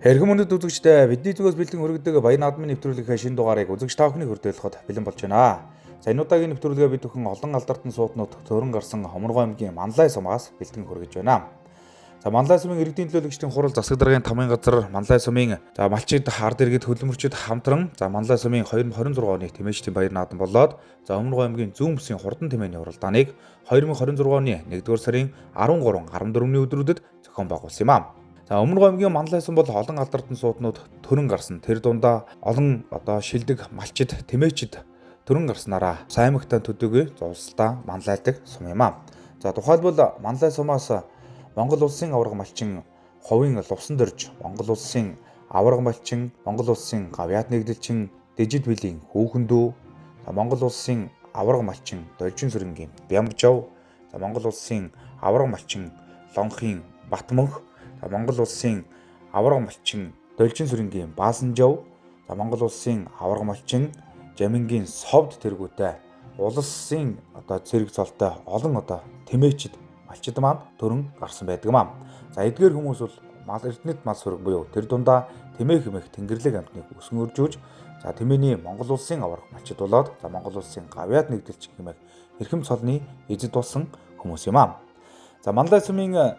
Хэрхэн мөндөд үзэгчдээ бидний зүгээс бэлтгэн хүргэдэг Баян наадмын нэвтрүүлгийн шинэ дугаарыг үзэгч та бүхний хүрээлэхэд бэлэн болж байна. За энэ удаагийн нэвтрүүлгээ бид бүхэн олон алдартай сууднууд төрөн гарсан Хоморгоо аймгийн Манлай сумаас бэлтгэн хүргэж байна. За Манлай сумын иргэдийн төлөөлөгчдийн хурал засаг даргын тамгын газар Манлай сумын малчид ард иргэд хөдөлмөрчид хамтран Манлай сумын 2026 оны Тэмээчдийн Баяр наадам болоод Хоморгоо аймгийн зүүн бүсийн хурдан тэмээний уралдааныг 2026 оны 1-р сарын 13-14-ний өдрүүдэд зохион байгуулсан юм. За Хоморгоо аймгийн Манлай сум бол олон алдартай сууднууд төрөн гарсан. Тэр дундаа олон шилдэг малчид, тэмээчид төрөн гарснараа саймагтаа төдийгүй зулсдаа манлайдаг сум юм аа. За тухайлбал Манлай сумаас Монгол улсын аварга малчин Ховын Лувсан дөрж, Монгол улсын аварга малчин, Монгол улсын гавьяат нэгдэлчин Дэжид Билийн Хүүхэндүү, Монгол улсын аварга малчин Должин сүрэнгийн Бямжав, Монгол улсын аварга малчин Лонхийн Батмөнх, Монгол улсын аварга малчин Должин сүрэнгийн Баасанжав, Монгол улсын аварга малчин Жамингийн Совд тэргүүтэй улсын зэрэг цолтой олон тэмээчид малчид маань төрөн гарсан байдаг юм аа. За эдгээр хүмүүс бол эрдэнэт мал сүрэг буюу тэр дундаа тэмээх хэмээх тэнгэрлэг амьтныг өсөн өржүүлж, за тэмээний Монгол улсын аварга малчид болоод Монгол улсын гавьяат нэгдэлч хэмээх эрхэм цолны эзэд болсон хүмүүс юм аа. За Манлай сумын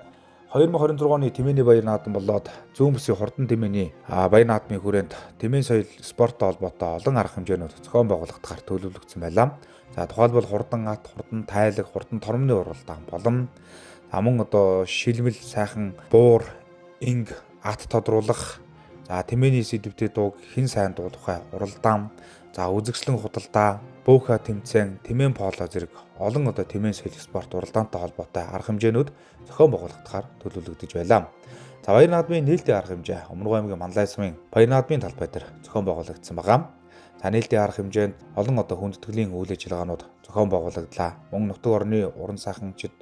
2026 оны Тэмээний Баяр наадам болоод зүүн бүсийн хурдан тэмээний Баяр наадмын хүрээнд тэмээн соёл спорттой холбоотой олон арга хэмжээнүүд зохион байгуулагдахаар төлөвлөгдсөн байлаа. За тухайлбал хурдан ат, хурдан тайлаг, хурдан тормны уралдаан болон мөн шилмэл сайхан буур, инг, ат тодруулах, за тэмээний сэдвтэй дууг хэн сайн дуу тухай уралдаан, за үзэгслэн худалдаа, бөөха тэмцээн, тэмээн поло зэрэг олон тэмээн соёл спорт уралдаантай холбоотой арга хэмжээнүүд зохион байгуулагдахаар төлөвлөгдөж байлаа. За Баяр наадмын нээлтийн арга хэмжээ Хоморгоо аймгийн Манлай сумын Баяр наадмын талбай дээр зохион байгуулагдсан байгаа. За нээлтийн арга хэмжээнд олон хүндэтгэлийн үйл ажиллагаанууд зохион байгуулагдлаа. Мөн нутаг орны уран сайханчид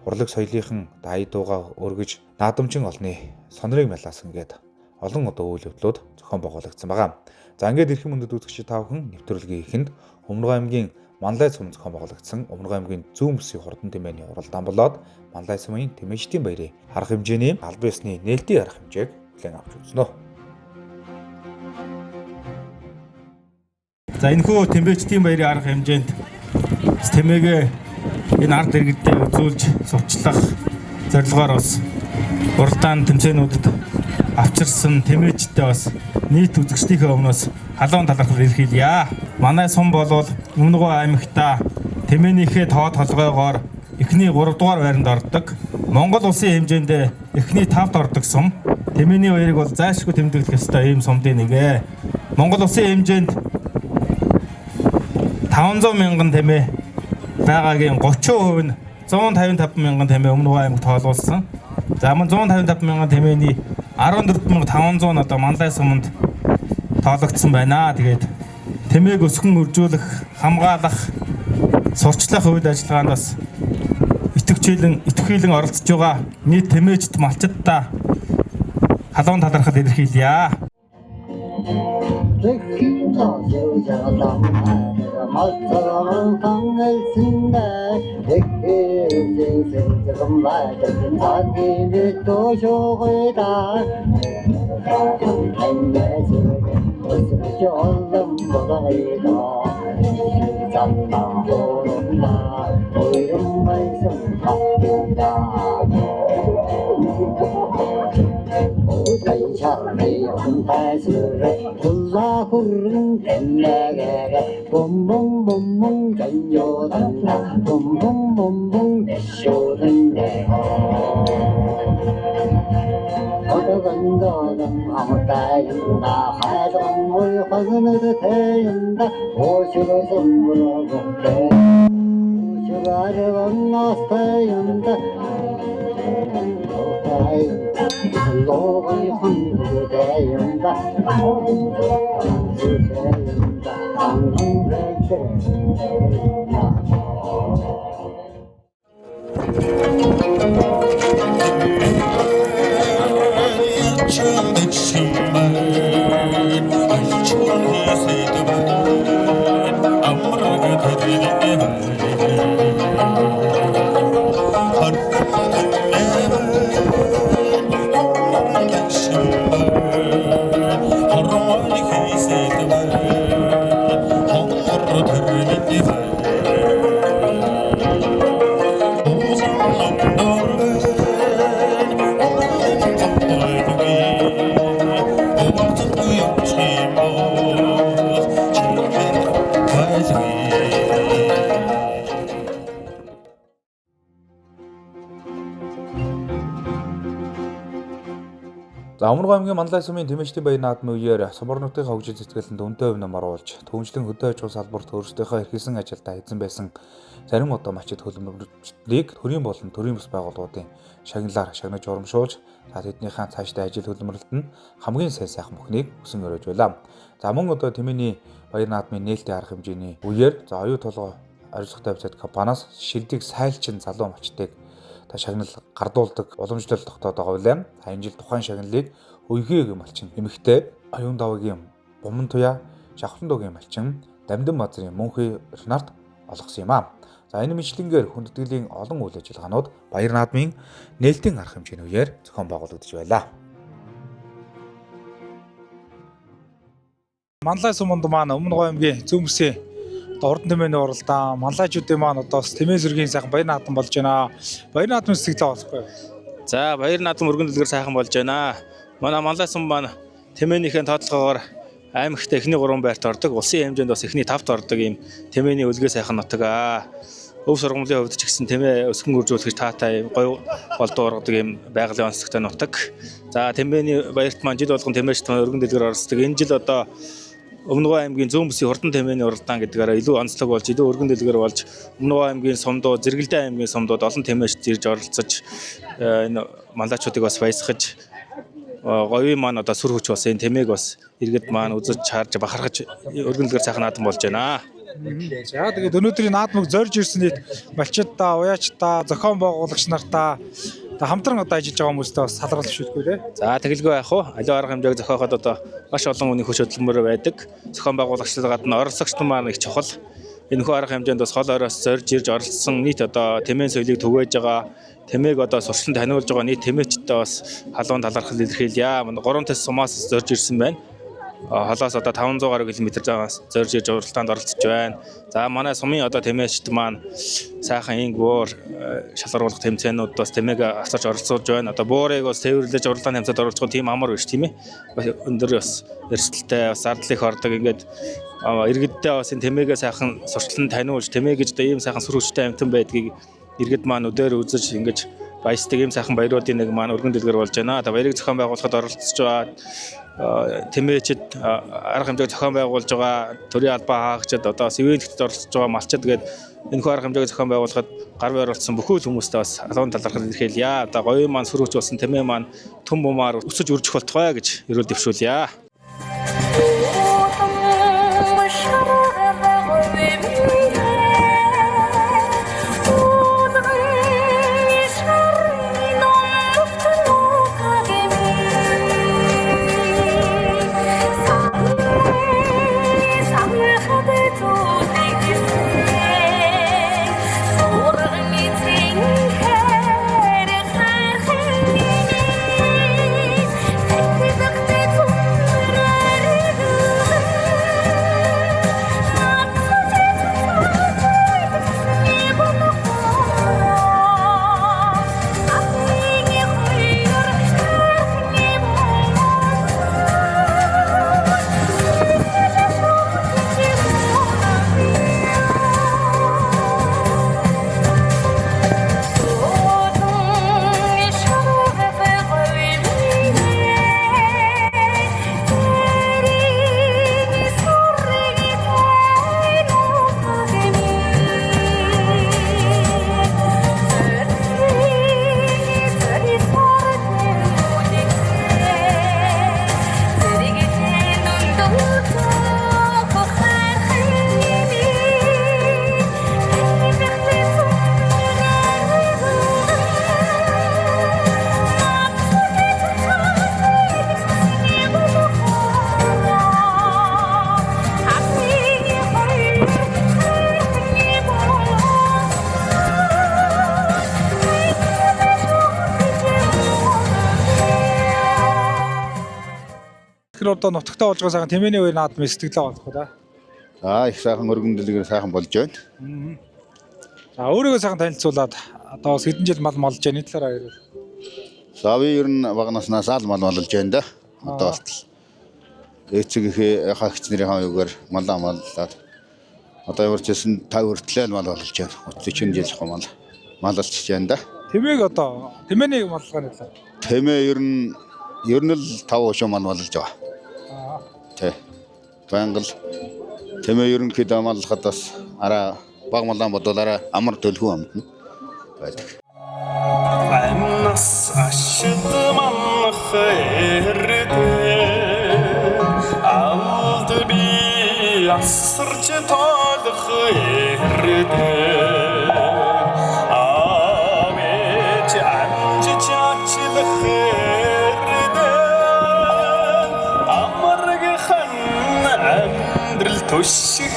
урлаг соёлынхан ая дуугаа өргөж наадамчин олны сонирыг мялаасан гээд олон үйл явдлууд зохион байгуулагдсан байгаа. За ингээд эрхэм мөндөд үзэгчид та бүхэн нэвтрүүлгийн эхэнд Хоморгоо аймгийн Манлай сум зохион байгуулагдсан Хоморгоо аймгийн зүүн бүсийн хурдан тэмээний уралдаан болоод Манлай сумын Тэмээчдийн Баярын арга хэмжээний албан ёсны нээлтийн арга хэмжээг хүлээн авч үзнэ. За энэхүү Тэмээчдийн Баярын арга хэмжээнд тэмээгээ энэ ард иргэдэд үзүүлж сурчлах зорилгоор бас уралдаан тэмцээнүүдэд авчирсан тэмээчтэй бас нийт үзэгчдийнхээ өмнөөс халуун талархал илэрхийлье. Манай сум болвол Хоморгоо аймагта тэмээнийхээ тоо толгойгоор эхний 3 дугаар байранд ордог. Монгол улсын хэмжээнд эхний 5-д ордог сум. Тэмээний баярыг бол зайлшгүй тэмдэглэх ёстой ийм сумдын нэг. Монгол улсын хэмжээнд 500 мянган тэмээ байгаагийн 30% нь 155 мянган тэмээ Хоморгоо аймагт тоолуулсан. За мөн 155 мянган тэмээний 14500 Манлай суманд тоологдсон байна. Тэгээд тэмээг өсгөн үржүүлэх, хамгаалах, сурчлах үйл ажиллагаанд бас идэвхжүүлэн оролцож байгаа нийт тэмээчд малчидаа халуун талархал илэрхийлье. Thank you. За Өмнөг аймгийн Манлай сумын Тэмээчдийн баяр наадмын үеэр сумбарнуудын хөгжил зэтгэлэнд өндөр хувь нам оруулж түүнчлэн хөдөө аж ахуйн салбарт өөрсдийнхөө эрхэлсэн ажилдаа эзэн байсан зарим одоо мачид хөлбөмбөрчдийг төрийн болон төрийн бус байгууллагуудын шагналаар шагнаж урамшуулж тэднийхээ цаашдаа ажил хөлбөмбөрлөлт нь хамгийн сайн сайхан бүхнийг хүсэн өрөөж байлаа. За мөн одоо Тэмээний баяр наадмын нээлтийн арга хэмжээний үеэр за оюу толгой оролцогтой бицэд компаниас шилдэг сайлчин залуу мачтыг шагнал гардуулдаг уламжлал тогтоод байгаа үлэм. Энэ жил тухайн шагналыг Өйгөөгийн малчин эмэгтэй Оюун даваагийн Буман туяа Шавхран дуугийн малчин Дамдин базрын Мөнхий Ренард олгосон юм аа. За энэ мэтлэнгээр хүндэтгэлийн олон үйл ажиллагаанууд баяр наадмын нээлтийн арга хэмжээний үеэр зохион байгуулагдаж байлаа. Манлай суманд маань Өмнөг аймгийн Зүүмсийн Урдан Тэмээний уралдаан манлайчуудын маань одоо Тэмээ зургийн сайхан баяр наадам болж байна. Баяр наадмын сэтгэлээ олохгүй. За баяр наадам өргөн дэлгэр сайхан болж байна. Манай Манлай сум маань Тэмээнийхээ тооцоогоор аймагт эхний 3 байрт ордог. Улсын хэмжээнд бас эхний 5-т ордог юм Тэмээний үлгээ сайхан нутаг аа. Өв сургуулийн хувьд ч гэсэн Тэмээ өсгөн үржүүлэх таатай гоё голдуу ургадаг юм байгалийн онцлогтой нутаг. За Тэмээний баярт маань жил болгон Тэмээчд маань өргөн дэлгэр оролцдог. Энэ жил одоо Өмнөг аймгийн Зүүмсийн Урдан Тэмээний уралдаан гэдгээр илүү онцлог болж илүү өргөн дэлгэр болж Өмнөг аймгийн сумдууд, Зэрэгэлдэн аймгийн сумдууд олон Тэмээчд ирж оролцож энэ манлайчуудыг бас баясгаж говийн маань одоо сүр хүч бас энэ Тэмээг бас иргэд маань үзэж чарж бахархаж өргөн дэлгэр сайхан наадам болж байна. За тэгээд өнөөдрийн наадмыг зорж ирсэн нийт малчидаа, уяачдаа, зохион байгуулагч нартаа хамтран одоо ажиллаж байгаа хүмүүстээ бас салгал хөшөлтгүй лээ. За тэгэлгүй яах вэ? Аливаа арга хэмжээг зохиоход одоо маш олон хүний хүч хөдөлмөр байдаг. Зохион байгуулагчдад гадна оролцогчд маань их чухал. Энэхүү арга хэмжээнд бас хол оройос зорж ирж оролцсон нийт одоо Тэмээн соёлыг түгээж байгаа, Тэмээг одоо сурчлан таниулж байгаа нийт Тэмээчдээ бас халуун талархал илэрхийлье. 3 тэс сумаас зорж ирсэн байна. Холоос одоо 500 гаруй километр заагаас зорж ирж уралдаанд оролцож байна. За манай сумын одоо Тэмээчд маань сайхан инг буур шалгаруулах тэмцээнүүд бас Тэмээг асарч оролцуулж байна. Одоо буурыг бас тээвэрлэж уралдаан тэмцээнд оролцох тийм амар биш тийм ээ. Өндөр бас эрсдэлтэй бас зардал их ордог ингээд иргэддээ бас энэ Тэмээгээ сайхан сурчлан таниулж Тэмээ гэж одоо ийм сайхан сүр хүчтэй амьтан байдгийг иргэд маань өдөр үзэж ингэж баясдаг ийм сайхан баяруудын нэг маань өргөн дэлгэр болж байна. Одоо баярыг зохион байгуулахад оролцож байгаа Тэмээчд арга хэмжээг зохион байгуулж байгаа төрийн албаа хаагчид одоо бас ивэнтэд оролцож байгаа малчид гээд энэхүү арга хэмжээг зохион байгуулахад гар бие оролцсон бүхэл хүмүүстээ бас халуун талархал илэрхийлье. Одоо говийн маань сүр хүч болсон Тэмээ маань түн бумаар өсөж үржих болтугай гэж эрүүл дэвшүүлье. Тэгэхээр одоо нутагтаа болж байгаа сайхан Тэмээний үеийн наадмын сэтгэлээ олох уу да. За их сайхан өргөн дэлгэр сайхан болж байна. За өөрийгөө сайхан танилцуулаад одоо бас хэдэн жил мал малж байгаа энэ талаараа ярил. За би ер нь бага наснаас л мал малж байна да. Одоо болтол. Эцэг их хагц нарын юугаар малаа маллаад. Одоо ямар ч гэсэн 5 хүртэл мал болж байна. 30 жил мал малж байна да. Тэмээг одоо тэмээний маллахын талаар. Тэмээ ер нь л 5 шоо мал малж байгаа. Тэ. Бангал тэмээ ерөнхийдөө маллахад бас араа баг малан бодолаараа амар төлхөө амтна байдаг. Амнас ашид манах эрдэ алд би асарч тоолох эрдэ амэж амж чачлах эрдэ амарг хан амдрал төших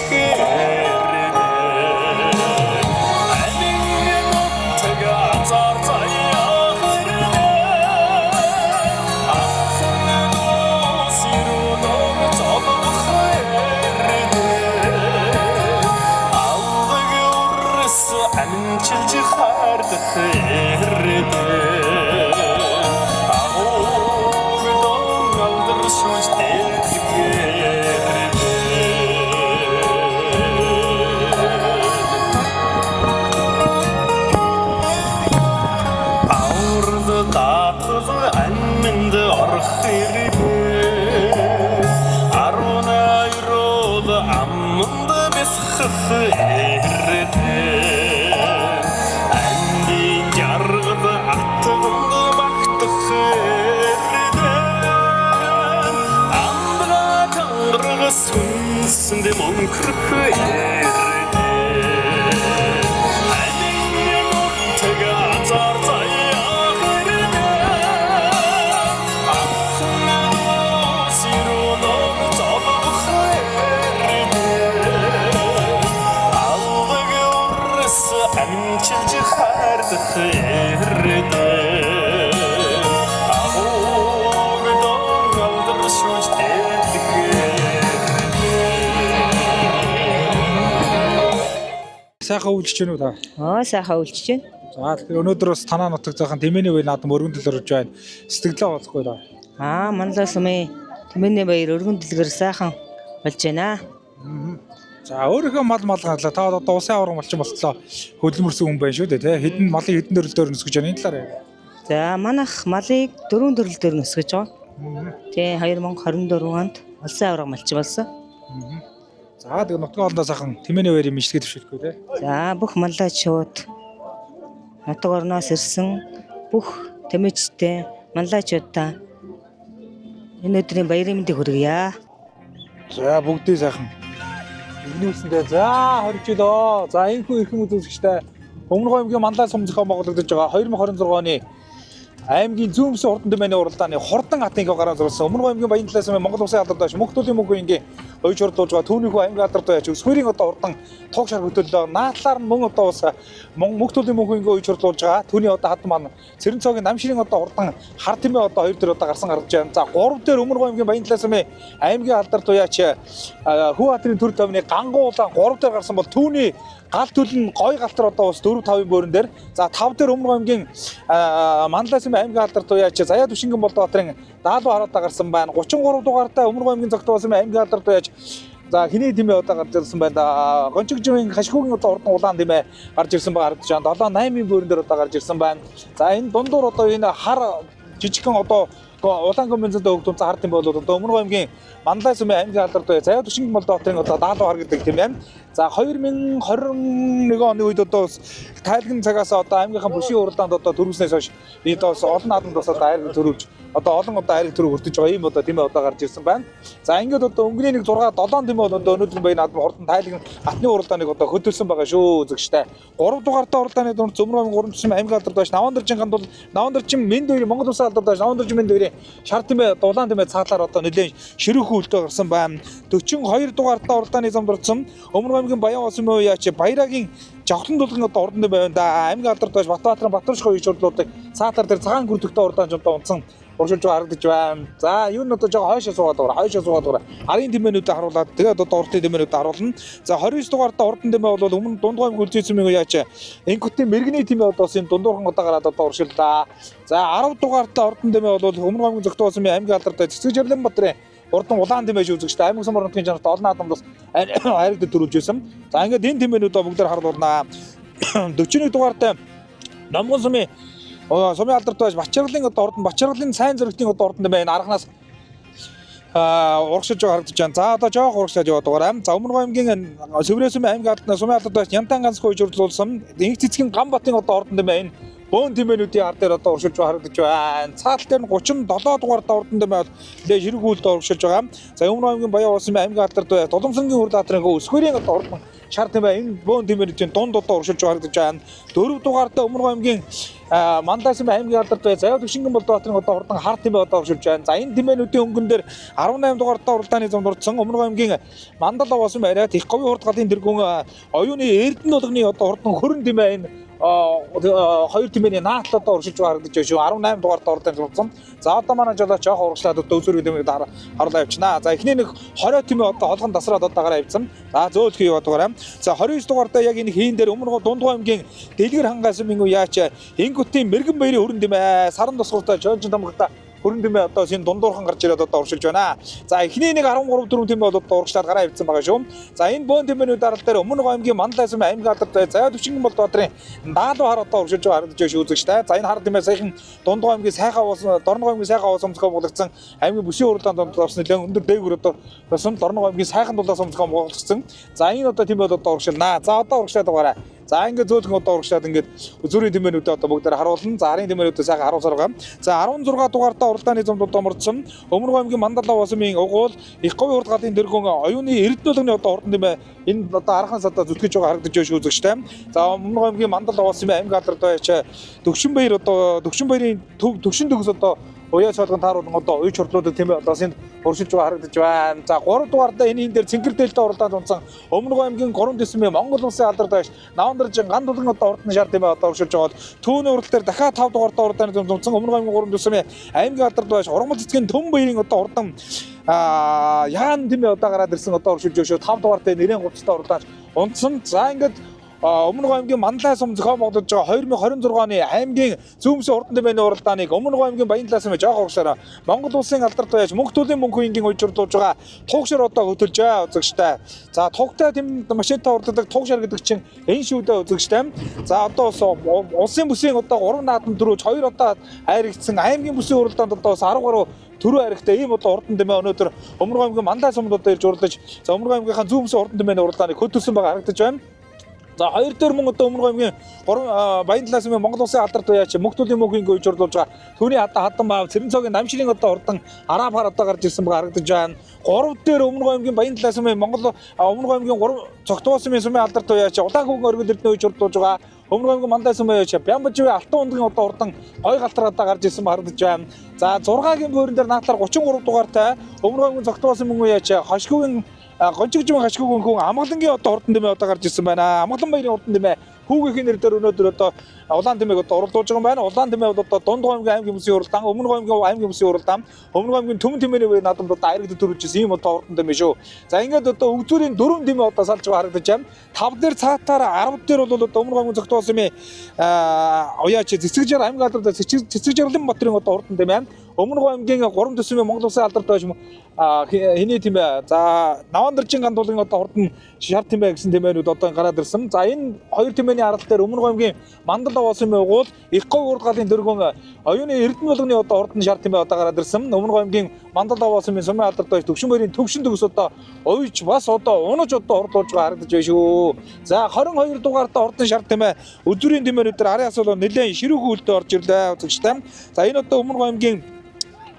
Сайхан үйлчж гэнэ үү та? Сайхан үйлчж байна. За тэгэхээр өнөөдөр бас танаа нутаг заахан тэмээний үе наадам өргөн дэлгэрж байна. Сэтгэлээ олохгүй да. Манлаа сумын тэмээний баяр өргөн дэлгэр сайхан болж байна. За өөрийнхөө мал малгаалаа. Та одоо усын авраг малчин болтлоо. Хөдөлмөрсөн хүн байна шүү дээ, тий. Хэдэн малын хэдэн төрөлөөр нөсгөж байна энэ талаар. За манайх малыг 4 төрөлөөр нөсгөж байгаа. Тий 2024 онд усын авраг малчин болсон. За тэгээ нутгийн олондоо сайхан тэмээний баярын мэдлэгээ төвшөлтгөө тий. За бүх маллаачууд нутаг орноос ирсэн бүх тэмээчтэй маллаачуудаа энэ өдрийн баярын мэндийг хүргье. За бүгдээ сайхан игнүүсэндээ за 20 жил оо. За энэхүү эрхэм үзүүлэгчтэй Өмнөг аймгийн Манлай сум зохион байгуулагдаж байгаа 2026 оны аймгийн зүүн бүсийн хурдан тэмээний уралдааны хурдан хатынхаа гараа зурсан Өмнөг аймгийн Баян талаас Монгол Улсын алдартай Мөнхтөлийн мөнхөгийн оюуч хурдуулж байгаа түүнийхүү аймгийн алдартай яач өсвөрийн одоо хурдан туг шар хөтөлөө наадлаар нь мөн одоо бас Мөнхтөлийн мөнхөгийн оюуч хурдуулж байгаа түүний одоо хад маань Цэрэнцоогийн намширын одоо хурдан хар тэмээ одоо 2 дээр одоо гарсан гарч байна. За 3 дээр Өмнөг аймгийн Баян талаас аймгийн алдартай яач Хүү-Хатрын төр төвний гангуу улаан 3 дээр гарсан бол түүний гал түл нь гой галтар одоо бас 4-5-ын бөөрөн дээр. За 5 дээр Өмнөг аймгийн Манлай сумын аймгийн алдартай яач Заяа Түшингэн Болдбаатарын даалуу хараатаа гарсан байна. 33 дугаартай Өмнөг аймгийн Зогтоо сумын аймгийн алдартай яач за хиний тэмээ одоо гарч ирсэн байна. Гончигжмын Хашгүүгийн одоо урдан улаан тэмээ гарч ирсэн байгаа харагдаж байна. 7-8-ын бөөрөн дээр одоо гарч ирсэн байна. За энэ дундуур одоо энэ хар жижигхэн одоо улаан комбинзонтой хөгжсөн хар тэмээ бол одоо Өмнөг аймгийн Манлай сумын аймгийн алдартай Заяа Түшингэн Болдбаатарын одоо даалуу хар гэдэг тийм байна. За 2021 оны үед одоо тайлгын цагаас одоо аймгийнхаа бүшийн уралдаанд одоо төрүүлснээс хойш бид бас олон наадамд бас одоо айраг төрүүлж одоо олон одоо айраг төрөв хүртэж байгаа юм одоо тийм ээ одоо гарч ирсэн байна. За ингээд одоо өнгөний нэг 6-7 тийм ээ одоо өнөөдрийн баян наадам хурдан тайлгын атны уралдааныг одоо хөтөлсөн байгаа шүү үзэгчтэй. 3 дугаартай уралдааны дунд Цөмрөгийн 3 төсөм аймгийн алдарт байж Навандаржин гандул Навандаржин Мэнд хоёрын Монгол Улсын алдарт байж Навандаржин Мэнд хоёрын шар тийм ээ дулаан тийм ээ цаатлаар одоо нэлээд ширүүхэн үлдээ гарсан байна. 42 дугаартай уралдааны замд орсон Өмнөг аймгийн Баян улсын үе яач Баярагийн Жавхлан дулгын одоо урдан дээр байна да аймгийн алдарт байж Батбаатарын Батөршгой үеч хурлуудыг цаатар дээр цагаан гүрдэгтэй урдаан жонтой унтсан уршилж байгаа харагдаж байна. За юу нь одоо жоо хойшоо суугаад байгаа. Арын тэмээнүүдэд харуулад тэгээд одоо уртын тэмээнүүдэд харуулна. За 29 дугаартаа уртан тэмээ бол өмнө дундгой гүлзээсэн мэг яач инкутын мэрэгний тэмээ одоо энэ дундуурхан одоо гараад одоо уршиллаа. За 10 дугаартаа уртан тэмээ бол өмнө гомгийн зөгтөөсөн аймгийн алдартай Цэцэг Жирлэнбаатарын урдан улаан тэмээ үзэгчтэй аймаг сумар нутгийн жанрт олон наадамд хайрагдаж төрүүлж байсан. За ингээд энэ тэмээнүүд бүгдээр харуулна. 41 дугаартаа Намган сумын алдартай байж Бачаарлын одоо урдан Бачаарлын сайн зөрөгтийн одоо урдан тэмээ энэ арганаас урагшиж байгаа харагдаж байна. За одоо жоох урагшаад яваад байгаа. За Өмнө аймгийн Сөврээсүм аймгийн алдартай сумын алдартай Янтан ганц хойж урдуулсан Инх цэцгийн Ганбатын одоо ордон тэмээ энэ бөөн тэмээнүүдийн ар дээр одоо урагшиж байгаа харагдаж байна. Цаал дээр нь 37 дугаартай ордон тэмээ бол хэрэг үйлдэл урагшиж байгаа. За Өмнө аймгийн Баян улсын аймгийн алдартай Доломсонгийн Хурд аатрын өсгөрийн одоо ордон шар тэмээ энэ бөөн тэмээнүүдийн дунд одоо урагшиж байгаа харагдаж байна. 4 дугаартай Өмнө аймгийн Мандасан аймгийн алдартай Заяа Төвшингэн Болдбаатарын одоо урдан хар тэмээ одоо урагшиж байна. За энэ тэмээнүүдийн өнгөн дээр 18 дугаартай уралдааны замд урдсан Өмнө аймгийн Мандал Овоосон байраад их говийн хурд галын тэргүүн оюуны Эрдэнэ болгоны одоо урдан хөрөн тэмээ энэ хоёр тэмээний наалт одоо урагшиж байгаа харагдаж байна шүү. 18 дугаартай уралдаанд урдсан. За одоо манай жолооч жоох урагшлаад одоо өвсөр тэмээг харуулаа явчихнаа. За эхний нэг 20 тэмээ одоо холгон тасраад одоо гараа явцсан. За зөөл хий яваад байгаа. За 29 дугаартай яг энэ хийн дээр Өмнө Дундгой аймгийн Дэлгэр хангасан минь яач Ингутын Мэргэн баярын хүрэн тэмээ саран тосгортой Жонжин тамгата хүрэн тэмээ одоо энэ дундуурхан гарч ирээд одоо урагшилж байна. За эхний нэг 13 4 тэмээ бол одоо урагшлаад гараа явцсан байгаа шүү. За энэ бөөн тэмээнүүд дараал дээр Өмнө аймгийн Мандалсан аймгийн алдартай Заяа Төвшингэн Болдбаатарын Даалуу хар одоо урагшилж байгаа харагдаж байна шүү үзэгчтэй. За энэ хар тэмээ саяхан Дундгой аймгийн сайхан Дорногой аймгийн сайхан аваа сумцгой болгоцсон аймгийн бүсийн уралдаанд орсон нэлээд өндөр дээгүүр одоо Сон Дорногой аймгийн сайхан дулаан сумцгой болгоцсон. За энэ одоо тэмээ одоо урагшилнаа. За одоо урагшлаад байгаарай. За ингээд зөөлхөн одоо урагшлаад ингээд зүрийн тэмээнүүдэд одоо бүгдээр харуулна. За арын тэмээнүүдэд сайхан харуулсаар байгаа. За 16 дугаартаа уралдааны замд одоо мордсон Өмнө аймгийн Мандал Овоосын угуул их говийн хурд галын тэргүүн оюуны Эрдэнэ болгоны одоо урдан тэмээ энэ одоо арахаас одоо зүтгэж байгаа харагдаж байна шүү үзэгчтэй. За Өмнө аймгийн Мандал Овоосын аймгийн алдартай Төвшин баяр одоо Төвшин баярын төвшин төгс одоо уяа цолгон тааруулан одоо уйч хурлуудад тэмээ одоо энд уршилж байгаа харагдаж байна. За 3 дугаартаа энэ дээр Цэнгэр дээлтэй уралдаанд унсан Өмнө аймгийн 3 дэсмээ Монгол улсын алдартай Навандаржин ган тулгын одоо урдан шар тэмээ одоо уршилж байгаа. Түүний урал дээр дахиад 5 дугаартаа уралдаанд унсан Өмнө аймгийн 3 дэсмээ аймгийн алдартай Ургамал цэцгийн Төм баярын одоо урдан яан тэмээ одоо гараад ирсэн одоо уршилж байгаа шүү. 5 дугаартаа нэрийн 30-тай уралдаанд унсан. За ингээд Өмнө аймгийн Манлай сум зохион байгуулж байгаа 2026 оны аймгийн зүүмсийн урдан тэмээний уралдааныг Өмнө аймгийн Баян талаас нь жоох урагшаараа Монгол улсын алдартай байж мөнх төлөв мөнхийн энгийн уйжруулж байгаа тугшир одоо хөтөлж байгаа үзэгчтэй. За тугтай тэм машинтай урддаг тугшир гэдэг чинь энэ шүүдээ үзэгчтэй. За одоо улсын бүсийн одоо 3 наадам дөрөж 2 одоо хайрагдсан аймгийн бүсийн уралдаанд одоо 13 төрөө арихтай ийм одоо урдан тэмээ өнөөдөр Өмнө аймгийн Мандал сумд одоо ирж уралдаж за Өмнө аймгийнхаа зүүмсийн урдан тэмээний уралдааныг хөтөлсөн байгаа харагдаж байна. За хоёр дээр мөн одоо Өмнө аймгийн Баян талаас нь Монгол улсын алдартай яач мөнх төлөв мөнхийн гэж урлуулж байгаа. Түүний хатан баав Цэрэнцоогийн намширын одоо урдан араа хар одоо гарч ирсэн байгаа харагдаж байна. 3 дээр Өмнө аймгийн Баян талаас нь Монгол Өмнө аймгийн 3 цогтуусан сумын алдартай яач Улаанхүүгийн оргил эрдэнэ гэж урлуулж байгаа. Өмнө аймгийн Мандал сумын яач Бямбаживын Алтан ундрын одоо урдан гой галтар одоо гарч ирсэн харагдаж байна. За 6-гийн бөөрөн дээр наадлаар 33 дугаартай Өмнө аймгийн цогтуусан мөнгө яач Хошгүйгийн гончигжим хашгүйг хүн амгалангийн одоо урдан тэмээ одоо гарч ирсэн байна. Амгалан баярын урдан тэмээ хүүгийн нэр дээр өнөөдөр одоо улаан тэмээг одоо уралдуулж байгаа юм байна. Улаан тэмээ бол одоо Дундгой аймгийн аймгийн бүсийн уралдаан, Өмнө аймгийн аймгийн бүсийн уралдаан, Өмнө аймгийн Төмөн тэмээний үе наадамд одоо айрагдаж төрүүлжсэн ийм одоо урдан тэмээ шүү. За ингээд одоо өгзүүрийн 4 тэмээ одоо салж байгаа харагдаж байна. 5 дээр цаатаар 10 дээр бол одоо Өмнө аймгийн зогтоосон юм уяач Цэцэг Жир аймгийн алдартай Цэцэг Жирлэнбаатарын одоо урдан тэмээ. Өмнө аймгийн 3 дэсмийн Монгол улсын алдартай хэний тэмээ. За Навандаржин ган тулгын одоо урдан шар тэмээ гэсэн тэмээнүүд одоо гараад ирсэн. За энэ хоёр тэмээний арал дээр Өмнө аймгийн Мандал Овоосын угуул их говь урд галын дөргөн оюуны Эрдэнэ болгоны одоо урдан шар тэмээ одоо гараад ирсэн. Өмнө аймгийн Мандал Овоосын сумын алдартай Төвшин баярын төвшин төгс одоо уйж бас одоо унаж одоо урдуулж байгаа харагдаж байна шүү. За 22 дугаартаа урдан шар тэмээ өдрийн тэмээнүүд дээр арын асуул нэлээд ширүүхэн үлдээ орж ирлээ үзэгчтэй. За энэ одоо Өмнө аймгийн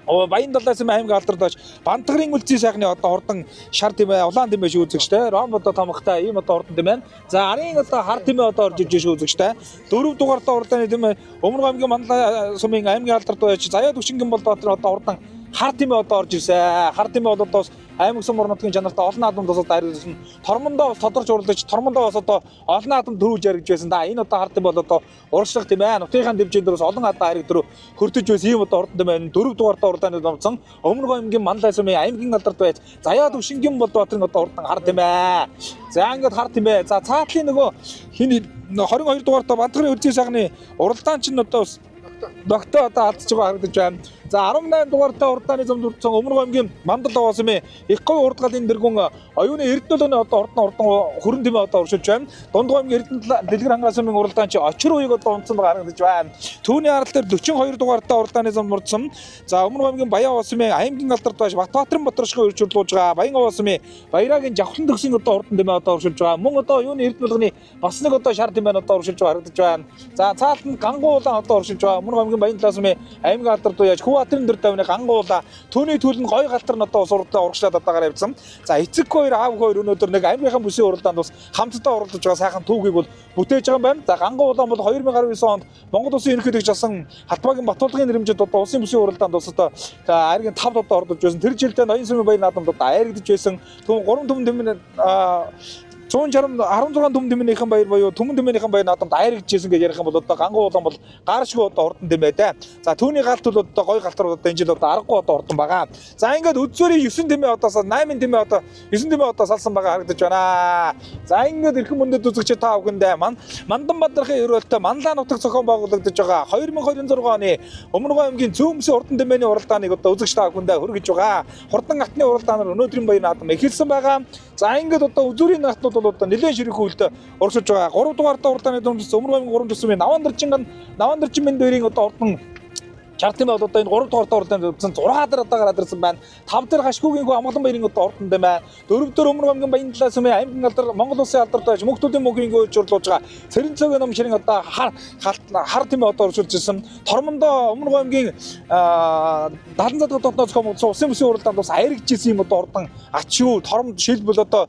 Баян талаас нь аймгийн алдартай Бантгарын үлзий сайхны одоо урдан шар тэмээ улаан тэмээ шүү үзэгчтэй. Ром одоо томхтой ийм одоо урдан тэмээ. За арын одоо хар тэмээ одоо орж иж шүү үзэгчтэй. 4 дугаартаа урдааны тэмээ Өмнө аймгийн Мандал сумын аймгийн алдартай Заяа Төвшингэн Болдбаатарын одоо урдан хар тэмээ одоо орж ирсэн. Хар тэмээ бол одоо аймаг сум орон нутгийн чанартай олон наадамд бас дайрсан. Тормондоо бас тодорч уралдаж, тормондоо бас одоо олон наадамд төрүүлж яригдж байсан да. Энэ одоо хард юм бол одоо урагшлах тийм ээ. Нутгийн дэмжээнд дөрөс олон адаа хариг дөрөв хөрдөж байсан ийм одоо ордон тийм ээ. 4 дугаартаа уралдааны номцсон. Өмнөг аймгийн Манлай сумын аймгийн алдарт байж Заяа Төвшингийн Болбаатарын одоо урдан хар тийм ээ. За ингээд хар тийм ээ. За цаатлын нөгөө хин 22 дугаартаа Бантгарын Өрзийн сайхны уралдаан чинь одоо Догтой одоо алдчих байгаа харагдаж байна. За 18 дугаартаа уралдааны зам дүрцэн Өмнөг аймгийн Мандал Овоосмын их говь урдгалын дэргүн оюуны Эрдэнэлөний одоо урдан хүрэн тэмээ одоо уршилж байна. Дундгой аймгийн Эрдэнэ дэлгэр хангалтын уралдаан чи очир уйг одоо унтсан байгаа харагдаж байна. Түүний арал дээр 42 дугаартаа уралдааны зам мурдсан. За Өмнөг аймгийн Баян Овоосмын аймгийн алдарт байж Батбаатарын Батрашгүй үрж урлуулж байгаа. Баян Овоосмын Баярагийн Жавхлан төгсгийн одоо урдан тэмээ одоо уршилж байгаа. Мөн одоо оюуны Эрдэнэлөний бас нэг одоо шар тэмээ одоо уршилж байгаа харагдаж байна. За цаалт нь Гангуулан одоо уршилж байгаа. Өмнөг аймгийн Баян Талаасмын аймгийн алдарт байж Хөвбаатарын дөр тавны Гангуулаа түүний төлөнд гой галтар нь одоо уралдаа урагшлаад одоогаар явсан. За эцэг хоёр аав хоёр өнөөдөр нэг аймгийнхаа бүсийн уралдаанд бас хамтдаа уралдаж байгаа сайхан түүхийг бол бүтээж байгаа юм байна. За Гангуулан бол 2019 онд Монгол Улсын ерөнхийлөгч асан Хатбагийн Батболгийн нэрмжид одоо улсын бүсийн уралдаанд бас одоо айргийн 5 одоо ордож байсан. Тэр жилдээ Ноён сумын баян наадамд одоо айрагдж байсан. Түүн 3 түмэн тэмээ 116 түмэн тэмээнийхэн баяр буюу түмэн тэмээнийхэн баяр наадамд айрагдчихсэн гэж ярих юм бол одоо Гангуулан бол гаршгүй одоо урдан тэмээ дээ. За түүний галт бол одоо гой галтар одоо энэ жил одоо аргагүй одоо урдан байгаа. За ингээд өдсөөрийн 9 тэмээ одоо 8 тэмээ одоо 9 тэмээ одоо салсан байгаа харагдаж байна. За ингээд эрхэм мөндөд үзэгч та бүхэндээ Мандан Бадрахын өрөөлтөй Манлаа нутаг зохион байгуулагдаж байгаа 2026 оны Өмнөг аймгийн Цөмсөн урдан тэмээний уралдааныг одоо үзэгч та бүхэндээ хүргэж байгаа. Хурдан гатны уралдаанаар өнөөдрийн баяр наадам эхэлсэн байгаа. За ингээд одоо үзүүрийн наадмууд бол одоо нэлээд ширхэг үйлд урагшилж байгаа. 3 дугаартаа уралдааны дүнс Өмнөг аймгийн 3 тусмын Навандарчин мэнд дээрийн одоо урдан чарт юм бол одоо энэ 3 дугаар уралдаанд үзсэн 6 дараа гараад ирсэн байна. 5 дээр Хашгүйгийн хүү амгалан баярын одоо урдан тийм байна. 4 дээр Өмнөг аймгийн Баян Талаасмын аймгийн алдар Монгол Улсын алдарт байж Мөнхтөлийн мөнхийн хөөж урлуулж байгаа. Цэрэнцөгийн ном ширэн одоо хар тийм одоо уршилж ирсэн. Тормондоо Өмнөг аймгийн 70 цад дотноос комсон улсын бүсийн уралдаанд бас айрагдж ирсэн юм одоо урдан ачуу тормд шилбэл одоо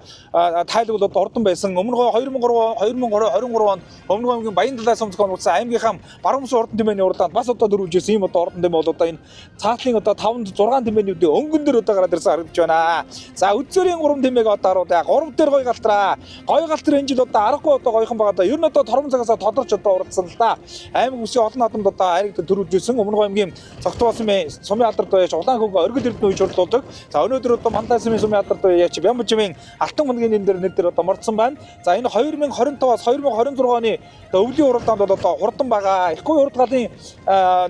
тайлбал одоо урдан байсан. Өмнөг 2023 онд Өмнөг аймгийн Баян Талаасмын комсон аймгийнхаа баруун бүсийн урдан тэмээний уралдаанд бас одоо дөрвж ирсэн юм ордон тэмээ бол одоо энэ цаатлын одоо 5 6 тэмээнүүдийн өнгөн дээр одоо гараад ирсэн харагдаж байна. За үдсөрийн 3 тэмээг одоо харуулъя. 3 дээр гой галтраа. Гой галтар энэ жил одоо аргагүй одоо гойхон байгаа да. Ер нь одоо торон цагаас тодорч одоо уралдсан л да. Аймаг бүсийн олон наадамд одоо айрагд төрүүлж ирсэн. Өмнөг аймгийн Цогтболсмын сумын алдарт байж улаан хөнгө оргил эрдэнэ үеж урлуулдаг. За өнөөдөр одоо Манлай сумын алдарт яач Бямжмын алтан мөнгийн нэр дээр одоо мордсон байна. За энэ 2025-аас 2026 оны өвлийн уралдаанд бол одоо хурдан байгаа. Ихгүй уралдааны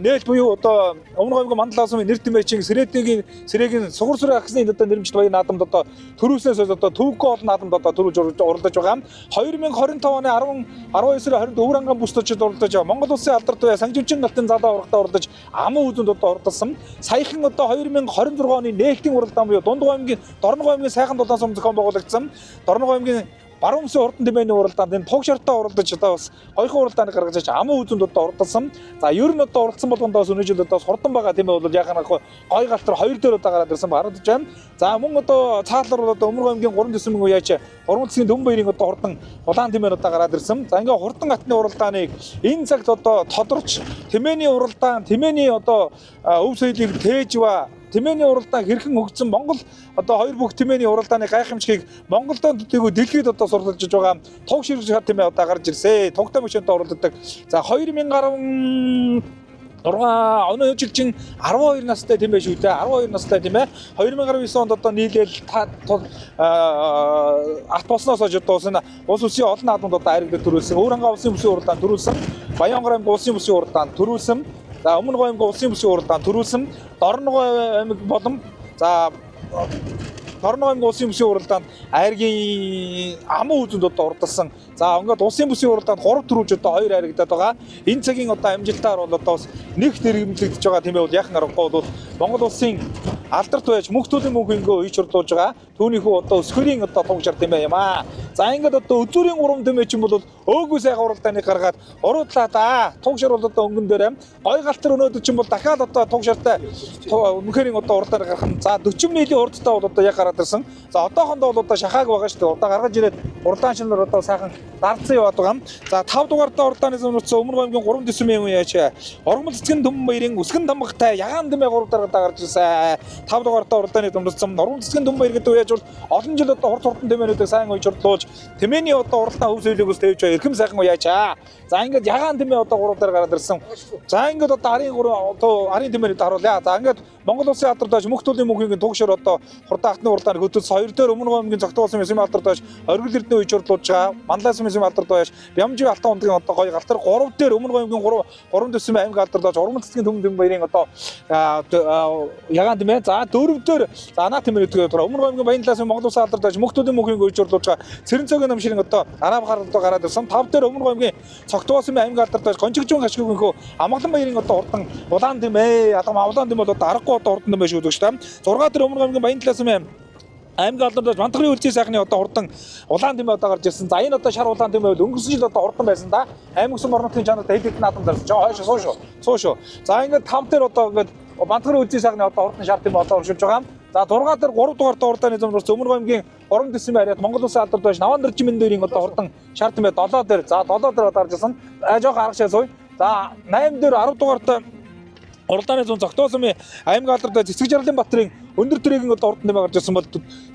нээлт буюу одоо Өмнөг аймгийн Мандал сумын нэр тэмээчин Сэрэгийн сугар сүрэ ахсны одоо нэрмжт баян наадамд одоо төрүүлснээс одоо төвгөө олон наадамд одоо төрүүлж уралдаж байгаа. 2025 оны 19-р 20 өврангаан бүс төчид уралдаж байгаа. Монгол Улсын алдарт бай Сангживчин галтын залуу урагтаа уралдаж аман үзэнд одоо уралдсан. Саяхан одоо 2026 оны нээлтийн уралдаан буюу Дундгой аймгийн Дорногой аймгийн сайхан дулаан сум зохион байгуулагдсан. Дорногой аймгийн баруун бүсийн урдан тэмээний уралдаанд энэ туг шартаа уралдаж одоо бас гойхон уралдааныг гаргаж аман үзэнд одоо уралдсан. За ер нь одоо уралдсан болгондоос өнөө жил одоо хурдан байгаа тийм ээ бол яханахгүй гой галтар 2 дээр одоо гараад ирсэн харагдаж байна. За мөн одоо цаалар бол одоо Өмнөг аймгийн 3 төсмийн үеяч уран засгийн төв баярын одоо хурдан улаан тэмээ одоо гараад ирсэн. За ингээ хурдан гатны уралдааныг энэ цагт одоо тодорч тэмээний уралдаан тэмээний одоо өв соёлыг тээж ба тэмээний уралдаан хэрхэн хөгжсөн Монгол одоо хоёр бүх тэмээний уралдааны гайхамшигыг Монголд төдийгүй дэлхийд одоо сурлаж байгаа туг ширхэг шар тэмээ одоо гарч ирсэн. Тугтай мөчөнтэй уралддаг. За 2010 өнөө жилчин 12 настай тийм ээ шүү дээ. 12 настай тийм ээ. 2019 онд одоо нийлээл алт болсноос хойш одоо улс улсын олон наадамд одоо айрагдаж төрүүлсэн. Өврангаа улсын бүсийн уралдаан төрүүлсэн. Баянгар аймгийн улсын бүсийн уралдаан төрүүлсэн. За Өмнөг аймгийн улсын бүсийн уралдаан төрүүлсэн. Дорногой аймаг болон за Дорногой аймгийн улсын бүсийн уралдаанд айргийн аман үзэнд одоо уралдсан. За ингээд улсын бүсийн уралдаанд 3 төрүүлж одоо 2 айрагдаад байгаа. Энэ цагийн одоо амжилтаар бол одоо бас нэг нэрмжлэгдэж байгаа тийм ээ бол яхан аргагүй бол Монгол улсын алдарт байж Мөнхтөлийн мөнхөнгөө үйч урлуулж байгаа. Түүнийхүү одоо өсгөрийн одоо туг шар тийм ээ юм аа. За ингээд одоо үзүүрийн 3 тэмээчин бол өөгүй сайхан уралдааныг гаргаад уруудлаа да. Туг шар бол одоо өнгөн дээр гой галтар өнөөдөр чинь бол дахиад одоо туг шартай мөнхөрийн одоо уралдааныг гаргах нь за 40 милийн урдтай бол одоо яг гараад ирсэн. За одоохондоо бол одоо шахааг байгаа шүү дээ. Одоо гаргаж ирээд уралдаан шинээр одоо сайхан дардсан яваад байгаа. За 5 дугаартаа уралдааны зүүнээс Өмнөг аймгийн 3 төсмийн үеяч Ормол цэцгэн төмөн баярын үсгэн тамгатай ягаан дэмээ 3 дараа гарч ирсэн. 5 дугаартай уралдааны дундсан уран цэцгийн дүн баяр гэдэг үеж бол олон жил одоо хурд хурдан тэмээнүүдийг сайн уйжруулж тэмээний одоо уралдаан хөв сөйлөгөөс тавьж эрхэм сайхан уяачаа. За ингээд ягаан тэмээ одоо 3 дээр гараад ирсэн. За ингээд одоо арын тэмээнүүд харуулъя. За ингээд Монгол улсын алдартай мөнх төлөв мөнхийн тугшөр одоо хурдан хатны уралдааны хөтөлс 2 дээр Өмнөг аймгийн цогтолсон Мэсим алдартай оргил эрдэнэ уйжруулж байгаа. Манлайс Мэсим алдартай Бямжи алтан ундгийн одоо гоё галтар 3 дээр Өмнөг аймгийн 3 төсөм аймаг алдартай уран цэцгийн төмөн баярын одоо ягаан тэмээ. За 4 дээр за наа тэмээнүүд Өмнөг аймгийн Баянлаас Монгол улсын алдартай мөнх төлөв мөнхийн уйжруулж байгаа. Цэрэнцөгийн намширын одоо араб гаралтай гараад ирсэн. 5 дээр Өмнөг аймгийн цогтолсон аймаг алдартай Гончигжун хашгийнхөө амгалан баярын одоо урдан улаан тэмээ. Улаан тэмээ одоо аргагүй одоо урдан тэмээ шүү дээ. 6 дээр Өмнөг аймгийн Баянлаас аймаг алдартай Бантгарын үлзий сайхны одоо урдан улаан тэмээ одоо гарч ирсэн. За энэ одоо шар улаан тэмээ бол өнгөрсөн жил одоо урдан байсан да. Аймаг сүм орнотын чанарт хэд наадам зарсан. Хойш суу шүү. За ингээд 5 дээр одоо ингээд Бантгарын үлзий сайхны одоо урдан шар тэмээ одоо оршилж байгаа. За 6 дээр 3 дугаартай урдааны зам Өмнөг аймгийн уран төсөм яриад Монгол улсын алдартай Наван Дэржмэн дээрийн одоо урдан шар тэмээ 7 дээр. За 7 дээр одоо гарч ирсэн. Жоох аргашаа сууя. За 8 дээр 10 дугаартай уралдааны зүүн зогтоосон аймаг алдартай Цэцэг Жарлын Батрын өндөр тэрээгийн одоо урдан тэмээ гарч ирсэн бол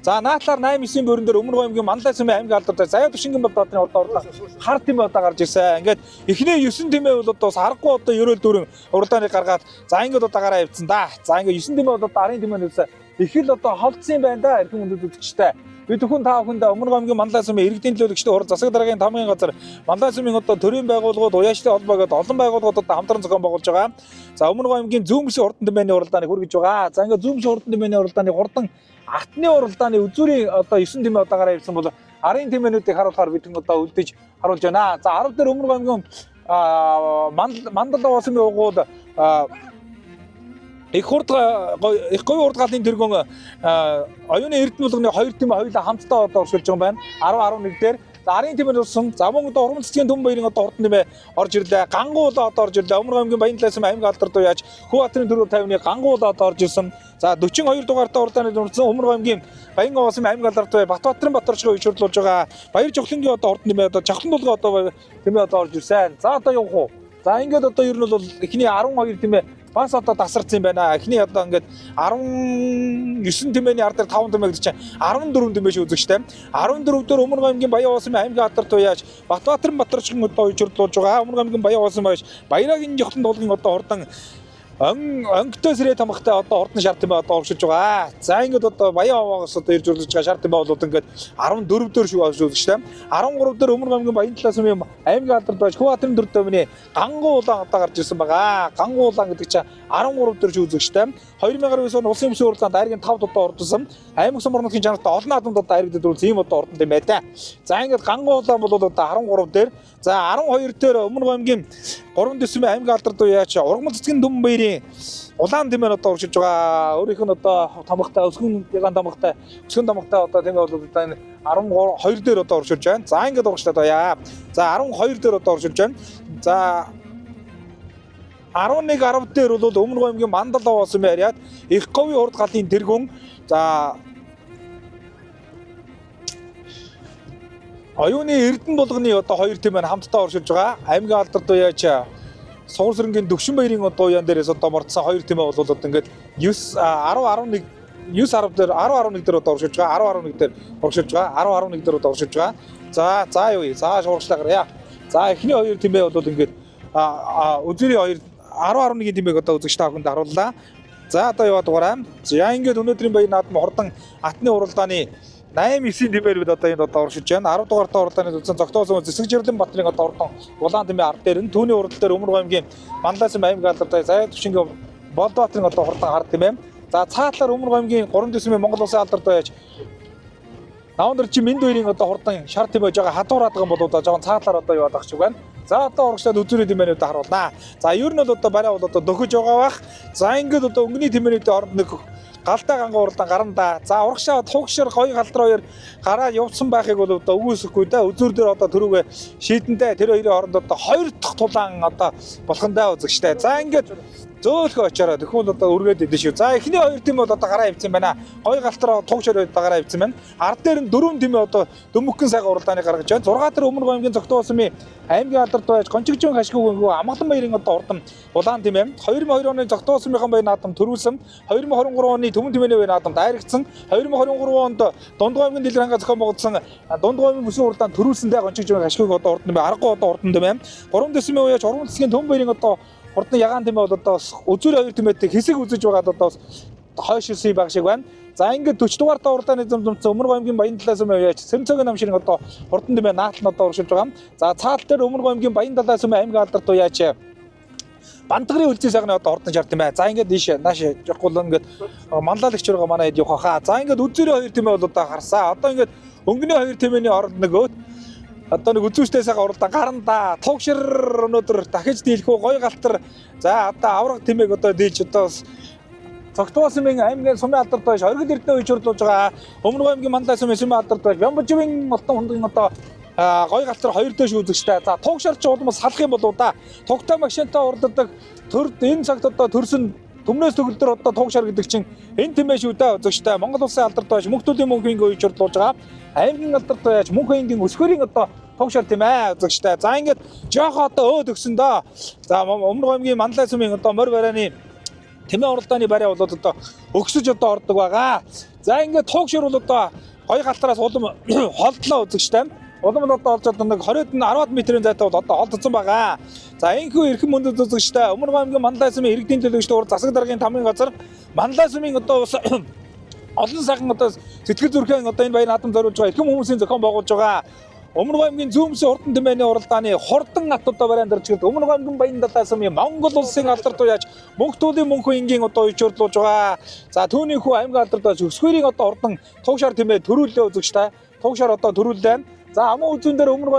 за наатлаар 8-9 бүрэн дээр Өмнөг аймгийн Манлайс аймаг алдартай Заяа Тушингийн Бадрын уралдаан хар тэмээ одоо гарч ирсэн. Ингээд эхний 9 тэмээ бол одоо харахгүй одоо ерөөл дүүрэн уралдааныг гаргаад за ингээд одоо гараа явцсан да. За ингээд 9 тэмээ бол одоо арын тэмээ нэрсэ их л одоо холдсон юм байна да. Эрхэм хүндэт үзэгчтэй. Би зөвхөн та бүхэнд Өмнөг аймгийн Манлайс иргэдийн төлөөлөгчдийн хур засаг даргын тамгын газар Манлайс одоо төрийн байгууллагууд уяачлалын холбоо гэдэг олон байгууллагууд одоо хамтран зохион байгуулж байгаа. За Өмнөг аймгийн зүүмсийн урдан тэмээний уралдааныг хүргэж байгаа. За ингээд зүүмсийн урдан тэмээний уралдааны хурдан атны уралдааны үзүүрийн одоо 9 тэмээ одоо гараа ирсэн бол арын тэмээнүүдийг харуулахаар бид одоо үлдэж харуулж байна. За 10 дээр Өмнөг аймгийн Мандал Уусмын угууд их говь урд галын тэргүүн оюуны эрдэнэ болгоны 2 тэмээ хоёулаа хамтдаа одоо оршуулж байгаа юм байна. 10-11 дээр арын тэмээ болсон. За мөн одоо уран цэцгийн төмөн баярын одоо урдан тэмээ орж ирлээ. Гангуулаа одоо орж ирлээ. Өмнөг аймгийн Баянлаас аймаг алдартай яаж Хөвбатрын төрөв 50-ны гангуулаа одоо орж ирсэн. За 42 дугаартай урдааны дурдсан Өмнөг аймгийн Баян Уусмын аймаг алдартай Батбатрын Баторчгоо уйжруулж байгаа. Баяр Жохлонгийн одоо урдан тэмээ одоо Жохлон дулгаа одоо тэмээ одоо орж ирсэн. За одоо явах уу? За ингээд одоо ер нь бол эхний 12 тэмээ бас одоо тасарсан юм байна. Эхний одоо ингээд 19 тэмээний ар дээр 5 тэмээ гэж чинь 14 тэмээ шүү үзэгчтэй. 14 дээр Өмнөг аймгийн Баян Уусмын аймаг алдартай яаж Батбатрын Баторчгийн одоо уйжруулж байгаа. Өмнөг аймгийн Баян Уусмын байж Баярагийн Жохлон дулгын одоо урдан өнгөтэй сэрээ тамхтай одоо урдан шар тэмээ одоо оршиж байгаа. За ингээд одоо Баян Овоогоос одоо ирж урлаж байгаа шар тэмээ бол ингээд 14 дээр шүү үзэгчтэй. 13 дээр Өмнөг аймгийн Баянлаас аймаг алдартай Хөвбатрын төрөв 50-ны гангуулаа одоо гарч ирсэн байгаа. Гангуулаа гэдэг чинь 13 дээр шүү үзэгчтэй. 2009 он улсын өмсийн уралдаанд айргийн 5 одоо ордсон. Аймаг сүм орнотын чанартай олон наадамд одоо айрагддаг бол ийм одоо урдан тэмээ дээ. За ингээд гангуулаа бол одоо 13 дээр. За 12 дээр Өмнөг аймгийн 3 төсөм аймаг алдартай яаж ургамал цэцгийн дүн баярын улаан тэмээ одоо оршиж байгаа. Өөрийнх нь одоо тамхтай өсгөн ягаан тамхтай өсгөн тамхтай одоо тэмээ бол одоо 12 дээр одоо оршиж байна. За ингээд урагшлаад баяа. За 12 дээр одоо оршиж байна. За 11 10 дээр бол Өмнөг аймгийн Мандал Уусмын яриад их говь урд галын тэргүүн за оюуны эрдэнэ болгоны одоо 2 тэмээ хамтдаа оршиж байгаа. Аймгийн алдартай яаж Сугар сэрэнгийн Дөгшин баярын одоо уян дээрээс одоо мордсон 2 тэмээ бол одоо ингээд 9 10 11 9 10 дээр 10 11 дээр одоо оршиж байгаа. 10 11 дээр оршиж байгаа. 10 11 дээр одоо оршиж байгаа. За юу вэ? За шууршлагаараа. За эхний 2 тэмээ бол ингээд үзүүрийн 2 10-11 тэмээг одоо үзэгч та бүхэнд харууллаа. За одоо яваад дугаараа. За ингээд өнөөдрийн баяр наадам хурдан атны уралдааны 8-9 тэмээр бид одоо энд одоо оршиж байна. 10 дугаартай уралдааны үзсэн цогтоосон Цэцэг Жарлын Батрын одоо урдан улаан тэмээ ард дээр нь түүний урал дээр Өмнөг аймгийн Манлайс аймаг алдартай Заяа Тушингийн Болдбатрын одоо хурдан ард тэмээ. За цаатлаар Өмнөг аймгийн 3 төсмийн Монгол улсын алдартай яаж Наван Дэржмэн хоёрын одоо хурдан шар тэмээж байгаа хадуураад байгаа бол одоо жоохон цаатлаар одоо яваад ах шиг байна. За одоо урагшлаад үзүүрийн тэмээнүүд харуулнаа. За ер нь бол одоо барай бол одоо дөхөж байгаа бах. За ингээд одоо өнгөний тэмээнүүдийн оронд нэг галдаа ганган уралдаан гарна да. За урагшаа хугшир гоё галдраа хоёр гараа явцсан байхыг бол одоо үгүйсэхгүй да. Үзүүр дээр одоо төрүүгээ шийдэндээ тэр хоёрын хооронд одоо 2 дахь тулаан одоо болохондоо үзэгчтэй. За ингээд зөөлхөө очороо тэгвэл одоо үргээд идэв шүү. За эхний 2 тим бол одоо гараа хөвцөн байна. Гой галтар тугшор гараа хөвцөн байна. Ард дээр нь 4 тим одоо дөмөккөн сайхан уралдааны гаргаж байна. 6 дээр Өмнө Гомгийн Зогтоо усмын аймгийн алдарт байж Гончигжин хашгүйгөө Амгалан баярын одоо урдам улаан тим юм. 2002 оны Зогтоо усмынхан баяр наадам төрүүлсэн. 2023 оны Төмөн тимээний баяр наадам дайрагдсан. 2023 онд Дунд Гомгийн дэлгэрэнгээ зохион байгуулсан Дунд Гомгийн бүсийн уралдаанд төрүүлсэндээ Гончигжин хашгүйг одоо урдам бай. Аргагүй одоо урдам юм. 3 дэсмийн үеч уран засгийн Төмөн баярын одоо урдны ягаан тимээ бол одоо үзүүр 2 тимээтэй хэсэг үзэж байгаад одоо хойшилсан баг шиг байна. За ингээд 40 дугаар та уралдааны зэмцэн Өмнө Гомгийн Баян талаас өмнө яач Сэрэнцөгийн нам шиг одоо урдан тимээ наатал нь одоо уршилж байгаа. За цаал дээр Өмнө Гомгийн Баян талаас өмнө аймгийн алдарт яач Бантгарын үлзий сайхны одоо урдан шарт юм бай. За ингээд ийш нааш явахгүй л ингээд манлайлагч байгаа манай хэд явах хаа. За ингээд үзүүрийн 2 тимээ бол одоо харсаа. Одоо ингээд өнгөний 2 тимээний оронд нөгөө одоо нэг үзүүштэй сайхан уралдаан гаранда тугшир өнөөдөр дахиж дийлэх үү гой галтар. За одоо авраг тимээг одоо дийлж одоо Цогтуусмын аймгийн сумын алдарт байж оргил эрдэнэ үеч хурлуулж байгаа. Өмнө Гомгийн Мандалай сумын сумын алдарт байж Бямбаживын Молтон хундагийн одоо гой галтар 2 дэш үзэгчтэй. За тугширч удмас салах юм болоо да. Тугтай машинтай урддаг төрд энэ цагт одоо төрсөн Төмнөөс төгөлдөр одоо тугшир гэдэг чинь энэ тэмээ шүү дээ үзэгчтэй. Монгол улсын алдарт байж мөнхтөлийн мөнхийн үеч хурлуулж байгаа. Аймгийн алдарт байж мөнхийн өсгөрийн одоо тугшир тийм ээ үзэгчтэй. За ингээд жоохоо одоо өөд өгсөн доо. За Өмнө Гомгийн Мандалай сумын одоо морь барааны тэмээ уралдааны барай бол одоо өгсөж одоо ордог байгаа. За ингээд тугшир бол одоо гой галтараас улам холдлоо үзэгчтэй. Улам нь одоо олж одоо нэг 20-д 10 метрийн зайтай бол одоо холдсон байгаа. За энэхүү эрхэм мөндөд үзэгчтэй Өмнө Гомгийн Мандалай сумын иргэдийн төлөөлөгчдийн урд засаг даргын тамгын газар Мандалай сумын одоо олон сайхан одоо сэтгэл зүрхэн одоо энэ баяр наадам зориулж байгаа эрхэм хүмүүсийн зохион байгуулж байгаа. Өмнө Гомгийн зүүмсийн урдан тэмээний уралдааны хурдан ат одоо барайнд орчгод Өмнө Гомгийн Баян Далай сумын Монгол улсын алдарт уяаж мөнхтөлийн мөнхийн энгийн одоо үеч хурлуулж байгаа. За түүний хүү аймгийн алдарт уяаж өсгөрийн одоо урдан тугшаар тэмээ төрүүлээ үзэгчтэй. Тугшаар одоо төрүүлээ. За амун үзүүн дээр Өмнө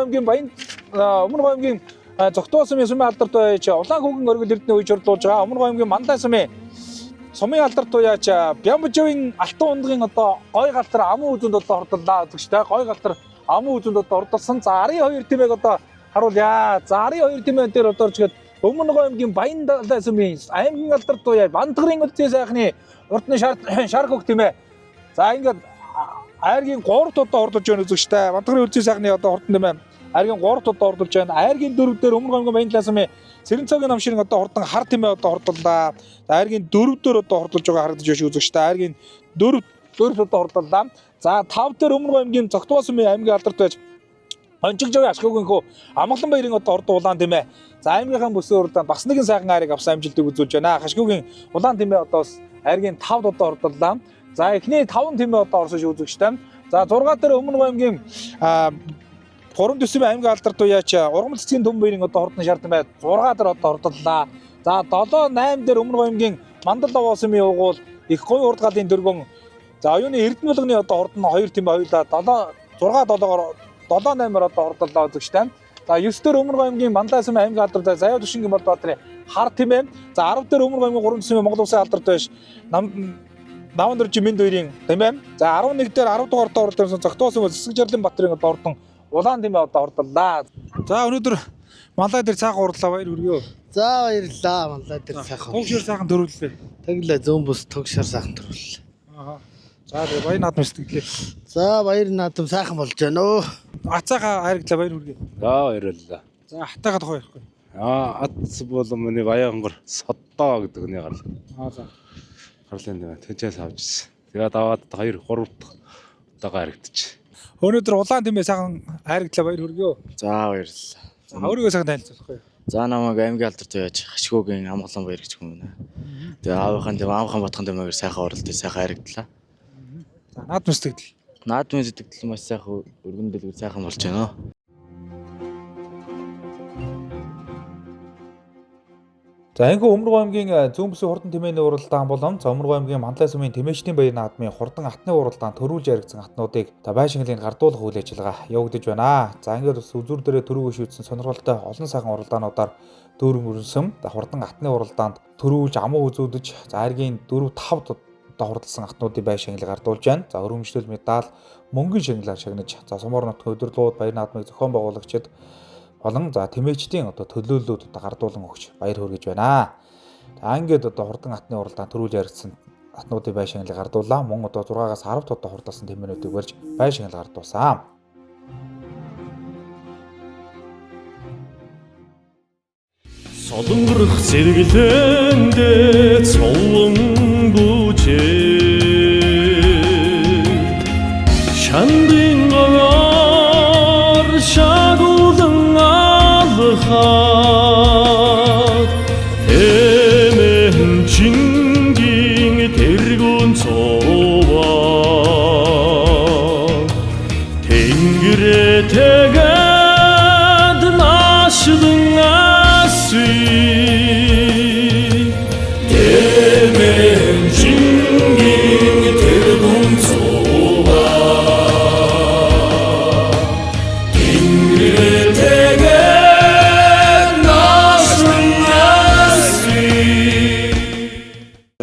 Гомгийн Зогтоо сумын сумын алдарт уяаж улаан хүүгэн оргил эрдэнэ үеч хурлуулж байгаа. Өмнө Гомгийн Мандалай сумын алдарт уяаж Бямбаживын алтан ундгийн одоо гой галтар амун үзүүнд одоо хордлоо үзэгчтэй. Гой галтар амун үзүүнд одоо ордолсон. За 12 тимээг одоо харуулъя. За 12 тимээ дээр одоо орчгээд Өмнө Гомгийн Баян Далай сумын аймгийн алдарт уяаж Бантгарын үлзий сайхны урдны шарх хөх тимээ. За ингээд айргийн 3-т одоо ордолж байна үзэгчтэй. Бантгарын үлзий сайхны одоо урдан тимээ. Айргийн 3-т одоо ордолж байна. Айргийн 4 дээр Өмнө Гомгийн Баян Далай сумын Сэрэнцөгийн нам шиг одоо хурдан хар тимээ одоо хордлоо. Айргийн 4 дээр одоо хордлож байгаа харагдаж байна шүү үзэгчтэй. Айргийн 4 одоо хордлоо. За 5 дээр Өмнө Гомгийн Зогтоо сумын аймгийн алдарт байж Гончигжин ашгүйгийн хөө Амгалан баярын одоо урд улаан тимээ. За аймгийнхаа бүсийн уралдаанд бас нэгэн сайхан айрыг авсан амжилтыг үзүүлж байна. Хашгүйгийн улаан тимээ одоо айргийн 5-д одоо ордлоо. За эхний 5 тимээ одоо орсон шүү үзэгчтэй. За 6 дээр Өмнө Гомгийн 3 дэсмийн аймгийн алдарт уяач ургамал цэцгийн Төмөн баярын одоо хурдан шар тимээ 6 дээр одоо ордлоо. За 7-8 дээр Өмнө Гомгийн Мандалай сумын угуул их говь урд галын дөрвөн. За оюуны Эрдэнэ болгоны одоо хурдан 2 тимээ хоёулаа 6-7-оор 7-8-аар одоо ордлоо үзэгчтэй. За 9 дээр Өмнө Гомгийн Мандалай сумын аймгийн алдарт Заяа Түшингийн Болбаатарын хар тимээ. За 10 дээр Өмнө Гомгийн 3 дэсмийн Монгол улсын алдарт байж Намдорж Минд хоёрын тимээ. За 11 дээр 10 дугаар одоо ордлсон Зогтоо сумын Засаг Жарлын Батрын одоо ордон улаан тимээ одоо ордлоо. За өнөөдөр Мандалай дээр цаахан урлаа баяр хүргэё. За баярлалаа Мандалай дээр сайхан. Тугшир сайхан төрүүллээ. Тэглээ зүүн бүс тугшир сайхан төрүүллээ. Аа. За тэгээ баяр наадам сэтгэлээ. За баяр наадам сайхан болж байна өө. Ацаага хайрглаа баяр хүргэё. За баярлалаа. За хатайгаа тухай ярихгүй. Ац бол миний Баянгор Соддоо гэдэг нэг гарлаа. За. Гарлын нэ тэнцээс авч ирсэн. Тэгээд аваад 2 3 дахь удаага харагдчих. Өнөөдөр улаан тимээ сайхан хайрглаа баяр хүргэё. За баярлалаа. За өөрийгөө сайхан танилцуулахгүй. За намайг аймгийн алдарт уяаж Хашгүйгийн Амгалан баяр гэж хүн байна. Тэгээ аавынхан тийм аавынхан батхан тэмээгээр сайхан оролдсон сайхан харагдлаа. За наадмын сэтгэл. Наадмын сэтгэл маш сайхан өргөн дэлгэр сайхан болж байна. За энэхүү Өмнө Гомгийн зүүн бүсийн хурдан тэмээний уралдаан болон Өмнө Гомгийн Мандалай сумын Тэмээчдийн баяр наадмын хурдан атны уралдаан төрүүлж яригдсан атнуудыг байшинглыг гардуулах үйл ажиллагаа явагдаж байна. За ингээд бас үзүүр дээрээ төрүүг шийдсэн сонирхолтой олон сайхан уралдаануудаар дүүрэн өрнсөн. Хурдан атны уралдаанд төрүүлж амуу үзүүлж айргийн 4-5 одоо хурдалсан атнуудын байшинглыг гардуулж байна. За өрөмжлөл медаль, мөнгөн шагналаар шагнаж Сумар нутгийн өдөрлүүд баяр наадмыг зохион байгуулагчид болон за тэмээчдийн одоо төлөөллүүд одоо гардуулан өгч баяр хүргэж байна. Ингээд одоо хурдан атны уралдаан төрүүл яригдсан атнуудын бай шагналыг гардуулаа. Мөн одоо 6-аас 10 тодоо хурдалсан тэмээнүүдийг барьж бай шагнал гардуулсан. Солонгорох сэргэлэндээ цовон бүжээ шандын гоор шагуулан алхаад эмэн чингийн тэргүүн цоваа тэнгэрээ тэгээд наашлан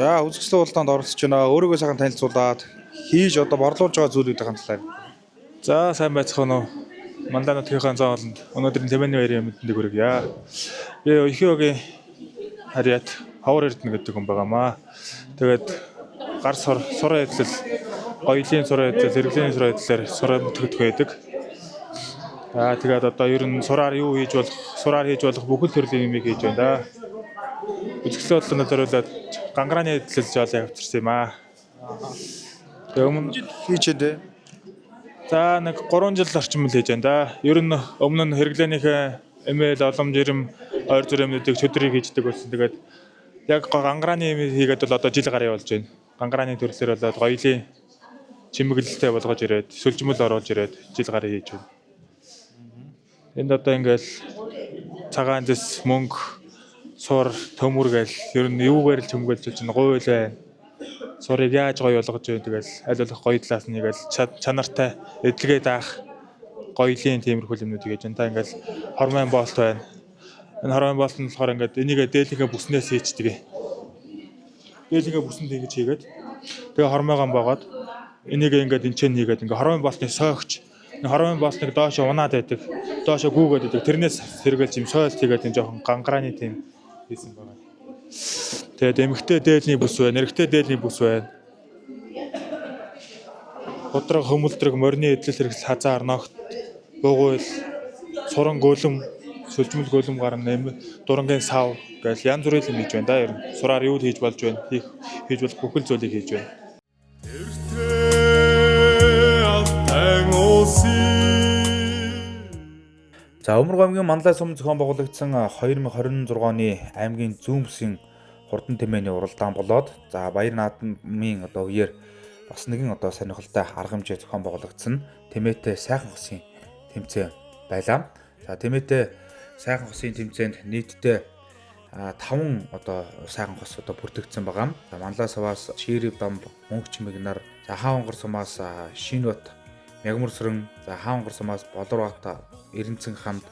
За үзэгсэлэн уралдаанд оролцож байна. Өөрийгөө сайхан танилцуулаад хийж одоо борлуулж байгаа зүйлүүдийг хандлаа. За сайн байцгаана уу. Мандаа нутгийн зан олонд өнөөдрийн тэмээний баярын мэдэндийг хүргье. Би Ихиогийн харьяат Ховор Эрдэнэ гэдэг хүн байгаамаа. Тэгээд гар сураа эдлэл, гоёлын сураа эдлэл, хэрэглээний сураа эдлэлээр сураа бүтгэдэг байдаг. Тэгээд одоо ер нь сураар юу хийж болох, сураар хийж болох бүхэл төрлийн юмыг хийж байна да. Үзэсгэлэн уралдаанд зориулаад гангарааны эдлэл жол явуулсан юм аа. Тэгээд өмнө Хийж дээ. за нэг 3 жил орчим л хийж байна да. Ер нь өмнө нь хэрэглээнийхээ эмээл оломж ирэм ойр зүрэмнүүдийг чөдрийг хийждэг болсон. Тэгээд яг гангарааны юм хийгээд бол одоо жил гараа явуулж байна. Гангарааны төрлөөр болоод гоёлын чимэглэлтэй болгож ирээд, сүлжмэл оруулж ирээд жил гараа хийж байна. Энд одоо ингээл цагаан дэс, мөнгө, сур, төмөр гээл ер нь юугаар л чимгэлж чинь гуйл бай. Сурыг яаж гоё болгож байна тэгэл аль болох гоё талаас нь ингээл чанартай эдлгээ даах гоёлын тиймэрхүү юмнууд хийж байна. Та ингээл хормын боолт байна. Энэ хормын боолт нь болохоор ингээд энийг дээлийнхээ бүснээс хийчдэг. Дээлийнхээ бүсэнд ингэж хийгээд тэгээ хормоогоо боогоод энийг ингээд энчэн хийгээд ингээд хормын боолтны сойгч хормын боолтыг доошо унаад байдаг. Доошо гүүгээд байдаг. Тэрнээс сэргэлж юм сойлт хийгээд энэ жоохон гангарааны тийм хийсэн байна. Тэгээд эмэгтэй дээлний бүс байна, эрэгтэй дээлний бүс байна. Худраг, хөмөлдрөг, морины эдлэл хэрэгсэл хазаар ногт, бугуйл, суран гөлөм, сүлжмэл гөлөм гарна, дурангийн сав гэл янз бүрийн юм хийж байна да. Ер нь сураар юу хийж болж байна, хийж болох бүхэл зүйлийг хийж байна. За Өмөргөө аймгийн Манлай сум зохион байгуулагдсан 2026 оны аймгийн зүүн бүсийн хурдан тэмээний уралдаан болоод за Баяр наадмын одоо үеэр бас нэгэн одоо сонирхолтой арга хэмжээ зохион байгуулагдсан тэмээтэй сайхан хосын тэмцээн байлаа. За тэмээтэй сайхан хосын тэмцээнд нийтдээ 5 одоо сайхан хос одоо бүрдэгдсэн байгаа. За Манлай суваас Ширив дамб, Мөнгөч мигнар, за Хаангар сумаас Шинбат, Мягмарсран, за Хаангар сумаас Болорбат, Эренцэн хамт,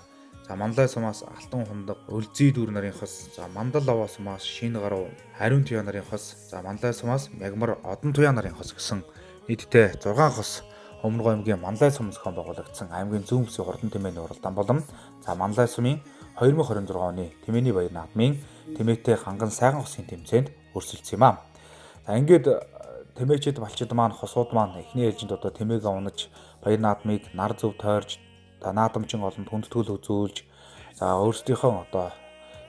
за Манлай сумаас Алтан хундаг, Өлзий дүүр нарын хос, за Мандал аваа сумаас Шинэ гаруй, Хариун туяа нарын хос, за Манлай сумаас Мягмар Одон туяа нарын хос гэсэн нийтдээ 6 хос Өмөргөө аймгийн Манлай сум зохион байгуулагдсан аймгийн зүүн бүсийн хурдан тэмээний уралдаан болон за Манлай сумын 2026 оны тэмээний баяр наадмын тэмээтэй ханган сайхан хосын тэмцээнд өрсөлдсөн юм аа. За ингээд тэмээчид балчид маань хосууд маань эхний ээлжинд одоо тэмээгээ унаж баяр наадмыг нар зөв тойрж наадамчин олонд хүндэтгэл үзүүлж за өөрсдийнхөө одоо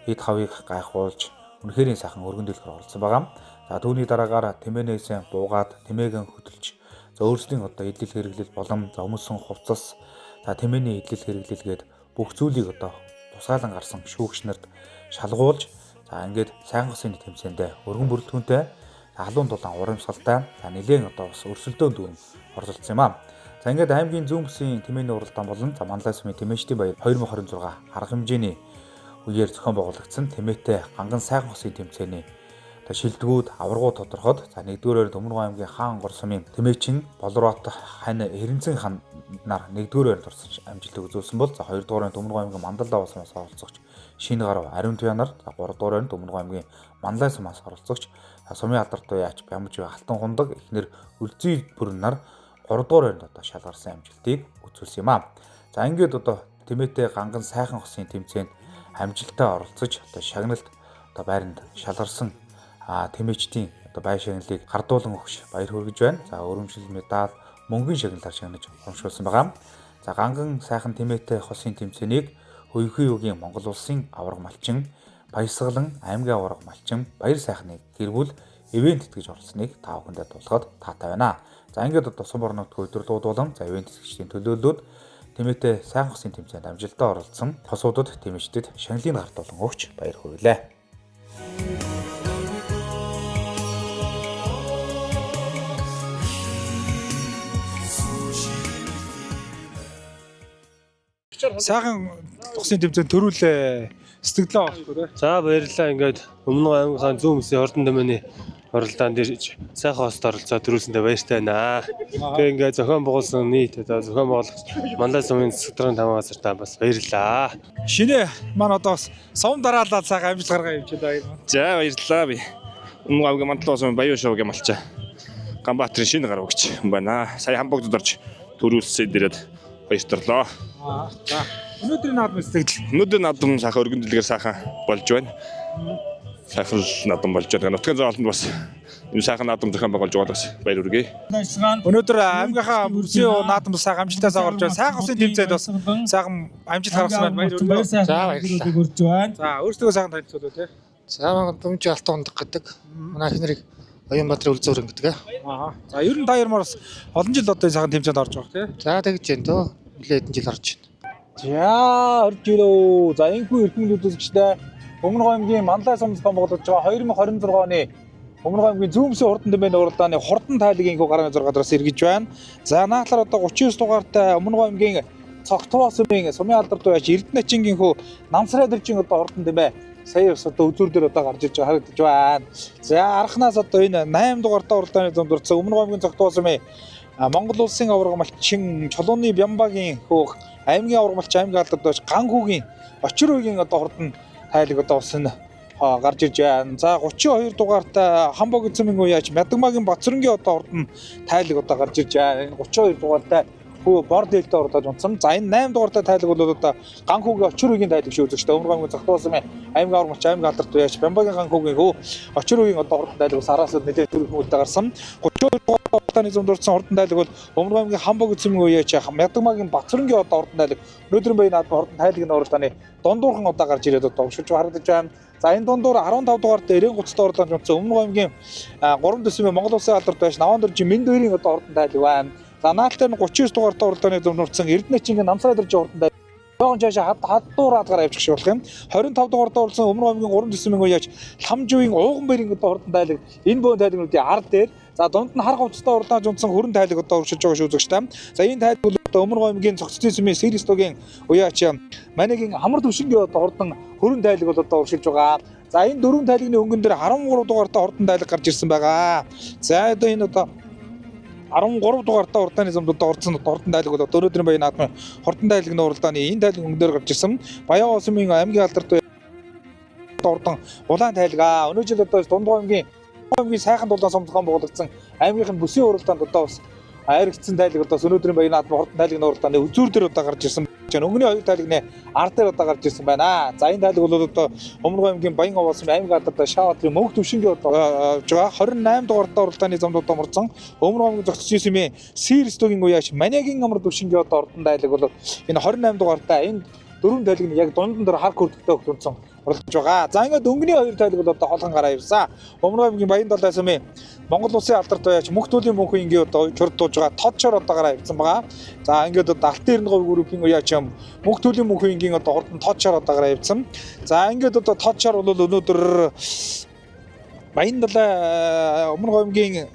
хэд хавыг гайхуулж үнэхээр сайхан өргөн дэлгэр оролцсон байгаа. За түүний дараагаар тэмээнээс буугаад тэмээгэн хөдөлж за өөрсдийн одоо эдлэл хэрэглэл болон за өмсөн хувцас за тэмээний эдлэл хэрэглэлгээд бүх зүйлийг одоо тусгаалan гарсан шүүгч нарт шалгуулж за ингээд сайхан хосын тэмцээндээ өргөн бүрэлдэхүүнтэй халуун дулаан урамшилтай за нэлээд одоо бас өрсөлдөөн дүүрэн оролцсон юм аа. За ингээд аймгийн зүүн бүсийн тэмээний уралдаан болон за Манлай сумын тэмээчдийн баяр 2026 арга хэмжээний үеэр зохион байгуулагдсан тэмээтэй ганган сайхан хосын тэмцээний одоо шилдэгүүд аваргуу тодорхойд за 1-р Төмөргөө аймгийн Хаангар сумын тэмээчин Болорбат хань Эренцэн хан нар 1-р орсон амжилт үзүүлсэн бол за 2-р Төмөргөө аймгийн Мандал аваа сумаас оролцогч Шинэ гаруй, Ариун туяа нар за 3-р Төмөргөө аймгийн Манлай сумаас оролцогч сумын алдар туяач Бямж Алтан хундаг эхнэр Өлзий бүрэн нар 3-р одоо шалгарсан амжилтыг үзүүлсэн юм аа. За ингээд одоо тэмээтэй ганган сайхан хосын тэмцээнд амжилттай оролцож одоо шагналт одоо байранд шалгарсан тэмээчдийн одоо бай шагналыг гардуулан өгч баяр хүргэж байна. За өрөмжлөл медаль, мөнгөний шагналаар шагнаж урамшуулсан байгаа. За ганган сайхан тэмээтэй хосын тэмцээнийг Хүйхий үгийн Монгол улсын аварга малчин, Баясгалан аймгийн аварга малчин Баяр сайхныг гэргүүл ивент итгэж оролцсныг та бүхэндээ тулахад таатай байна. За ингээд тусгай борнотгүй өдрөлүүд болон за ивент итгэгчдийн төлөөллүүд тэмээтэй сайхан хосын тэмцээнд амжилттай оролцсон хосуудад тэмээчдэд шагналыг гардуулан өгч баяр хүргэлээ. Сайхан хосын тэмцээнд төрүүлээ сэтгэлээ авахгүй тий. За баярлалаа. Ингээд өмнө аймгийн зүүн хүмүүсийн хурдан тэмээний оролдонд сайхан хост оролцоод төрүүлсэндээ баяртай байна. Тэгээ ингээд зохион байгуулсан нийт одоо зохион байгуулагч Манлай сумын сэтрэн тамаа газартаа бас баярлалаа. Шинэ маань одоо бас сум дараалал сайхан амжилт гаргаа явж байна. За баярлалаа би. Өмнө аймгийн Манлай сумын Баян шуугийн малчаа Ганбаатарын шинэ гар өгч байна. Сая хамбогдод орж төрүүлсэн дээрээ баярлалаа. За өнөөдрийн наадмын сэтгэл. Өнөөдөр наадам сайхан өргөн дэлгэр сайхан болж байна. Сайхан наадам болж байгаа. Нутгийн зоолонд бас энэ сайхан наадам зохион байгуулж байгаа бас баяр хүргэе. Өнөөдөр аймгийнхаа бүрсийн наадам сайхан амжилттай сагарч байна. Сайхан хосын тэмцээнд бас сайхан амжилт гаргасан байна. Баяр хүргэе. За баярлалаа. За өөрсдөө сайхан танилцуулъя тий. За Бөмжи Алтгонд гэдэг. Манай эхнэрийг Баянбаатарын үл зөөрөн гэдэг. За ер нь та ярмаар бас олон жил одоо сайхан тэмцээнд орж байгаа тий. За тэгж जैन дөө. Нилээ хэдэн жил орж байна. За орж ирөө. За энэхүү эрхмэл үзэгчтэй Өмнөг аймгийн Манлай сум зохион байгуулж байгаа 2026 оны Өмнөг аймгийн зүүмсийн хурдан тэмээний уралдааны хурдан тайлгийн энэхүү гарын 6 дараас эргэж байна. За наадлаар одоо 39 дугаартай Өмнөг аймгийн Цогтвоо сумын сумын алдар дуу яж Эрдэнэчингийн хүү Намсрай дэржин одоо хурдан тэмээ сая бас одоо үзүүр дээр одоо гарч ирж байгаа харагдаж байна. За арханаас одоо энэ 8 дугаартай уралдааны зам дурдсан Өмнөг аймгийн Цогтвоо сумын Монгол улсын аварга малчин Чулууны Бямбагийн хүү аймгийн аварга малчин аймгийн алдар дууч Ганхүүгийн Очир үеийн одоо хурдан тайлаг одоо бас энэ гарч ирж байна. За 32 дугаартай Хамбог эзэмийн уяач Мядагмагийн Бацрынгийн одоо хурдан тайлаг одоо гарч ирж байна. Энэ 32 дугаартай хөө бор дээлтэй ордоод унтсан. За энэ 8 дугаартай тайлаг бол одоо Ганхүүгийн Очир үеийн тайлаг шүү үзэгчтэй. Өмнөг аймгийн Цогтвоосын аймгийн аварга малчин аймгийн алдар уяач Бямбагийн Ганхүүгийн хөө Очир үеийн одоо хурдан тайлаг бас араас нэлээд төрөлхнүүдтэй гарсан. 32 дугаартай зөндөрсөн хурдан тайлаг бол Өмнөг аймгийн Хамбог эзэмийн уяач Мядагмагийн Бацрынгийн одоо хурдан тайлаг өнөөдрийн баян наадмын хурдан тайлагын уралдааны дундуурхан удаа гарч ирээд одоо уншиж харагдаж байна. За энэ дундуур 15 дугаартай Эрээн гуцтай уралдаанд унтсан Өмнөг аймгийн 3 төсвийн Монгол улсын алдарт байж Наван дэржин Мэнд хоёрын одоо хурдан тайлаг байна. За наалтаар нь 39 дугаартай уралдааны зурнурцсан Эрдэнэчингийн Намсрай дэржин хурдан тайлаг Жоон жаашаа хаддуур хадгаар явчих шиг болох юм. 25 дугаартай уралсан Өмнөг аймгийн 3 төсвийн уяач Ламжуугийн Ууган баярын одоо хурдан тайлаг энэ бөөн тайлагнуудын ард дээр за дунд нь хар хувцастай уралдаанд унтсан хүрэн тайлаг одоо уршиж байгаа шүү үзэгчтэй. За энэ тайлаг бол одоо Өмнөг аймгийн Цогцлын сумын Сэристогийн уяач Манигийн Амар төвшингийн одоо хурдан хүрэн тайлаг бол одоо уршиж байгаа. За энэ дөрвөн тайлагны өнгөн дээр 13 дугаартай хурдан тайлаг гарч ирсэн байгаа. За одоо энэ одоо 13 дугаартай уралдааны замд одоо орцсон хурдан тайлаг бол өнөөдрийн баян наадмын хурдан тайлагны уралдааны энэ тайлаг өнгөн дээр гарч ирсэн. Баян сумын аймгийн алдарт урдан улаан тайлгаа өнөө жил одоо Дундгой аймгийн сайхан дулаан сум зохион байгуулагдсан аймгийнх нь бүсийн уралдаанд одоо бас хайргцсан тайлаг одоо өнөөдрийн баян наадмын хурдан тайлагны уралдааны үзүүр дээр одоо гарч ирсэн. Өнгөний хоёр тайлагны ард дээр одоо гарч ирсэн байна. За энэ тайлаг бол одоо Өмнөг аймгийн Баян сумын аймгийн алдарт Шаваатрын Мөнх төвшингийн одоо явж байгаа 28 дугаартай уралдааны замд одоо морцсон Өмнөг аймгийн Цогцлын сумын Сэристогийн уяач Манигийн Амар төвшингийн одоо хурдан тайлаг бол энэ 28 дугаартай энэ дөрвөн тайлагны яг дундын дээр хар хүрдэгтэй өгдөнсөн уралдаж байгаа. За ингээд өнгөний хоёр тайлаг бол одоо холхон гараа явсан. Өмнөг аймгийн Баян далай сумын Монгол улсын алдарт уяач Мөнхтөлийн Мөнхийнгийн одоо чурдуулж байгаа тодчор одоо гараа явсан байгаа. За ингээд одоо Алтын 92 группийн уяач Мөнхтөлийн Мөнхийнгийн одоо хурдан тодчор одоо гараа явсан. За ингээд одоо тодчор бол өнөөдөр Баян далай Өмнөг аймгийн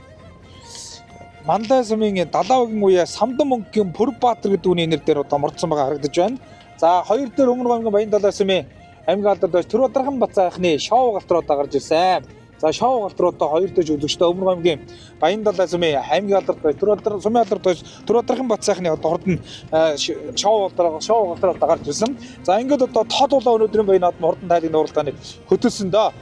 Манлай сумын Далаагийн уяач Самдан мөнгөгийн Пүрбаатар гэдэг үний нэр дээр одоо мордсон байгаа харагдаж байна. За хоёр дээр Өмнөг аймгийн Баян далай сумын аймгийн алдарт Түрбадархан Бацаахны Шоу галтруу одоо гарч ирсэн. За Шоу галтруу одоо хоёр дээр үзэгчтэй Өмнөг аймгийн Баян далай сумын аймгийн алдарт Түрбадар сумын алдарт Түрбадархан Бацаахны одоо хурдан Шоу галтруу одоо гарч ирсэн. За ингээд одоо тод улаан өнөөдрийн баян наадмын хурдан тайлагны уралдааныг хөтөлсөн доо.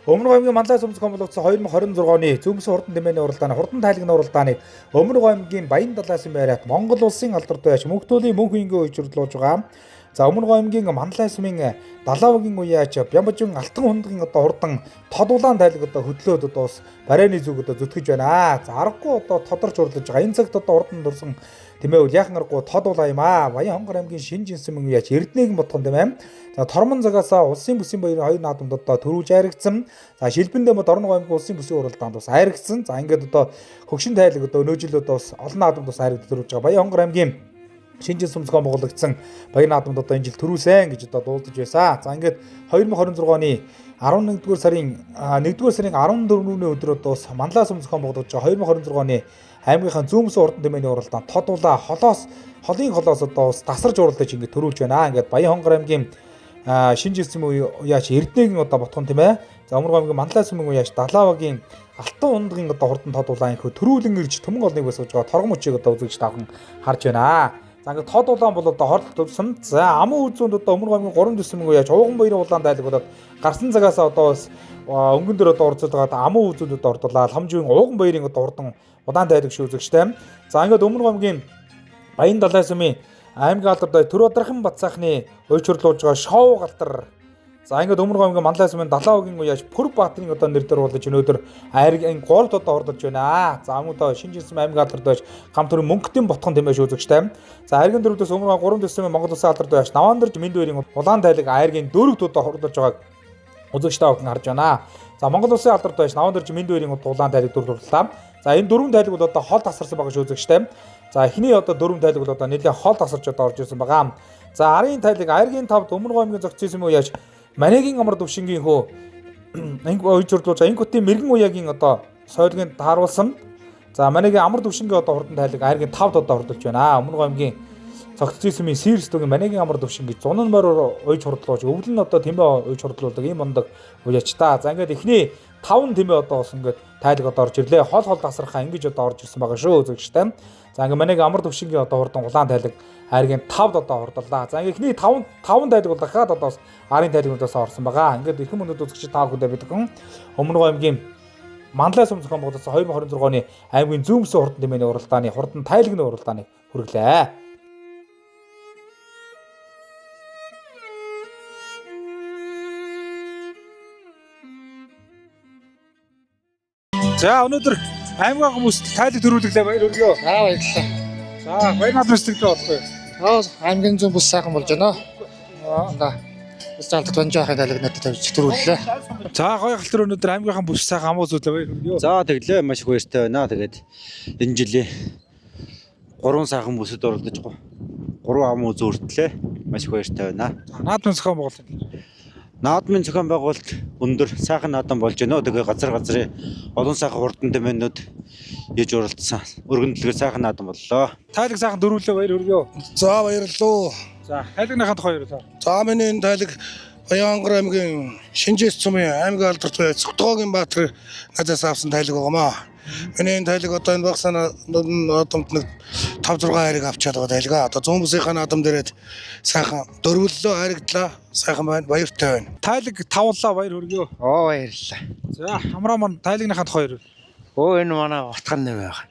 Өмнөг аймгийн Манлай сум зохион байгуулагдсан 2026 оны зүүмсийн хурдан тэмээний уралдааны хурдан тайлагны уралдааныг Өмнөг аймгийн Баян далай сумын арайт Монгол улсын алдарт байж Мөнхтөлийн Мөнхийнгийн үежилж байгаа За Өмнөгов аймгийн Манлай сумын Далаавгийн уяач Бямбажин Алтан хундгийн одоо хурдан тод улаан тайлаг одоо хөдлөөд одоо бас барайны зүг одоо зүтгэж байна. За аргагүй одоо тодорч урлаж байгаа. Энэ цагт одоо хурдан дурсан тэмээ үл яхан аргагүй тод улаан юм аа. Баян хонгор аймгийн Шинжин сумын уяач Эрдэнэгийн ботхон тэмээ. За Тормон цагаасаа улсын бүсийн баяр хоёр наадамд одоо төрүүлж айрагдсан. За Шилбэндээ мод Орногов аймгийн улсын бүсийн уралдаанд бас айрагдсан. За ингээд одоо хөгшин тайлаг одоо өнөөжил одоо бас олон наадамд бас айрагдж төрүүлж байгаа. Баян хонгор аймгийн Шинжин сумсгоо боглогдсон баяр наадамд одоо энэ жил төрүүлсэн гэж одоо дуулдаж байсан. За ингээд 2026 оны 11-р сарын 1-р сарын 14-ний өдөр одоо бас Манлай сумсгоо боглогдож байгаа 2026 оны аймгийнхаа зүүмс урдан тэмээний уралдаанд тодулаа холын холоос одоо бас тасарч уралдаж ингээд төрүүлж байна. Ингээд Баян хонгор аймгийн Шинжин сумын уяач Эрдэнэгийн одоо ботхон тийм ээ. За Өмнөгов аймгийн Манлай сумын уяач Далаавгийн Алтан хундгийн одоо хурдан тодулаа инхүү төрүүлэн ирж төмөн олныг босгож байгаа торгон мөчийг одоо үзэж тавхан харж байна. За ингээд тод улаан бол одоо хорлол төвсөн. За амун үзүүнд одоо Өмнөгов аймгийн 3 төсмөг уяач ууган баярын улаан тайлаг болоод гарсан цагаас одоо бас өнгөн дээр одоо орцоод байгаа амун үзүүнд одоо ордуулаад хамжийн ууган баярын одоо хурдан улаан тайлаг шүү үзэгчтэй. За ингээд Өмнөгов аймгийн Баян далай сумын аймгийн алдартай Төр Удархан Батсайхны уйчрлуулж байгаа шоу галдар. За ингээд Өмнөгов аймгийн Манлай сумын Далаавгийн уяач Пүр Баатрын одоо нэр дээр болж өнөөдөр айргийн 3 одоо ордолж байна. За амуудаа Шинжин сум аймгийн алдартай гам төрийн мөнгөтийн ботхон тэмээ шүү үзэгчтэй. За айргийн дөрөвдөөс Өмнөгов 3 төсмийн Монгол улсын алдартай уяач Навандарж Мэндвэрийн улаан тайлаг айргийн 4-д одоо хордолж байгааг үзэгчтэй авах харж байна. За Монгол улсын алдартай уяач Навандарж Мэндвэрийн улаан тайлаг дүрлүүллээ. За энэ 4 тайлаг бол одоо хол тасарсан байгаа шүү үзэгчтэй. За эхний одоо 4 тайлаг бол одоо нэлээд хол тасарч одоо орж ирсэн байгаа. За арын тайлаг айргийн 5-д Өмнөгов аймгийн зохицын сумын уяач Маnéгийн амар төвшингийн хөө анги уйжурдлууж ангиутын мэрэгэн уяагийн одоо сойлгийн тааруулсан. За Маnéгийн амар төвшингийн одоо хурдан тайлаг айргийн 5-д одоо хордолж байна. Өмнөгов аймгийн зохицын сумын Сирстөгийн Маnéгийн амар төвшингийн зунан мороор уйж хурдлууж өвөл нь одоо тэмээ уйж хурдлуулдаг ийм мондог уяач та. За ингээд эхний 5 тэмээ одоо бас ингээд тайлаг одоо орж ирлээ. Хол тасархаа ингэж одоо орж ирсэн байгаа шүү үзэгчтэй. За ингээд Маnéгийн амар төвшингийн одоо хурдан улаан тайлаг айргийн 5-д одоо хордоллаа. За ингээд эхний 5 тайлаг бол дахиад одоо бас арын тайлгуудаас орсон байгаа. Ингээд эрхэм мөндөд үзэгч та бүхэндээ бидгэн Өмнөгов аймгийн Манлай сум зохион байгуулсан 2026 оны аймгийн зүүмс хурдан тэмээний уралдааны хурдан тайлагны уралдааны хүргэлээ. За өнөөдөр аймгийн хүмүүст тайлаг төрүүлглээ баяр хүргэе. Баярлалаа. За баяр наадмын сэтгэлдээ бодлоо. Аймгийн зүүн бүс сайхан болж байна. Бас алдарт банжаахын тайлаг надад тавьж төрүүллээ. За гоё галтэр өнөөдөр аймгийнхан бүс сайхан амуу зүйлээ баяр хүргэе. За тэглээ маш их баяртай байна. Тэгээд энэ жилийн 3 сайхан бүсэд оролдож 3 амуу зөртлөө маш их баяртай байна. Наадмын зохион байгуулалт. Наадмын зохион байгуулалт өндөр сайхан наадам болж байна. Тэгээ газрын олон сайхан хурдан тэмээнүүд ээж оролцсон. Өргөн дэлгэр сайхан наадам боллоо. Тайлаг сайхан дөрвөлөө баяр хүргэе. За баярлалаа. За тайлагныханд хоёр. За миний энэ тайлаг Баян хонгор аймгийн Шинжин сумын аймгийн алдартай Цогтгоогийн Баатар надаас авсан тайлаг байгаамаа. Миний энэ тайлаг одоо энэ багсаа наадамд нэг 5-6 хайрыг авчаад байгаа тайлгаа. Одоо зүүн бүсийн наадам дээрээ сайхан дөрвөллөө хайрагдлаа. Сайхан байна. Баяртай байна. Тайлаг тавлаа баяр хүргэе. Баярлалаа. За хамраа маань тайлагныханд хоёр. Энэ манай утган нэм байгаа.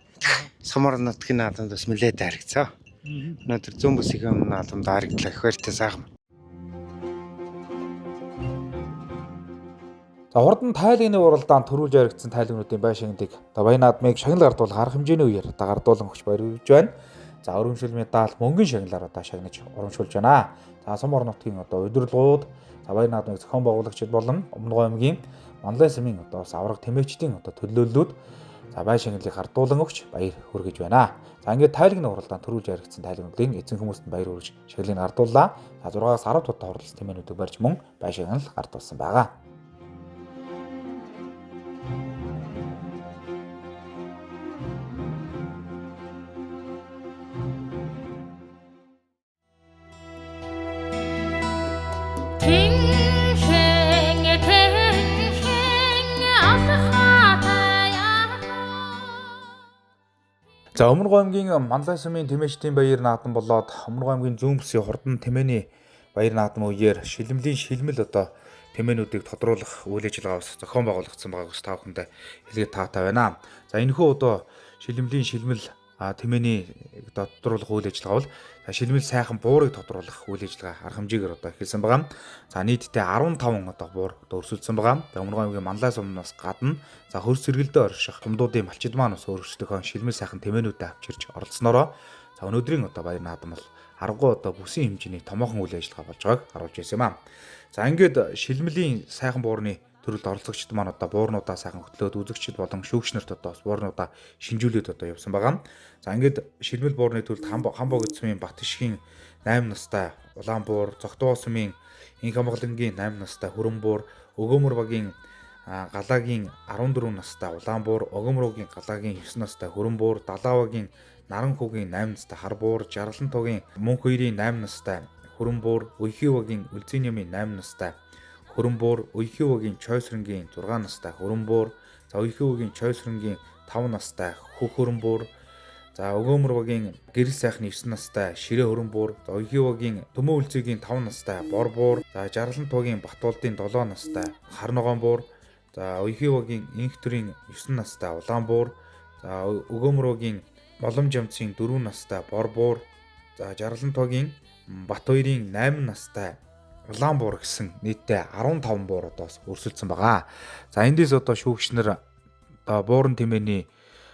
Самар нутгийн наадамд бас нэлээд хайрагцаа. Өнөөдөр зүүн бүсийн наадамд хайрагдлаа. Их баяртай сайхан. За хурдан тайлагны уралдаанд төрүүлж яригдсан тайлагнуудын байшингыг одоо Баян наадмыг шагнал гардуулах арга хэмжээний үеэр одоо гардуулан өгч баяр хүргэж байна. За өргөмшил медаль мөнгөний шагналаар одоо шагнаж урамшуулж байна. За Сумар нутгийн одоо удирдлагууд за Баян наадмыг зохион байгуулагчид болон Өмнөгов аймгийн Манлай сумын одоо авраг тэмээгчдийн одоо төлөөллүүд за байшинглыг гардуулан өгч баяр хүргэж байна. За ингээд тайлагны уралдаанд төрүүлж яригдсан тайлагнуудын эзэн хүмүүст нь баяр хүргэж шагналыг гардууллаа. За 6-аас 10 тутаа хурлас тэмээнүүдийг барьж мөн байшингал гардуулсан байгаа. За Өмнөгов аймгийн Манлай сумын тэмээгчдийн баяр наадам болоод Өмнөгов аймгийн зүүн бүсийн хурдан тэмээний баяр наадам үеэр шилмлийн шилмэл одоо тэмээнүүдийг тодруулах үйл ажиллагаа зохион байгуулагдсан байгааг та бүхэндээ хэлгээд таатай байна. За энэхүү одоо шилмлийн шилмэл тэмээний одоо тодруулах үйл ажиллагаа бол шилмэл сайхан буурыг тодруулах үйл ажиллагаа арга хэмжээгээр одоо эхэлсэн байгаа. За нийтдээ 15 одоо буур одоо өрсөлдсөн байгаа. Өмнөг аймгийн Манлай сумнаас гадна за хөрс сэргэлдээ орших сумдуудын малчид маань бас өөрсдийнхөө шилмэл сайхан тэмээнүүдэд авчирч оролцсноороо за өнөөдрийн одоо баяр наадам бол аргагүй одоо бүсийн хэмжээний томоохон үйл ажиллагаа болж байгааг харуулж ирсэн юм аа. За ингээд шилмэлийн сайхан буурны төрөлд оролцогчид маань одоо буурнуудаа сайхан хөтлөөд үзэгчид болон шүүгчнэрт одоо бас буурнуудаа шинжүүлээд одоо явсан байгаа. За ингээд шилмэл буурны төрөлд Хамбог эзмийн Батшгийн 8 настай улаан буур, Зогтуу сумын Инх хамгаалангийн 8 настай хүрэн буур, Өгөөмөр багийн Галаагийн 14 настай улаан буур, Огомроогийн Галаагийн 9 настай хүрэн буур, Далаавагийн Наранхуугийн 8 настай хар буур, Жаргалантуугийн Мөнх 2-ийн 8 настай хүрэн буур, Уйхивагийн Үлзийнямын 8 настай хүрэн буур, Уйхивагийн Чойсрынгийн 6 настай хүрэн буур, за Уйхивагийн Чойсрынгийн 5 настай хөх хүрэн буур, за Өгөөмөр багийн Гэрэл сайхны 9 настай ширээ хүрэн буур, за Уйхивагийн Төмөө Үлзийгийн 5 настай бор буур, за Жаргалантуугийн Батболдын 7 настай хар ногоон буур, за Уйхивагийн Инх төрийн 9 настай улаан буур, за Өгөөмөрөгийн Молом жамцын 4 настай бор буур, за Жаргалантуугийн Бат 2-ийн 8 настай улаан буур гэсэн нийтдээ 15 буур одоо өрсөлдсөн байгаа. За эндээс одоо шүүгчнэр одоо бууран тэмээний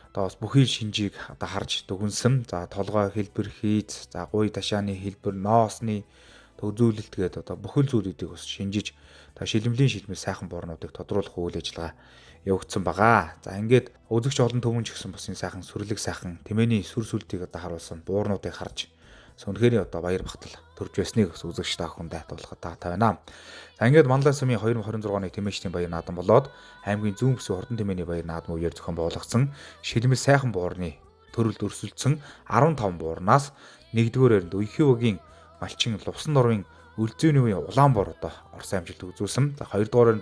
одоо бас бүхий шинжийг одоо харж дүгнсэн. За толгой хэлбэр хийц, за гуй ташааны хэлбэр, ноосны үзүүлэлт гээд одоо бүхэл зүйлүүдийг бас шинжиж одоо шилмэлийн шилмэл сайхан буурнуудыг тодруулах үйл ажиллагаа явагдсан байгаа. За ингээд үзэгч олон төвөн ч гэсэн бас энэ сайхан сүрлэг сайхан тэмээний сүр сүлтийг одоо харуулсан буурнуудыг харж үнэхээр одоо баяр багтал төрж байсныг үзэгч та бүхэндээ тулахад таатай байна. За ингээд Манлай сумын 2026 оны тэмээчдийн баяр наадам болоод аймгийн зүүн бүсийн хурдан тэмээний баяр наадам үеэр зохион байгуулагдсан шилмэл сайхан буурны төрөлд өрсөлдсөн 15 буурнаас 1-р Уйхивагийн малчин Лувсан нурмын Үлзийнявын улаан буур одоо Орос амжилт үзүүлсэн. За 2-р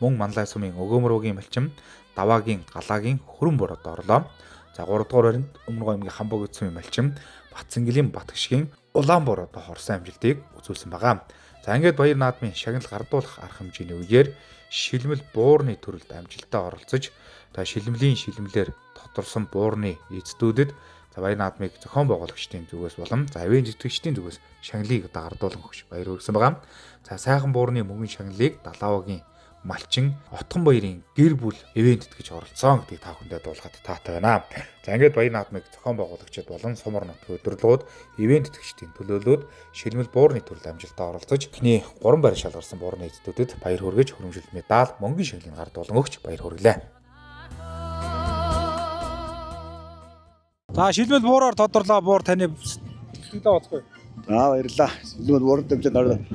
мөн Манлай сумын Өгөөмөрөгийн малчин Даваагийн Галаагийн хүрэн буур одоо орлоо. За 3-р Өмнөг аймгийн Хамбог эзмийн малчин Батцэнгэлийн Батгшгийн улаан буур одоо Орос амжилтыг үзүүлсэн байгаа. За ингээд баяр наадмын шагнал гардуулах арга хэмжээний үеэр шилмэл буурны төрөлд амжилттай оролцож одоо шилмэлээр тодорсон буурны эзэдүүдэд за баяр наадмыг зохион байгуулагчдын зүгээс болон за авийн жүтгэгчдийн зүгээс шагналыг одоо гардуулан өгч баяр хүргэсэн байгаа. За сайхан буурны мөнгөн шагналыг Далаавагийн малчин Отгон баярын гэр бүл ивентэд гэж оролцсон гэдгийг та бүхэндээ дуулахад таатай байна. За ингээд баяр наадмыг зохион байгуулагчид болон сумар нутгийн удирдлагууд ивент тэтгэгчдийн төлөөлөлд шилмэл буурны төрөлд амжилттай оролцож эхний 3 байр шалгарсан буурны эзэдүүдэд баяр хүргэж хөрөмжлөлт медаль, мөнгөн шагналыг гардуулан өгч баяр хүргэлээ. За шилмэл буураар тодорлоо буур таны сэтгэлдээ боцгоо. За баярлалаа. Шилмэл буурын тэмцээнд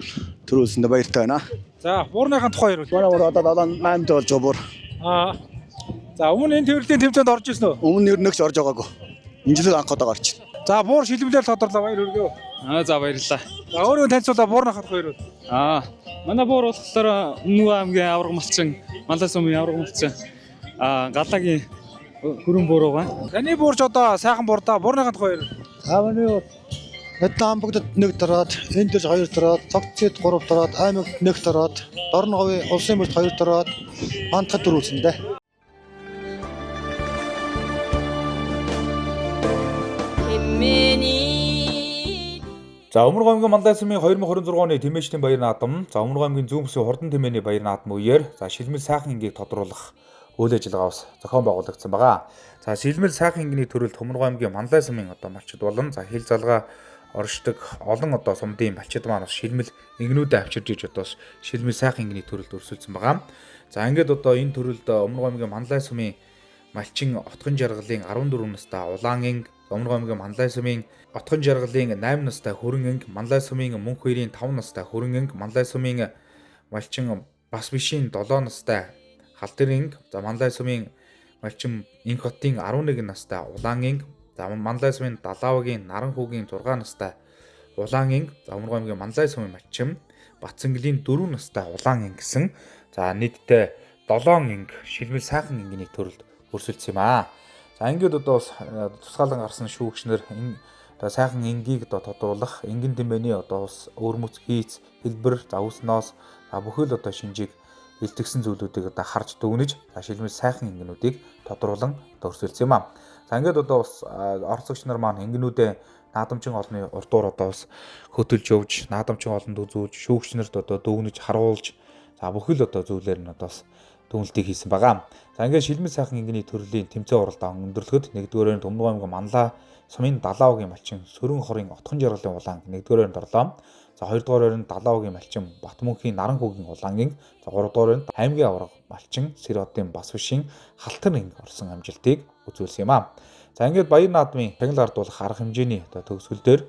төрүүлсэндээ баяртай байна. За буурныхаа тухай ярил. Манай одоо 8 дэх болж байгаа буур. За өмнө энэ төрлийн тэмцээнд орж ирсэн үү? Өмнө нь нэгч орж байгаагүй. Энэ жил анх удаа гарч ирсэн. За буур шилмэлээр тодорлоо баяр хүргэв. За баярлалаа. За өөрөө танилцуулаа буурныхаа тухай ярил. Манай буур болохоор Өмнөг аймгийн авраг малчин, Манлай сумын авраг малчин Галаагийн хүрэн буур байгаа. Таны буурч одоо сайхан буур да буурныхаа тухай ярил. Манай Хамбогд 1 дараад, энэ дэш 2 дараад, Цогцэд 3 дараад, Аймагт 1 дараад, Дорноговын улсын бүрт 2 дараад, Мантахад 4 үлсэндээ. За Өмнөг аймгийн Манлай сумын 2026 оны тэмээчдийн баяр наадам, за Өмнөг аймгийн зүүн бүсийн хурдан тэмээний баяр наадам үеэр за шилмэл сайхан ингийг тодруулах үйл ажиллагаа бас зохион байгуулагдсан байгаа. За шилмэл сайхан ингийн төрөлд Өмнөг аймгийн Манлай сумын одоо малчид болон за хил залгаа оршдог олон одоо сумдын малчид маань бас шилмэл ингэнүүдэд авчирж иж одоо шилмэл сайхан ингийн төрөлд өрсөлдсөн байгаа. За ингээд одоо энэ төрөлд Өмнөг аймгийн Манлай сумын малчин Отгон жаргалын 14 настай улаан инг, Өмнөг аймгийн Манлай сумын Отгон жаргалын 8 настай хүрэн инг, Манлай сумын Мөнх 2-ийн 5 настай хүрэн инг, Манлай сумын малчин Бас бишийн 7 настай Халдэр инг, за Манлай сумын малчин Инх хотын 11 настай улаан инг, за Манлай сумын Далаавагийн Наранхуугийн 6 настай улаан инг, за Өмнөг аймгийн Манлай сумын малчин Батцэнгэлийн 4 настай улаан инг гэсэн за нийтдээ 7 инг шилмэл сайхан ингийн төрөлд өрсөлдсөн юм аа. За ингээд одоо тусгаалan гарсан шүүгчнэр энэ одоо сайхан ингийг одоо тодруулах, ингийн тэмээний одоо бас өөрмөц хийц, хэлбэр, завсноос бүхэл одоо шинжийг илтгэсэн зүйлүүдийг одоо харж дүгнэж шилмэл сайхан ингинүүдийг тодруулан өрсөлдсөн юм аа. За ингээд одоо бас орцогч нар маань ингэнүүдээ наадамчин олонны урдуур одоо бас хөтөлж явж, наадамчин олонд үзүүлж, шүүгчнэрт одоо дүгнэж, харуулж, за бүхэл одоо зүйлээр нь одоо бас дүгнэлтийг хийсэн байгаа. За ингээд шилмэл сайхан ингэний төрлийн тэмцээн уралдаан өндөрлөхөд 1-р Төмнөгөө аймгийн Манлай сумын Далаавгийн малчин Сөрөн хорын Отхон жаргалын улаан 1-р орлоо. За 2-р Далаавгийн малчин Батмөнхийн Наран хүүгийн улаангийн, за 3-р Аймгийн авраг малчин Сэродын бас бишийн Халтар нэг орсон амжилтыг үзүүлсэн юм аа. За ингээд баяр наадмын шагнал гардуулах арга хэмжээний одоо төгсгөл дээр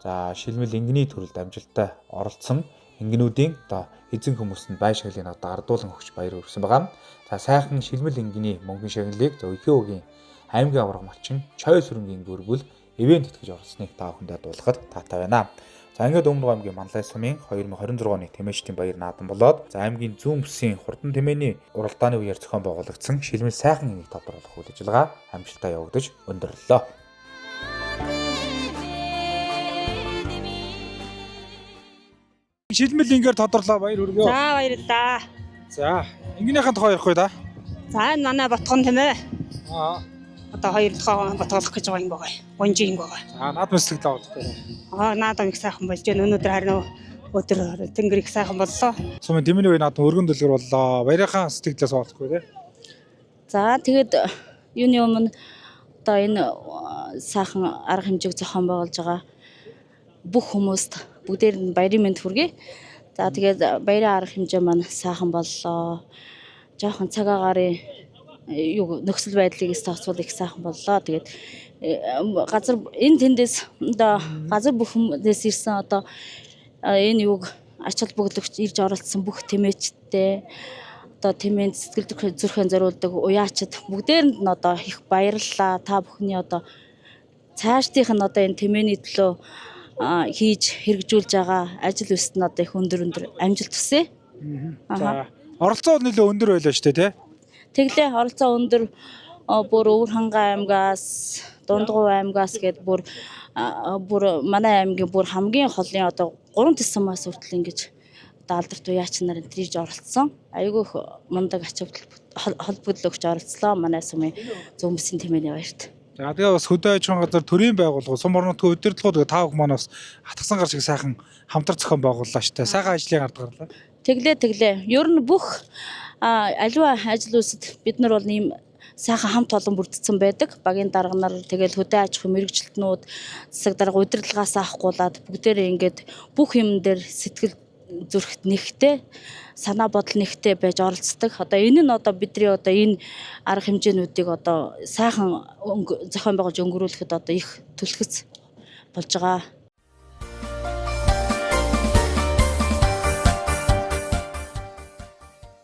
за шилмэл ингэний төрөлд амжилттай оролцсон ингэнүүдийн одоо эзэн хүмүүст нь байшаглалын одоо ардуулан өгч баяр хүргэсэн байгаа. За сайхан шилмэл ингэний мөнгөн шагналыг за Өөхөөгийн Аймгийн авраг малчин Чой сүрэнгийн гөргөл ивент итгэж оролцсныг та бүхэндээ дуулахад таатай байна. За ингээд Өмнөг аймгийн Манлай сумын 2026 оны тэмээчдийн баяр наадам болоод за аймгийн зүүн бүсийн хурдан тэмээний уралдааны үеэр зохион байгуулагдсан шилмэл сайхан энийг тодорхойлох үйл ажиллагаа амжилттай явагдаж өндөрлөлөө. Шилмэл ингээр тодорлоо баяр хүргэе. За баярлалаа. За ингэнийхэн тухай ярих уу да? За энэ манай Ботгон тийм ээ. Одоо хоёр дахь ботголох гэж байгаа юм байгаа. Гонжийн байгаа. За наадам сэтгэл авах. Наадам их сайхан болж байна. Өнөөдөр харин өдөр тэнгэр их сайхан боллоо. Сумын тэмээний үе наадам өргөн дэлгэр боллоо. Баярынхаа сэтгэлээс олохгүй тий. За тэгээд юуны өмнө одоо энэ сайхан арга хэмжээг зохион байгуулж байгаа бүх хүмүүст бүгдээр нь баярын мэнд хүргэе. За тэгээд баярын арга хэмжээ маань сайхан боллоо. Жохон цаг агарын нөхцөл байдлыг тооцвол их сайхан боллоо. Тэгээд газар энэ тэндээс одоо газар бүх хүмүүст ирсэн одоо энэ юуг ач холбогдогч ирж оролцсон бүх тэмээчтэй одоо тэмээнд сэтгэл зүрхэн зориулдаг уяачид бүгдээрэнд нь одоо их баярлалаа. Та бүхний одоо цаашдынх нь одоо энэ тэмээний төлөө хийж хэрэгжүүлж байгаа ажил үст нь одоо их өндөр амжилт хүсье. За оролцоо нэлээд өндөр байлаа шүү дээ тий. Тэглээ оролцоо өндөр бүр Өвөрхангай аймгаас Дундгов аймгаас гээд бүр манай аймгийн бүр хамгийн холын одоо 3 тисмаас хүртэл ингэж одоо алдарт уяач нар энэ ирж оролцсон. Айгүй их мундаг ач холбогдол өгч оролцлоо манай сумын зүүн бүсийн тэмээний баярт. За тэгээ бас хөдөө аж ахуйн газар төрийн байгууллага сум орнотын удирдлагууд та бүхэн манаас хатгсан гар шиг сайхан хамтар зохион байгууллаа шүү дээ. Сайхан ажлын ард гарлаа. Тэглээ. Ер нь бүх аливаа ажил үйлсэд бид нар бол ийм сайхан хамт олон бүрдсэн байдаг. Багийн дарга нар тэгэл хөдөө аж ахуйн мэрэгчлэтнүүд засаг дарга удирдлагаас авахгуулаад бүгдээрээ ингээд бүх юм дээр сэтгэл зүрхт нэгтэй санаа бодол нэгтэй байж оролцдог. Одоо энэ нь одоо бидний одоо энэ арга хэмжээнүүдийг одоо сайхан зохион байгуулж өнгөрүүлэхэд одоо их түлхэц болж байгаа.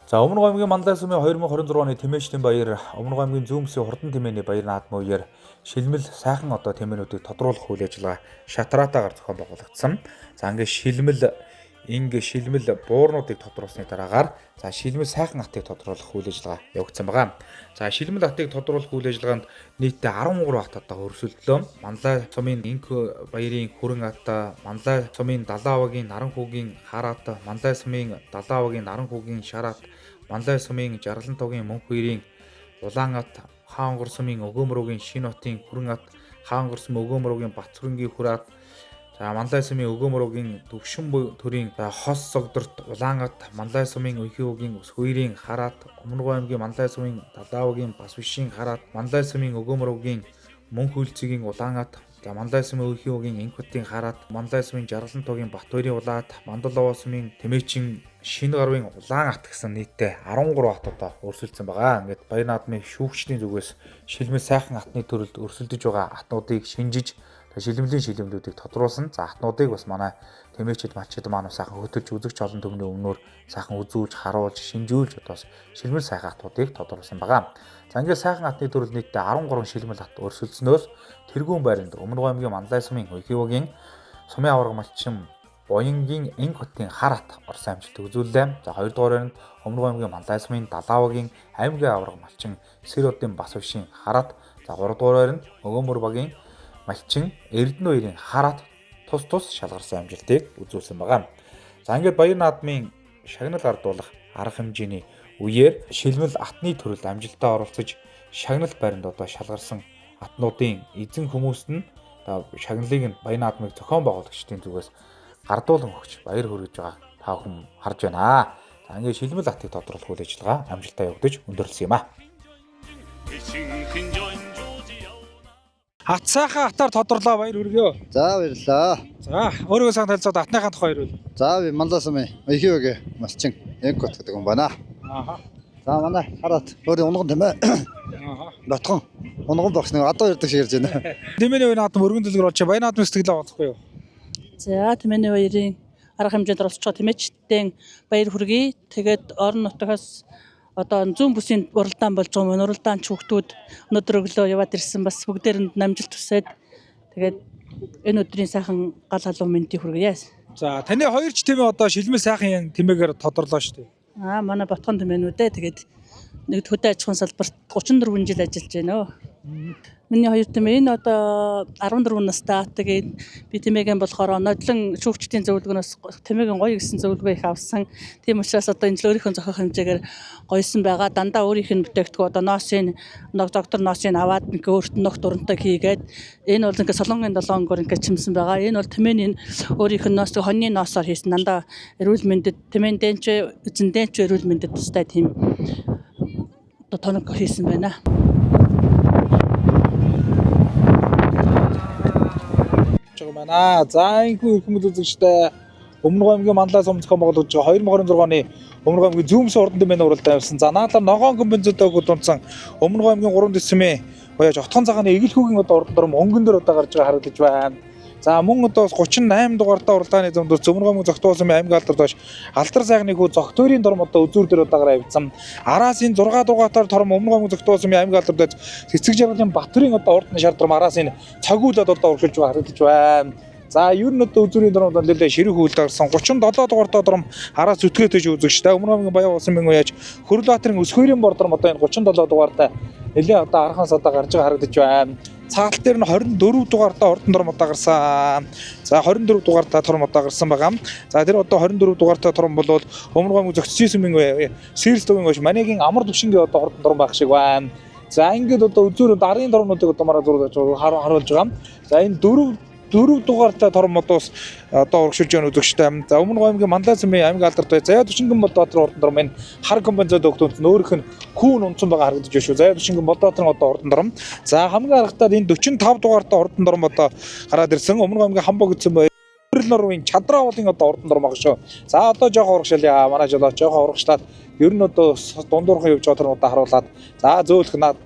За Өмнөг аймгийн Манлай сумын 2026 оны тэмээчдийн баяр, Өмнөг аймгийн зүүн бүсийн хурдан тэмээний баяр наадмын үеэр шилмэл сайхан одоо тэмээнүүдийг тодруулах үйл ажиллагаа шатраатаагаар зохион байгуулагдсан. За ингээ шилмэл буурнуудыг тодруулсны дараагаар за шилмэл сайхан атыг тодруулах үйл ажиллагаа явагдсан байгаа. За шилмэл атыг тодруулах үйл ажиллагаанд нийтдээ 13 ат одоо өрсөлдлөө. Манлай сумын Инх баярын Хүрэн ат, Манлай сумын Далаавгийн Наран хүүгийн Хараат, Манлай сумын Далаавгийн Наран хүүгийн Шараат, Манлай сумын Жаргалан тугийн Мөнх хоёрын Улаан ат, Хаангар сумын Өгөөмрөгийн Шинэ хотын Хүрэн ат, Хаангар сум Өгөөмрөгийн Батцүрэнгийн Хүраат, за Манлай сумын Өгөөмрөгийн Төвшин төрийн Хос согдорт Улаан ат, Манлай сумын Өөхөөгийн Ус хоёрын Хараат, Өмнөг аймгийн Манлай сумын Далаавгийн Бас бишийн Хараат, Манлай сумын Өгөөмрөгийн Мөнх үйлцгийн Улаан ат, за Манлай сумын Өөхөөгийн Инх хотын Хараат, Манлай сумын Жаргалан тугийн Бат хоёрын Улаан ат, Мандалова сумын Тэмээчин Шинэ гарвын Улаан ат гэсэн нийтдээ 13 ат одоо өрсөлдсөн байгаа. Ингээд баяр наадмын шүүгчдийн зүгээс шилмэл сайхан атны төрөлд өрсөлдөж байгаа атнуудыг шинжиж шилмэлийн шилмэлүүдийг тодруулсан. За атнуудыг бас манай тэмээчд малчид маань сайхан хөтөлж үзэгч олон төмний өмнөөр сайхан үзүүлж, харуулж, шинжүүлж одоо шилмэл сайхан атнуудыг тодруулсан байгаа. За ингээд сайхан атны төрөл нийтдээ 13 шилмэл ат өрсөлдснөөс тэргүүн байранд Өмнөг аймгийн Манлай сумын Өөхөөгийн сумын авраг малчин Боёнгийн Инх хотын Хараат орсон амжилт үзүүллээ. За 2 дугаараар Өмнөг аймгийн Манлай сумын Далаавгийн Аймгийн авраг малчин Сэродын бас бишийн Хараат, за 3 дугаараар нь Өгөөмөр багийн малчин Эрдэнэ хоёрын Хараат тус шалгарсан амжилтыг үзүүлсэн байгаа. За ингээд баяр наадмын шагнал ардуулах арга хэмжээний үеэр шилмэл атны төрөлд амжилттай оролцож шагнал байранд одоо шалгарсан атнуудын эзэн хүмүүст нь шагналыг нь Баян наадмыг зохион байгуулагчдын зүгээс гардуулан өгч баяр хүргэж байгаа та бүхэн харж байна. За ингээд шилмэл атыг тодруулах үйл ажиллагаа амжилттай явагдаж өндөрлсөн юм аа. Ат сайхан атаар тодорлоо баяр хүргэё. За баярлаа. За өөрийгөө сайн танилцаад атныхаа тухай ярил. За би Мандасамын ихээгээ малчин Энкот гэдэг юм байна. Ааха. За манай хараад өөрөө унган тийм ээ. Ааха. Батхан унган багш нэг одоо ярддаг шиг ярьж байна. Тэмээний Баян наадам өргөн дэлгэр болж Баян наадмын сэтгэлээ олохгүй юу? За тэмээний баярын арга хэмжээнд оролцож байгаа тэмээчдийн баяр хүргэе. Тэгээд орон нутгаас одоо зүүн бүсийн уралдаан болж байгаа мөн уралдаан хүүхдүүд өнөөдөр өглөө яваад ирсэн бас бүгдээрэнд намжилт хүсээд тэгээд энэ өдрийн сайхан гал халуун мэндийг хүргье. За таны хоёр ч тэмээ одоо шилмэл сайхан тэмээгээр тодорлоо шүү дээ. Манай Батхан тэмээнүүдээ тэгээд нэг хөдөө аж ахуйн салбарт 34 жил ажиллаж байна. Миний хоёр тэмээ энэ одоо 14 настай тэгээд би тэмээгийн болохоор нодлон шүүгчдийн зөвлөгөөнөөс тэмээгийн гоё гэсэн зөвлөгөө их авсан. Тийм учраас одоо энэ л өөрийнхөө зохиох хэмжээгээр гоёсон байгаа. Дандаа өөрийнх нь бүтээгдэхүүн одоо доктор ноосыг аваад ингээ өөрт нь ногт урантай хийгээд энэ бол ингээ солонгийн 7 өнгөөр ингээ чимсэн байгаа. Энэ бол тэмээний өөрийнх нь ноос хоньны ноосоор хийсэн. Дандаа эрүүл мэндэд тэмээндээ ч эзэндээ ч эрүүл мэндэд тустай тийм одоо тоног хийсэн байна. За энэхүү хүмүүс үзэгчтэй Өмнөг аймгийн Манлай сум зохион байгуулж байгаа 2026 оны Өмнөг аймгийн зүүн бүсийн уран тэмээний уралдаан явсан. За наадаар ногоон комбинзод өгүүлсэн Өмнөг аймгийн 3 дэсмийн боёж отхон цагааны эгэлхүүгийн одоо уран дурам өнгөн дөр одоо гарч байгаа харагдаж байна. За мөн одоо 38 дугаартай уралдааны замдус Өмнөг аймгийн Зогтуу сумын аймгийн алдарт байж алдар сайхны хүү зогтойрын дорм одоо үзүүр дээр одоо гараа явсан. Араас энэ 6 дугаартаар тором Өмнөг аймгийн Зогтуу сумын аймгийн алдарт байж цэцэг жаргалын Батрын одоо урдны шаардрам араас энэ цагуулаад одоо уршилж байгаа харагдаж байна. За ер нь одоо үзүүрийн дорм одоо нэлээд ширүүх үйлд гарсан 37 дугаартай дорм араас зүтгээтэй үзэгчтэй Өмнөг аймгийн Баян улсын мэн уяаж Хөрөлбаатарын өсгөрийн бордорм одоо энэ 37 дугаартай нэлээд одоо арханс одоо гарч байгаа харагдаж байна. Цагаал дээр нь 24 дугаартай ордон дорм одоо гарсан. За 24 дугаартай торм одоо гарсан байгаа. За тэр одоо 24 дугаартай торм бол Өмнөг аймгийн Зогтсийн сумын Сэрс төвийн гош Манайгийн амар төвшингийн одоо ордон дорм байх шиг байна. За ингээд одоо үзүүр дарын дормнуудыг одоо мараа харуулж байгаа. За энэ 4 дугаартай тормодоос одоо урагшилж байгаа үзэгчтэй. За Өмнөг аймгийн Манлай сумын аймгийн алдарт бай Заяа Тушингэн Болдбаатарын ордон дорм энэ хар комбинзод өгтөнд өөрөх нь хүүн унцсан байгаа харагдаж байна шүү. Заяа Тушингэн Болдбаатарын одоо ордон дорм. За хамгийн аргатай энэ 45 дугаартай ордон дорм одоо гараад ирсэн. Өмнөг аймгийн Хамбог гэсэн бай Норвын Чадраа уулын одоо ордон дорм байгаа шүү. За одоо жоохон урагшаалъя. Манай жолоо жоохон урагшлаад ер нь одоо дундуурхан явж байгаа төрнүүдээ харуулад за зөөлөх наад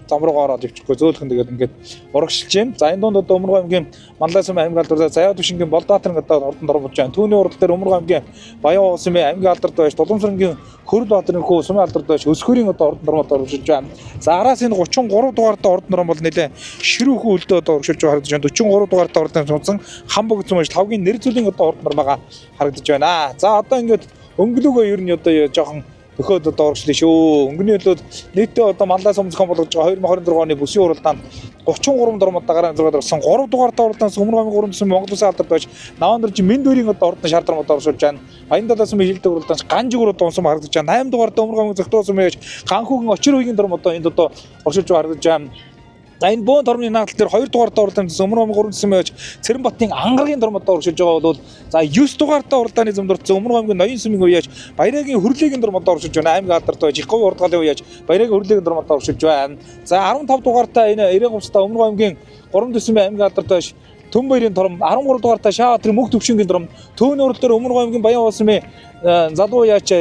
замруугаар ороод ивчихгүй зөөлхөн тэгээд ингээд урагшилж байна. За энэ дунд одоо Өмнөг аймгийн Манлай сумын аймгийн алдарт Заяа Тушингийн Болдбаатарын одоо ордон дорм болж байна. Түүний урд дээр Өмнөг аймгийн Баян улсын аймгийн алдарт байж Тулгамсарынгийн Хөрөлбаатарын хүү сумын алдарт байж Өсгөрийн одоо ордон дормод урагшилж байна. За араас энэ 33 дугаартай ордон дорм бол нэлээд ширүүхэн үлдээ одоо урагшилж байгаа харагдаж байна. 43 дугаартай ордон сунсан Хамбог гэсэн байж тавгийн нэр зүйлийн одоо ордон дорм байгаа харагдаж байна. За одоо ингээд өнгөлөөгөө ер нь одоо жоохон төхөөд одоо урагшлаа шүү. Өнгөний төлөөд нийтдээ одоо Манлай сум зохион болгож байгаа 2026 оны бүсийн уралдаанд 33 дорм одоо гараа зургаад орсон. 3 дугаартай уралдаан Өмнөг аймгийн 3 дэсмийн Монгол Улсын алдарт байж Навандаржи Мэндүүрийн одоо ордны шаардрам одоо оршуулж байна. Баян далай сумын хилдэг уралдаанч Ганжигүр одоо унсан харагдаж байна. 8 дугаартай Өмнөг аймгийн Зогтуу сумын яаж Ганхүүгийн Очир үеийн дорм одоо энд одоо оршуулж харагдаж байна. За энэ бөөн дормны наадтал дээр 2 дугаартай уралдаан Өмнөг аймгийн 3 дэсмийн байж Цэранбатын ангаргийн дорм одоо оршуулж байгаа бол за 9 дугаартай уралдааны зэмдэрт Өмнөг аймгийн Ноён сумын үеэж Баярагийн Хөрлөгийн дорм одоо оршуулж байна. Аймгийн алдарт байж их говь урдгалын үеэж Баярагийн Хөрлөгийн дорм одоо оршуулж байна. За 15 дугаартай энэ Эрэгумстай Өмнөг аймгийн 3 дэсмийн аймгийн алдарт байж Түн баярын дорм 13 дугаартай Шаабаатарын Мөнх төвшингийн дорм Төвний урд дээр Өмнөг аймгийн Баян улсын залуу яач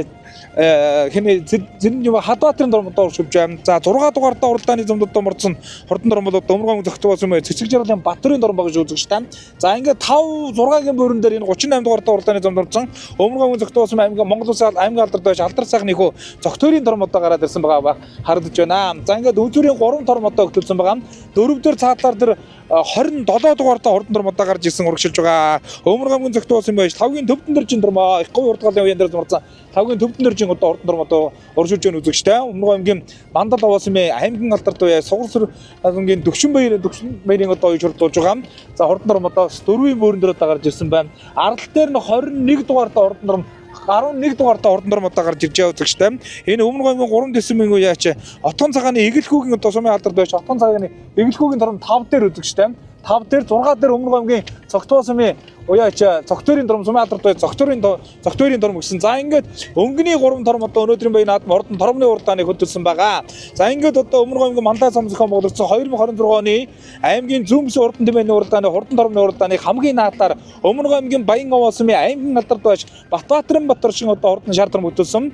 хинэ зэрэг Хадбаатарын дорм одоо оршуулж байна. За 6 дугаартай уралдааны зэмдүүд мордсон хордон дорм бол Өмнөг аймгийн Зогтуу сумын Цэцэг жаргалын Батрын дорм багж үзэгчтэй. За ингээд 5 6-гийн бүрэн дээр энэ 38 дугаартай уралдааны зэмд орсон Өмнөг аймгийн Зогтуу сумын аймгийн Монгол Улсын аймгийн алдарт байж алдар сайхны хүү Зогтойрын дорм одоо гараад ирсэн байгаа харагдаж байна. За ингээд үзүүрийн 3 торм одоо өгтөлсөн байгаа. 4 дээр цаатлаар дээр 27 дугаартай ордон дорм одоо гарч ирсэн урагшилж байгаа. Өмнөг аймгийн Зогтуу сумын байж тавгийн төвдөн дөржин дорм их говь урдгалын үеийн дээр зурсан. Тавгийн төвдөн дөржин одоо ордон дорм одоо урагшилж байгаа үзэгчтэй. Өмнөг аймгийн Мандал Овсын аймгийн алдарт бай Сугар аймгийн Дөгшин баярын одоо үеж хурдуулж байгаа. За ордон дорм одоо 4-ийн бөөрөн дээр одоо гарч ирсэн байна. Арал дээр нь 21 дугаартай ордон дорм 11 дугаартаа хурдан дормуудаа гарч ирж байгаа үзэгчтэй. Энэ Өмнө Гомгийн 3 дэсмийн үеяч Отгон цагааны Эгэлхүүгийн одоо сумын алдарт байж Отгон цагааны Эгэлхүүгийн тором 5 дээр үзэгчтэй. 5 дээр 6 дээр Өмнө Гомгийн цогтуу сумын уяач цогтойрын дорм сумын алдарт байж цогтойрын дорм гэсэн. За ингээд өнгөний 3 тором одоо өнөөдрийн баян наадам ордон тормны уралдааныг хөдөлсөн байгаа. За ингээд одоо Өмнө Гомгийн Мандалай сум зохион байгуулагдсан 2026 оны аймгийн зүүмс уралдан тэмээний уралдааны хурдан тормны уралдааныг хамгийн наадаар Өмнө Гомгийн Баян Овоо сумын аймгийн алдарт байж Батбаатарын Батаршин одоо хурдан шаардрам хөдөлсөн.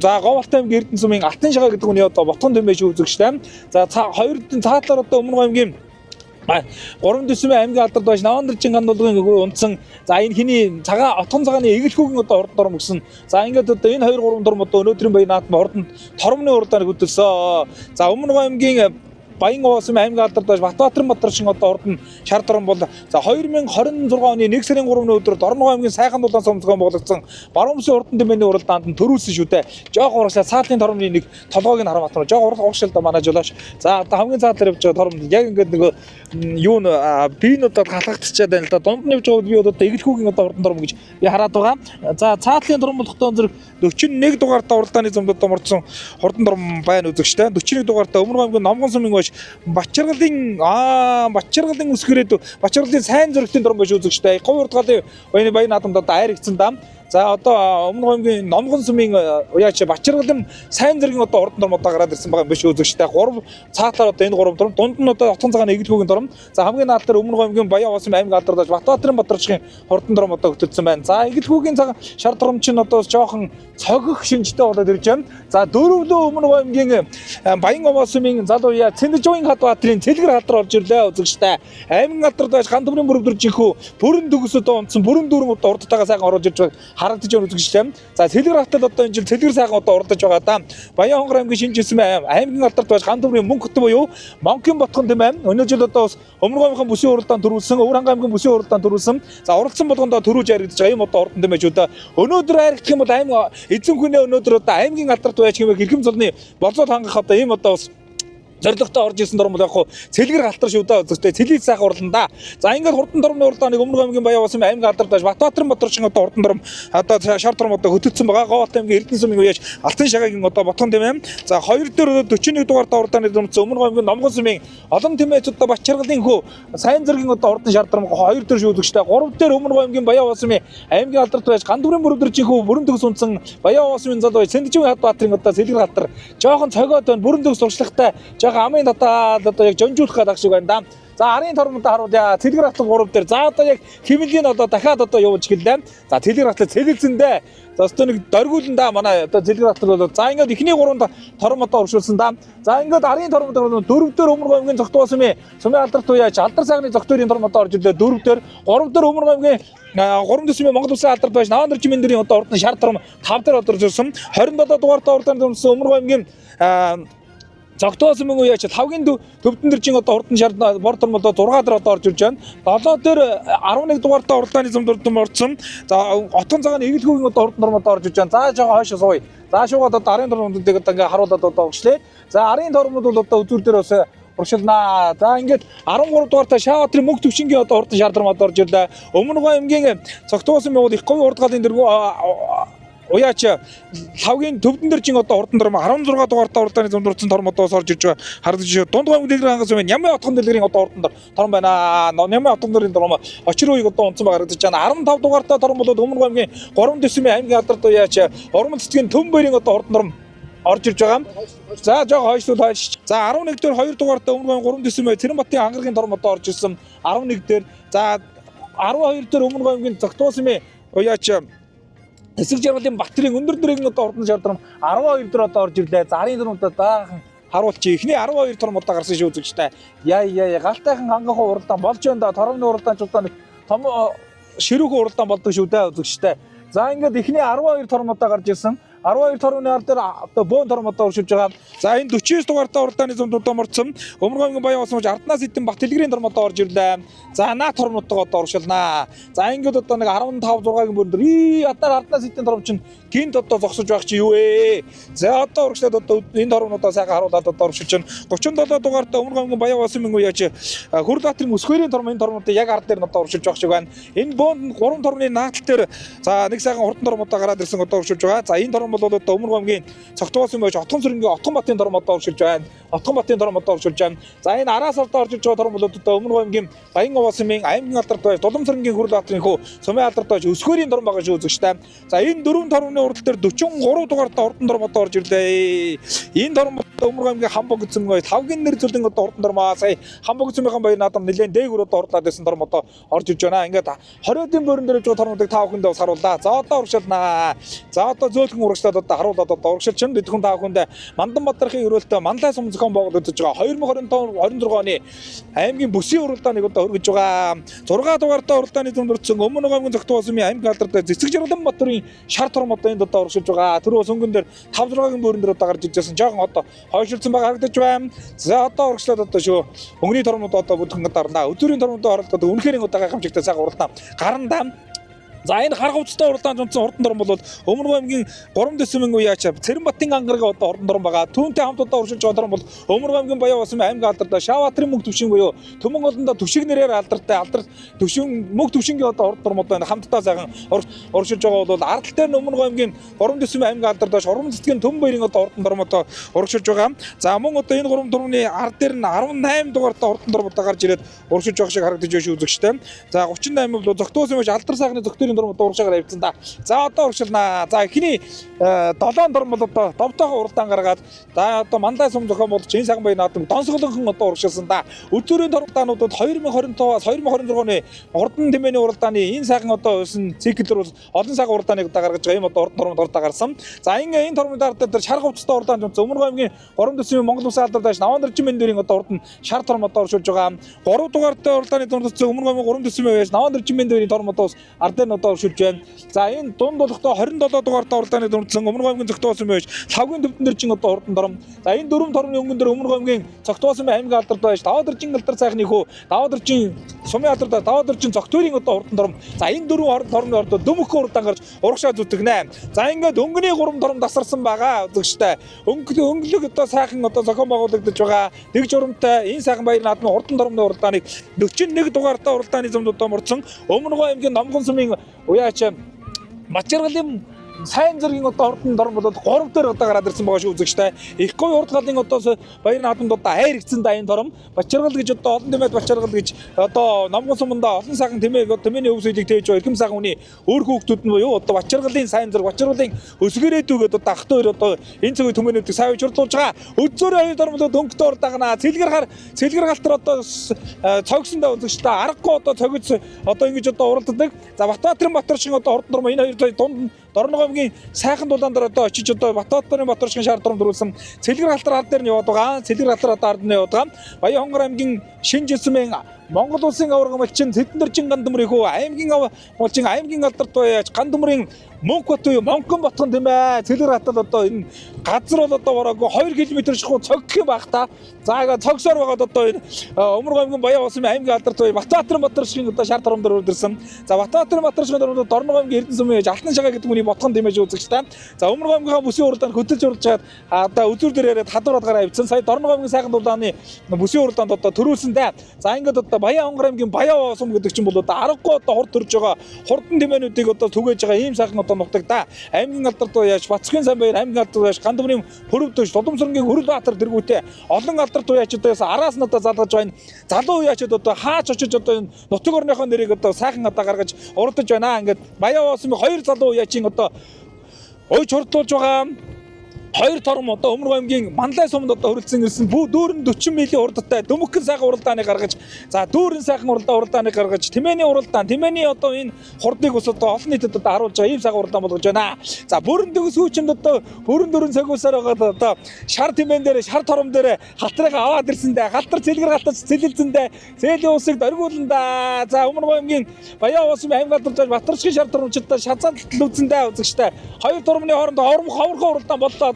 За Говьалтай аймгийн Эрдэнэ сумын Алтан шагаа гэдэг үний одоо ботгон тэмээ үзэгчтэй. За 2 цаатлаар одоо Өмнө Гомгийн 3 дэсмийн аймгийн алдарт байж Навандарчин гандуулгын унтсан. За энэ хиний цагаан Отгон цагааны Эгэлхүүгийн одоо хурдан дорм гэсэн. За ингээд одоо энэ 2 3 дорм одоо өнөөдрийн баян наадам хурдан тормны уралдааныг хөдөлсөн. За Өмнө Гомгийн Баян Овоо сумын аймгийн алдарт байж Батбаатарын Батаршин одоо хурдан шар дорм бол за 2026 оны 1 сарын 3-ны өдөр Дорногов аймгийн Сайхан дулаан сум зохион байгуулагдсан Баруун Бүсийн хурдан тэмээний уралдаанд нь төрүүлсэн шүү дээ. Жог урагшлаа цаатлын тормны нэг толгойг нь харах батна. Жог урагшлаа манай жолооч. За одоо хамгийн цаатлаар явж байгаа торм яг ингээд нөгөө юу н биеийн удаад халагдчихад байна л да. Дунд нь явж байгаа би одоо Эгэлхүүгийн одоо хурдан дорм гэж би хараад байгаа. За цаатлын дорм болохтой зэрэг 41 дугаартаа уралдааны зумд одоо мордсон хурдан дорм байна үзэгчтэй. 41 дугаартаа Өмнө Гомгийн Номгон сумын байж Бачаргалын үсгэрээд Бачаргалын сайн зөрөгтийн дорм байж үзэгчтэй. Говь урдгалын баян наадамд одоо айргцсан дам. За одоо Өмнө Гомгийн Номгон сумын уяач Бачаргалын сайн зэргийн одоо хурдан дормуудаа гараад ирсэн байгаа юм биш үзэгчтэй. 3 цаатлаар одоо энэ 3 дорм дунд нь одоо Отгон цагааны Эгэлхүүгийн дорм. За хамгийн наалтаар Өмнө Гомгийн Баян Овоо сумын аймгийн алдарт байж Батбаатарын Батаршин хурдан дорм одоо хөтөлсөн байна. За Эгэлхүүгийн цаг шар дорм чинь одоо жоохон цогох шинжтэй болоод ирж байна. За дөрөвдөө Өмнө Гомгийн Баян Овоо сумын залуу яа Цэндэж хад баатрын цэлгэр халдар орж ирлээ үзэгчтэй. Аймгийн алдарт байж Хан Төмрийн бүрдэржинхүү бүрэн төгс одоо унтсан бүрэн дүүрэн одоо урдтайгаа сайхан орж ирж байгаа харагдаж байна үзэгчтэй. За цэлгэр хатад одоо энэ жил цэлгэр сайхан одоо урдаж байгаа да. Баян Хонгор аймгийн шинжилсэн аймгийн алдарт байж Хан Төмрийн мөнгө хөт буюу Монкийн ботхон тийм ээ. Өнөө жил одоо Өмнө Гомгийн бүсийн уралдаан төрүүлсэн, Өвөрхангай аймгийн бүсийн уралдаан төрүүлсэн. За уралдсан болгондоо төрүүлж яригдж байгаа юм одоо урдан тийм ээ шүү дээ. Өнөөдөр хайргдах юм бол аймаг эзэн хүний өнөөдөр одоо аймгийн алдарт байж хэмээх эрхэм золны болцоод хангах одоо ийм одоо зорилготой орж ирсэн дорм бол яг хуу цэлгэр галтар шүү дээ үзэгчтэй цэлийг сайхан урландаа. За ингээд хурдан дормны уралдааныг Өмнө Гомгийн Баян Овоо сумын аймгийн алдарт байж Батбаатарын Батаршин одоо хурдан дорм одоо шар дорм одоо хөтөлсөн байгаа. Говьалтай аймгийн Эрдэнэ сумын үеж Алтан шагагийн одоо ботгон тийм ээ. За 2 дээр 41 дугаартаа уралдааны дөрмцсөн Өмнө Гомгийн Номгон сумын олон тэмээч одоо Бачаргалын хөө сайн зэргийн одоо хурдан шар дорм 2 дээр шүү үзэгчтэй. 3 дээр Өмнө Гомгийн Баян Овоо сумын аймгийн алдарт байж Гандүрийн бүрдэржинхүү бүрэн төгс унтсан Баян Овоо сумын залуу Цэндэж хад баатрын одоо цэлгэр галтар жоохон цогоод байна. Бүрэн төгс туршлагатай жоохон амын одоо яг жонжуулах гэдэг шиг байна да. За арын тормонтой харуулъя. Цэлгэр хатлаг 3 дээр. За одоо яг химнэлийн одоо дахиад одоо явуулж гэлээ. За цэлгэр хатлаг цэлэлцэндээ. За өстө нэг дөргүүлэн да манай одоо цэлгэр хатлаг бол за ингээд ихний 3-нд тором одоо уршуулсан да. За ингээд арын тормонтой 4 дээр Өмнө Гомгийн цогтуу сумын алдарт уяач алдар цагны цогтойрын тором одоо орж ирлээ. 4 дээр 3 дээр Өмнө Гомгийн 3 дэсмийн Монгол Улсын алдарт байж Навандарчин мэндэрийн одоо урдны шар тором 5 дээр орж ирсэн. 27 дугаартаа урдаанд дөрмсөн Өмнө Гомгийн Цогтуу сумын үеач 5-гийн төвдөн дэржин одоо хурдан шар борторм одоо 6 дээр одоо орж ирж байна. 7 дээр 11 дугаартаа уралдааны зам дурдсан орсон. За Отгон цагааны Эгэлхүүгийн одоо хурдан дорм одоо орж ирж байна. За жоо хойш сууя. За шуугаад одоо арын дормуудыг одоо ингээ харуулад одоо өгчлээ. За арын дормууд бол одоо үзүүр дээр бас уршилнаа. За ингээд 13 дугаартаа Шааватрын мөнх төвшингийн одоо хурдан шар дорм одоо орж ирлээ. Өмнө Гомгийн Цогтуу сумын их говь урдгалын дэргүү уяач 5-гийн төвдөн дэржин одоо хурдан дорм 16 дугаартаа уралдааны зам дурдсан торм одоо орж ирж байгаа. Харагдаж Дунд Гомгийн дэлгэр хангас юм. Нямын отгон дэлгэрийн одоо хурдан торм байна. Нямын отгон дэлгэрийн торм очир үеиг одоо унтсан байгаа харагдаж байна. 15 дугаартаа торм бол Өмнө Гомгийн 3 дэсмийн аймгийн алдарт уяач Урман цэцгийн төм баярын одоо хурдан дорм орж ирж байгаа. За жоо хойшлуул хойш. За 11 дээр 2 дугаартаа Өмнө Гомгийн 3 дэсмийн Цэранбатын ангаргийн торм одоо орж ирсэн. 11 дээр за 12 дээр Өмнө Гомгийн Цогтуу сумын уяач Эсэг жаргалын Батрын өндөр дэргийн одоо хурдан шар дорм 12 дээр одоо орж ирлээ. Зарын дөрмөдөө даахан харуулчих. Эхний 12 торм удаа гарсан шүү үзэгчтэй. Яа галтайхан хангахын уралдаан болж байна да. Торомны уралдаанчуудаа нэг том ширүүхэн уралдаан болдог шүү дээ үзэгчтэй. За ингээд эхний 12 торм удаа гарч ирсэн. 12 торгоны ар дээр одоо бөөн тором одоо уршилж байгаа. За энэ 49 дугаартай уралдааны зам дуудаа морцсон. Өмнө говийн Баян Улсмж Арднаас эдэн Бат Дэлгэрийн тором одоо орж ирлээ. За наа тормнуудтайгаа одоо уршилнаа. За ингээд одоо нэг 15 6-гийн бүрэн одоо Арднаас эдэн тором чинь гинт одоо зогсож байх чи юу вэ? За одоо урагшлаад одоо энэ торомнуудаа сайхан харуулад одоо урагшилж байна. 37 дугаартай Өмнө говийн Баян Улсмын үеч Хүрлбаатарын Өсгөрийн тором энэ торомнуудаа яг ард дээр одоо урагшилж байх шиг байна. Энэ боонд 3 торны наатал дээр за нэг сайхан хурдан тором одоо гараад ирсэн одоо урагшилж байгаа. За энэ тором бол одоо Өмнө говийн Цогтгоосын байж Отгон цэргийн Отгон Батын тором одоо урагшилж байна. Отгон Батын тором одоо урагшилж байна. За энэ араас ордоо орж иж байгаа тором бол одоо Өмнө говийн Баян Улсмын аймгийн алдарт байж Дулам цэргийн Хүрлбаатарын хөө Сумын алдарт байж Өсгөрийн тором байгаа шүү үзэгчтэй. За энэ 4 торомны урал дээр 43 дугаартай хурдан тором одоо орж ирлээ. Энэ тором Өмнө говийн Хамбог эзэм гоё 5-гийн нэр зүйлэн одоо хурдан тормоо сая Хамбог эзэмийн баяр наадам нэлээд дээгүр одоо орлаад байсан тором одоо орж иж байна. Ингээд 20-ийн борон дээр жоо тормуудыг та бүхэндээ бас харууллаа. За одоо урагшилнаа. За одоо зөөлхөн урагшлаад одоо харуулаад одоо урагшилж чинь бидхэн та бүхэндээ Манданбаатарын өрөөлтөд Манлай сум зохион байгуулагдаж байгаа 2025 оны аймгийн бүсийн уралдааныг одоо хөргөж байгаа. 6 дугаартай уралдааны зөндөрсөн Өмнө говийн Цогтгоосын аймгийн алдартай Цэцэг Жаргаланбаатарын шар тором одоо энд одоо урагшилж байгаа. Тэр өсөнгөн дээр 5 6-гийн борон дээр одоо гарч ижсэн жоохон одоо хойшилсан байгаа харагдаж байна. За одоо урагшлаад одоо шүү өнгөний тормууд одоо бүдгэн дарнаа. Өдрийн тормууд оролдоод үнэхээр одоо гайхамшигтай сайхан уралдаан гарна. За энэ харгавцтай уралдаанд унтсан хурдан тором бол Өмнө говийн 3 дэсмийн үеач Цэрэнбатын ангараг одоо хурдан тором байгаа. Түүнтэй хамт одоо уршилж байгаа тором бол Өмнө говийн Баян Улсмын аймгийн алдартай Шавбаатарын мөнх төвшин буюу Төмөн голондоо төвшиг нэрээр алдартай төвшин мөнх төвшингийн одоо хурдан тором одоо хамтдаа сайхан уршилж байгаа бол ардл дээр Өмнө говийн 3 дэсмийн аймгийн алдартай Шорон цэцгийн Төмөн баярын одоо хурдан тором одоо уршилж байгаа. За мөн одоо энэ 3 торомны ард дээр нь 18 дугаартай хурдан тором одоо гарч ирээд уршилж байгаа шиг харагдаж байна шүү үзэгчтэй. За 38 бол Зогтгоосын байж Алдар сайхны зөгтөрийн тором одоо урагшаагаар авчихсан да. За одоо урагшилнаа. За эхний 7 тором бол одоо довтойгоо уралдаан гаргаад за одоо Манлай сум зохион болж энэ сайхан баяр наадам донсголонхон одоо урагшилсан да. Өдрийн уралдаануудад 2025-аас 2026 оны хурдан тэмээний уралдааны энэ сайхан одоо өсөн циклэр бол олон сайхан уралдааныг одоо гаргаж байгаа юм одоо хурдан тормод уралдаа гарсан. За энэ тормын дараа дээр шар хувцастай уралдаанд унтсан Өмнө говийн 3 дэсмийн Монгол Улсын алдартай Навандарчин мэндэрийн одоо хурдан шар тором одоо урагшилж байгаа. 3 дугаартай уралдааны дундсан Өмнө говийн 3 дэсмийн байж Навандарчин мэндэрийн тором одоо ард дээр нь одоо урагшилж байна. За энэ дунд болохдоо 27 дугаартай уралдааны дундсан Өмнө говийн Цогтгоосын байж Лавгийн төвдөн дээр чин одоо хурдан тором. За энэ 4 тормын өнгөн дээр Өмнө говийн Цогтгоосын аймгийн алдарт байж Даваадарчин алдар сайхны хөө Даваадарчин Сумын алдарт Даваадарчин Цогтөрийн одоо хурдан тором. За энэ 4 тормын ордоо дөмөх уралдаан гарч урагшаа зүтгэнэ. За ингээд өнгөний 3 тором тасарсан байгаа үзэгчтэй. Өнгөлөг одоо сайхан одоо зохион байгуулагдаж байгаа. Дэг журамтай энэ сайхан баяр наадмын хурдан тормны уралдааныг 41 дугаартай уралдааны зам дуудаа морцсон Өмнө говийн Номгон сумын уяач Бачаргалын сайн зэргийн одоо хурдан тором болоод 3 дээр одоо гараад ирсэн байгаа шүү үзэгчтэй. Их гоё урдгалын одоо баяр наадамд одоо хайргцэн да энэ тором. Бачаргал гэж одоо олон тэмээд Бачаргал гэж одоо Номгон суманда олон сайхан тэмээний өвс үйлийг тээж байгаа эрхэм сайхан хүний өөр хүүхдүүд нь буюу одоо Бачаргалын сайн зэрэг Бачаргалын өсгөрөөдөгөөд одоо ах 2 одоо энэ цагийн түмэнүүдийг сайн учруулж байгаа. Өдзөөрөө хоёр тормолоод өнгөтэй урдаагна. Цэлгэр галтар одоо цогсондоо үзэгчтэй аргагүй одоо цогц одоо ингэж одоо уралддаг. За Батбаатарын Батаршин одоо хурдан тором энэ хоёр дунд Дорно говийн сайхан дулаан дээр одоо очиж одоо Батбаатарын Батаршин шар тором дөрүүлсэн Цэлгэр галтар ард дээр нь яваад байгаа. Цэлгэр галтар одоо ард нь яваад байгаа. Баян хонгор аймгийн Шинжэсмэн Монгол Улсын аварга малчин Тэднэрчин гандмрын хөө аймгийн малчин аймгийн алдарт байж гандмрын Монкот уу Монкон батхан тийм ээ. Цэлгэр галтал одоо энэ газар бол одоо бараагүй 2 км шихуу цогх байх та. За ингээ цогсоор байгаад одоо энэ Өмнө говийн Баян Улсын аймгийн алдарт бай Батбаатарын Батаршин одоо шар тором дээр үрдэрсэн. За Батбаатарын Батаршин дээр Дорно говийн Эрдэнэ сумын Алтан шагаа гэдэг хүний ботхон тийм ээ үзэгчтэй. За Өмнө говийн бүсийн уралдаанд хөдөлж уралж чаад одоо үзүр дээр яриад хадвараад гараа авчихсан. Сая Дорно говийн сайхан дулааны бүсийн уралдаанд одоо төрүүлсэндээ. За ингээд одоо Баян хонгор аймгийн Баян сум гэдэг чинь бол одоо аргагүй одоо хурд төрж байгаа хурдан тэмээнүүдийг одоо түгээж байгаа ийм сайхан одоо нутагта аймгийн алдарт уяаш Бацгийн сайн баяр аймгийн алдарт уяаш Гандмрын хөрөвдөж Дуламсрынгийн Хүрлбаатар дэргүүтээ олон алдарт уяачдаас араас нь одоо залгаж байна. Залуу уяачд одоо хаач очиж одоо энэ нутаг орныхоо нэрийг одоо сайхан одоо гаргаж урдж байна. Ингээд Баян сумын 2 залуу уяачийн одоо ойч хурдуулж байгаа. 2 тором одоо Өмнөг аймгийн Манлай сумд одоо хөрөлцөн ирсэн дүүрэн 40 милийн урдтай Дөмөкөн сайхан уралдааны гаргаж за дүүрэн сайхан уралдааны гаргаж Тэмээний уралдаан Тэмээний одоо энэ хурдыг ус одоо олон нийтэд одоо харуулж байгаа ийм сайхан уралдаан болгож байна. За бүрэн дэгс хүчинд одоо бүрэн дөрөн цагуусаар байгаа одоо шар Тэмээн дээр шар тором дээр халтрыг аваад ирсэндээ халтар цэлгэр гатаж цэлэлцэндээ цэлийн усыг дөргүүлэндээ за Өмнөг аймгийн Баян Уусмын аймгаалдаж Батарчгийн шар торомчдод шазаалт лүзэндээ үзэгчтэй 2 тормны хооронд ховрхон уралдаан боллоо.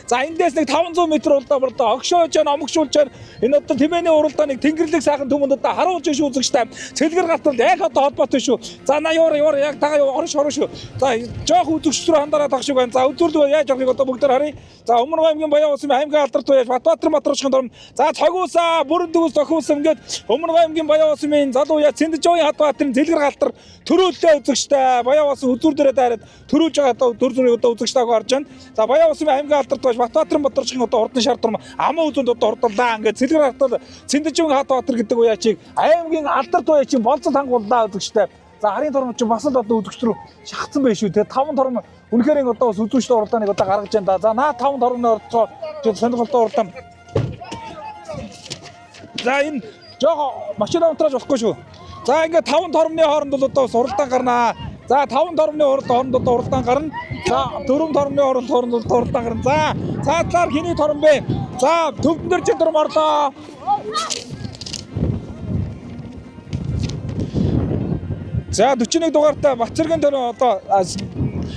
За эндээс нэг 500 м уралдаан боллоо. Огшоож байна, омгшуулж байна. Энэ одоо Тэмээний уралдааныг Тэнгэрлэг сайхан түмэнд одоо харуулж шүү үзэгчтэй. Цэлгэр гатал яг одоо холбоотой шүү. За на яваа яг тага орш шүү. За жоох үзэгч рүү хандараад ах шиг байна. За үзүүлбэл яаж явахыг одоо бүгд харъя. За Өмнөг аймгийн Баян Уусмын аймгийн алдарт байж Батбаатар Батарчгийн дорн. За цогуусаа бүрэн дүүс зохиулсан ингээд Өмнөг аймгийн Баян Уусмын залуу яа Цэндэж Хатбаатарын Цэлгэр галтар төрүүлээ үзэгчтэй. Баян Уусмын үзүүр дээрээ дайраад төрүүлж байгаа одоо төр зүрийг одоо үзэгчтэйг орж байна. За Баян Уусмын аймгийн алдарт байж Батбаатар Батарчгийн одоо урдны шар торм амаа үзэнд одоо урдаллаа ингээд Цэлгэр галтар Цэндэж Хатбаатар гэдэг уяачийг аймгийн алдарт уяачийн болцол хангууллаа үзэгчтэй. За харийн торм чинь бас л одоо үзэгч рүү шахацсан байх шүү. Тэгээ 5 торм үнэхээр одоо бас үзүүчтэй уралдааныг одоо гаргаж байна. За наа 5 тормны орцоо сонирхолтой уралдаан. За энэ жоо машина унтрааж болохгүй шүү. За ингээд 5 тормны хооронд бол одоо уралдаан гарнаа. За 5 тормны хооронд одоо уралдаан гарна. За 4 тормны хооронд уралдаан гарна. За талаар хэний торм бэ? За төвдөн дээр чинь торм орлоо. За 41 дугаартай Батцэргийн торм одоо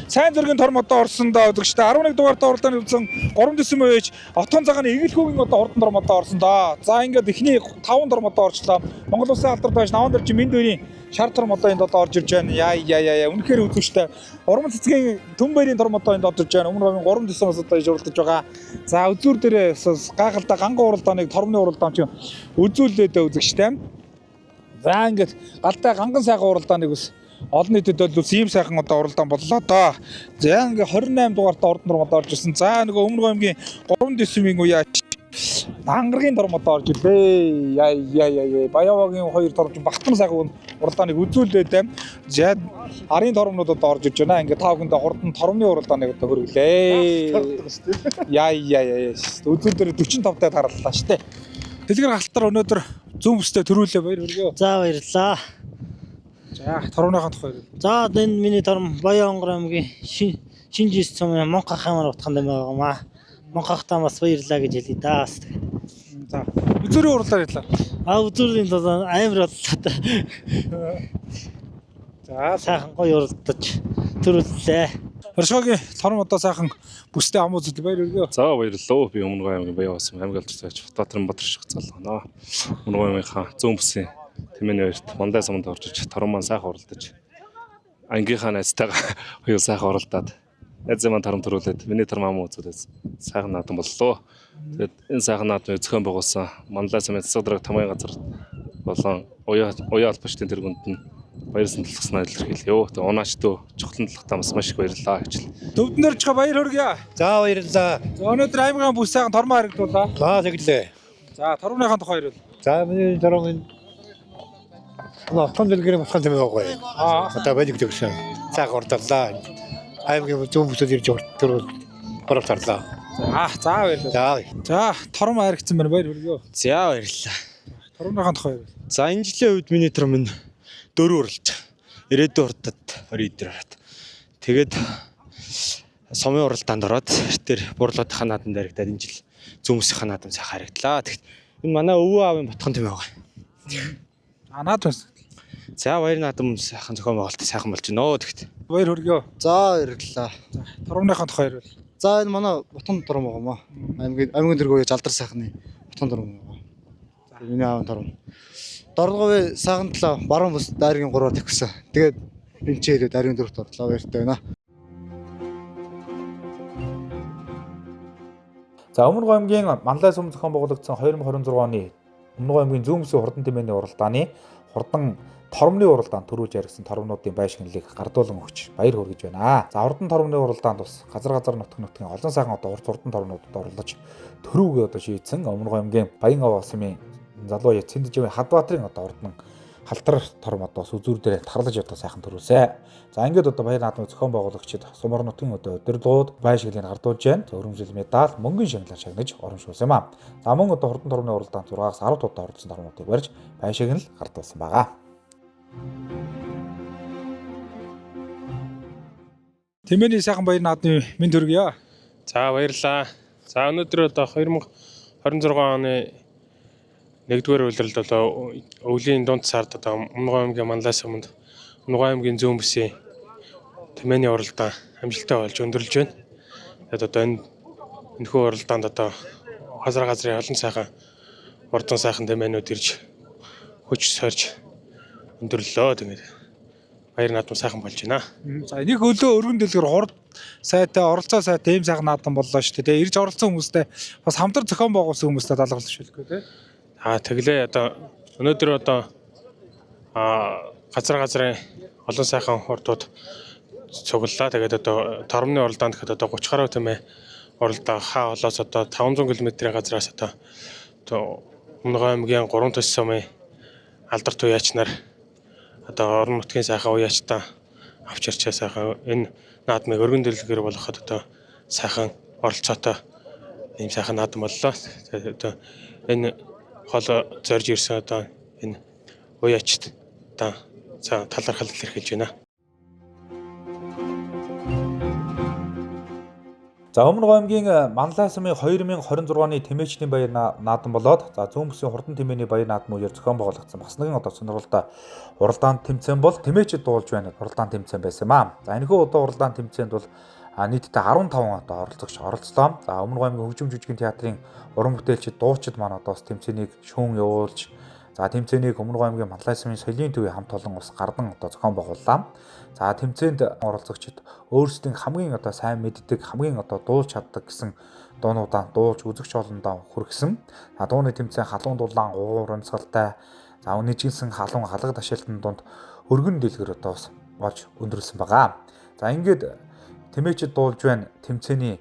сайн зөргийн торм одоо орсон доо үзэгчтэй 11 дугаартай уралдааны үзсэн 3 дэсэм ээж отхон цагааны Эгэлхүүгийн одоо хурдан торм одоо орсон доо. За ингээд эхний 5 торм одоо орчлоо. Монгол Улсын алдарт байж 5 дээр чи Миндүрийн шар торм одоо энд одоо орж ирж байна. Яа үнэхээр үзэгчтэй. Уран цэцгийн Түн баярын торм одоо энд орж ирж байна. Өмнөг аймгийн 3 дэсэмээс одоо иж уралдаж байгаа. За үзүүр дээр гайхалтай ганган уралдааныг тормны уралдаан чи үзүүлээд үзэгчтэй. За ингээд галтай ганган сайхан уралдааныг ус олон нийтэд бол ийм сайхан одоо уралдаан боллоо доо. За ингээд 28 дугаартай урд нурм одоо орж ирсэн. За нөгөө Өмнөг аймгийн 3 дэсмийн уяач Дангаргийн торм одоо орж ирлээ. Яа Баявагийн 2 торм багтан сайхан уралдааныг үзүүлээд байна. За арын тормнууд одоо орж ирж байна. Ингээд тавгандаа хурдан тормны уралдааныг одоо хөрвөлээ. Яа үзүүл дээр 45 таад гарлаа штэ. Дэлгэр галтар өнөөдөр зүүн бүстэй төрүүлээ баяр хүргэё. За баярлалаа. За тормныхаа тухай. За энэ миний торм Баян аймгийн Шинжис цомын Монхах хамаар утхан дэм байгаамаа. Монхахтаа бас баярлалаа гэж хэлье даас. За үзүүрийн урлаар ярьлаа. Үзүүрийн амар боллоо. За сайхан гоё уралдаж төрүүллээ. Оршоогийн торм одоо сайхан бүстэй ам үзэл баяр хүргэё. За баярлалаа. Би Өмнөг аймгийн Баян Уусмын аймгийн алдарт байж Батбаатарын Батарчиг залгана. Өмнөг аймгийнхаа зүүн бүсийн Тэмээний баярт Манлай сумд орж иж торм маань сайхан уралдаж ангийнхаа найзтайгаа хоёул сайхан уралдаад найзын маань торм төрүүлээд миний торм ам үзүүлээд сайхан наадам боллоо. Тэгээд энэ сайхан наадмыг зохион байгуулсан Манлай сумын засаг дарга тамгын газар болон уяа албаштын тэргүүнд нь баяр санал тусгай илэрхийлье. Тэгээд унаачдөө чухлын талхтаа бас маш их баярлалаа гэж. Төвдөн дэрч баяр хүргэё. За баярлалаа. За өнөөдөр аймгийн бүс сайхан тормоо харагдуулаа. За тэглээ. За тормныхаа тухай ярил. За миний торм энэ отхон дэлгэрийн батхан тэмээ байгаа. Одоо байдаг гэсэн. Сайхан уралдаалаа. Аймгийн зүүн бүсэд ирж оролт орлоо. За баярлалаа. За торм харагдсан байна баяр хүргэё. За баярлалаа. Тормныхаа тухай ярил. За энэ жилийн үед миний торм нь 4 уралж ирээдүйн урдад 20 өдөр хараад. Тэгээд сумын уралдаанд ороод тэр бурлуудынхаа наадам дээрэгдээд энэ жил зүүн бүсийнхаа наадам сайхан харагдлаа. Тэгэхэд энэ манай өвөө аавын батхан тэмээ байгаа. Наадам. За баяр наадам сайхан зохион байгуулалт сайхан болж байна. Тэгэхэд баяр хүргэё. За баярлалаа. За тормныхаа тухай ярил. За энэ манай Батхан торм байгаамаа. Аймгийн дэргүүж алдар сайхны Батхан торм байгаа. Миний аав торм. Дорногов сайхан талаа баруун бүс дайргийн 3-аар тавьсан. Тэгээд энэ ч хэлээ дайргийн 4-т орлоо баяртай байна. За Өмнөг аймгийн Манлай сум зохион байгуулагдсан 2026 оны Өмнөг аймгийн зүүн бүсийн хурдан тэмээний уралдааны хурдан тормны уралдаанд төрүүлж яригдсан тормнуудын байшинлыг гардуулан өгч баяр хүргэж байна. За хурдан тормны уралдаанд бас газар нутгийн олон сайхан одоо хурдан тормнуудад орлож төрүүгээ одоо шийдсэн Өмнөг аймгийн Баян Уусмын залуу Цэндэж Хатбаатарын одоо хурдан халтар торм одоо сүзүүр дээр тарлаж одоо сайхан төрүүлсэн. За ингээд одоо баяр наадмын зохион байгуулагчид Сумар нутгийн одоо удирдлагууд бай шиглийг хардуулж байна. Өрөмжил медаль, мөнгөний шагналаар шагнаж оромжуулсан юм аа. За мөн одоо хурдан тормны уралдаанд 6-аас 10 удаа оролцсон тормуудыг барьж бай шигнэл хардуулсан байгаа. Тэмээний сайхан баяр наадмын мэнд хүргье. За баярлалаа. За өнөөдөр одоо 2026 оны 1-р улиралд одоо өвлийн дунд сард одоо Өмнөгов аймгийн Манлайс суманд Өмнөгов аймгийн зүүн бүсийн тэмээний уралдаан амжилттай болж өндөрлөж байна. Тэгээд одоо энэхүү уралдаанд одоо газрын олон сайхан урдан сайхан тэмээнүүд ирж хүч сорж өндөрлөлөө. Тэгээд баяр наадам сайхан болж байна. За нэг өлөө өргөн дэлгэр хурд сайтай оролцоо сайтай ийм сайхан наадам боллоо шүү дээ. Ирж оролцсон хүмүүстэй бас хамтар зохион байгуулсан хүмүүстэй талгалж шүлэхгүй тий. Тэглээ одоо өнөөдөр одоо газрын олон сайхан хурдууд цуглалаа. Тэгээд одоо тормны уралдаанд гэхэд одоо 30 гаруй тэмээ уралдаа хаа болоос одоо 500 км-ийн газраас одоо Өмнөгов аймгийн 3 төс сумын алдарт уяач нар одоо орон нутгийн сайхан уяачтаа авч ирчээ сайхан энэ наадмыг өргөн дэлгэр болгоход одоо сайхан оролцоотой ийм сайхан наадам боллоо. Тэгээд одоо энэ хол зорж ирсэн одоо энэ уяачт одоо талархал илэрхийлж байна. За Өмнөгов аймгийн Манлайс сумын 2026 оны тэмээчний баяр наадам болоод за зүүн бүсийн хурдан тэмээний баяр наадам үеэр зохион байгуулагдсан бас нэгэн одоо сонирхолтой уралдаан тэмцээн бол тэмээчид дуулж байна уралдаан тэмцээн байсан юм аа. За энэхүү одоо уралдаан тэмцээнд бол нийтдээ 15 одоо оролцогч оролцлоо. За Өмнөгов аймгийн хөгжим жүжигний театрын уран бүтээлчид дуучид маань одоо тэмцээнийг шүүн явуулж за тэмцээнийг Өмнөгов аймгийн Манлайс сумын соёлын төвийн хамт олон ус гардан одоо зохион байгууллаа. За тэмцээнд оролцогчид өөрсдийн хамгийн одоо сайн мэддэг хамгийн одоо дуулж чаддаг гэсэн дуунуудаа дуулж үзэгч олондоо хүргэсэн. Дууны тэмцээн халуун дулаан уур амьсгалтай за үнэжинсэн халуун халаг ташаалтын дунд өргөн дэлгэр одоо бас болж өндөрлсөн байгаа. За ингээд тэмээчид дуулж байна тэмцээний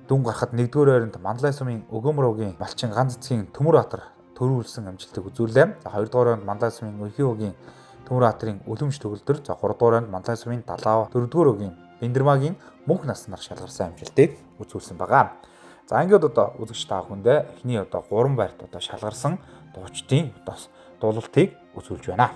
дүн гарахад 1-р байранд Манлайс сумын Өгөөмрөгийн малчин ганц цэцгийн Төмөр Баатар төрүүлсэн амжилтыг үзүүлээ. За 2-р байранд Манлайс сумын Өрхийгийн Төмөр Баатарын Үлэмж төгөлдөр за 3-р байранд Манлайс сумын Далаа 4-р өгийн Бэндэрмагийн Мөнх наснаар шалгарсан амжилтыг үзүүлсэн байгаа. За ингээд одоо үзэгч та бүхэндээ эхний одоо 3 байрт одоо шалгарсан дуучдын одоо дуулалтыг үзүүлж байна.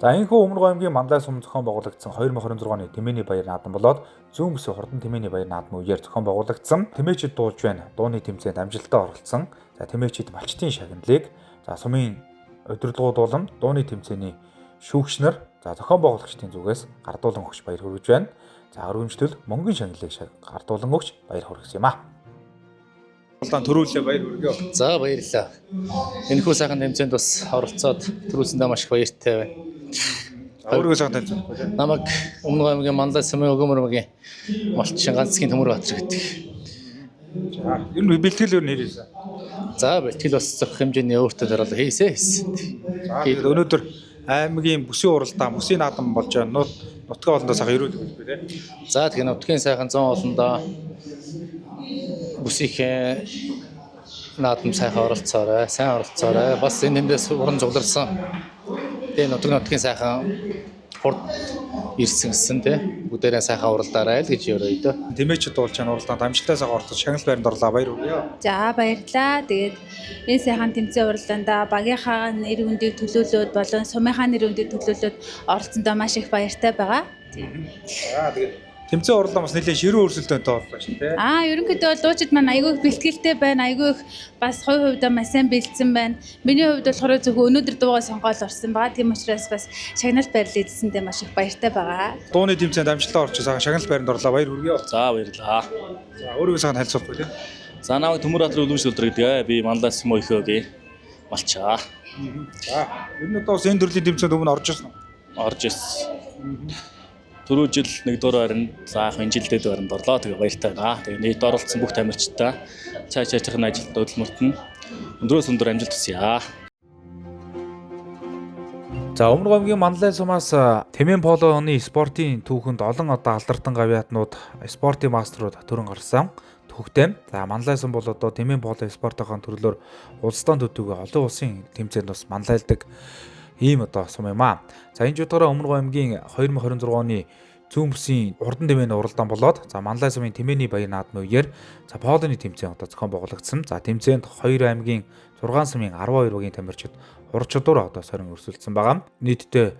За энэхүү Өмнөг аймгийн Манлай сум зохион байгуулагдсан 2026 оны Тэмээний баяр наадам болоод зүүн бүсийн хурдан Тэмээний баяр наадмын үеэр зохион байгуулагдсан. Тэмээчид дуулж байна. Дууны тэмцээнд амжилттай оролцсон. За тэмээчид малчтын шагналыг за сумын удирдлагууд болон дууны тэмцээний шүүгчнэр за зохион байгуулагчдын зүгээс гардуулан өгч баяр хүргэж байна. За өргөмжлөл мөнгөн шагналыг гардуулан өгч баяр хүргэсэн юм аа. Улаан төрүүлээ баяр хүргэе. За баярлалаа. Энэхүү сайхан тэмцээнд бас оролцоод төрүүлсэндээ маш их баяртай байна. Өөрийгөө сайхан тэмцээн. Намайг Өмнөг аймгийн Манлай сумын Өгөөмөрмөгийн Малчин ганцгийн Төмөр Баатар гэдэг. За ер нь бэлтгэл ер нь нэрээсэн. За бэлтгэл бас зөв хэмжээний өөртөө зориулсан хийсэн. За өнөөдөр аймгийн бүсийн уралдаан, бүсийн наадам болж байна. Нутгийн олондоо сайхан ирүүл хэлбэ тий. За тэгэхээр нутгийн сайхан 100 олондоо бүсийн наадам сайхан оролцоорой, сайн оролцоорой. Бас энэ тэндээс уран зугларсан. Тэгээ нутгийн сайхан хурд ирсэн гэсэн тий. Бүгдээрээ сайхан уралдаарай л гэж өрөөдөө. Тэмээчид дуулж байгаа уралдаанд амжилттай сайхан оролцож шагнал байранд орлоо баяр хүргэе. За баярлалаа. Тэгээд энэ сайхан тэмцээн уралдаанда багийнхаа нэр хүндийг төлөөлөөд болон сумынхаа нэр хүндийг төлөөлөөд оролцсондоо маш их баяртай байгаа. За тэгээд тэмцээн урлаа бас нэлээд ширүүн өрсөлдөөнтэй боллоо шүү дээ. Ерөнхийдөө бол дуучид маань айгүй их бэлтгэлтэй байна. Айгүй их бас хувь хувьдаа маш сайн бэлдсэн байна. Миний хувьд болохоор зөвхөн өнөөдөр дуугаа сонгоод орсон байгаа. Тийм учраас бас шагналт байрлал эзэсэндээ маш их баяртай байгаа. Дууны тэмцээнд амжилттай орж сайхан шагнал байранд орлоо баяр хүргэе. За баярлалаа. За өөрийгөө сайхан танилцуулах үү. За намайг Төмөр Баатар Үлэмшил гэдэг. Би Манлай сум өхөөгийн малчаа. За ер нь одоо энэ төрлийн тэмцээнд өмнө орж ирсэн үү? Орж ирсэн. Түрүү жил 1-р байранд заах энэ жилдээ байранд орлоо. Тэгээ баяртай байна. Тэгээ нийт оролцсон бүх тамирчидаа цаашаачихны ажилд хөдөлмөртөн өндрөөс өндөр амжилт хүсье. За Өмнөг аймгийн Манлай сумаас Тэмээн полооны спортын түүхэнд олон одоо алдартай гавьяатнууд, спортын мастерууд төрөн гарсан. Түүхтэй. За Манлай сум бол одоо Тэмээн полоо спортын төрлөөр улсдаа төдийгүй олон улсын тэмцээнд бас манлайлдаг ийм одоо сум юм аа. За энэ жуудаараа Өмнөг аймгийн 2026 оны зүүн бүсийн урдан тэмээний уралдаан болоод за Манлай сумын Тэмээний баяр наадмын үеэр за полоны тэмцээн одоо зохион байгуулагдсан. За тэмцээнд 2 аймгийн 6 сумын 12 багийн тамирчид ур чадвар одоо сорин өрсөлдсөн байгаа. Нийтдээ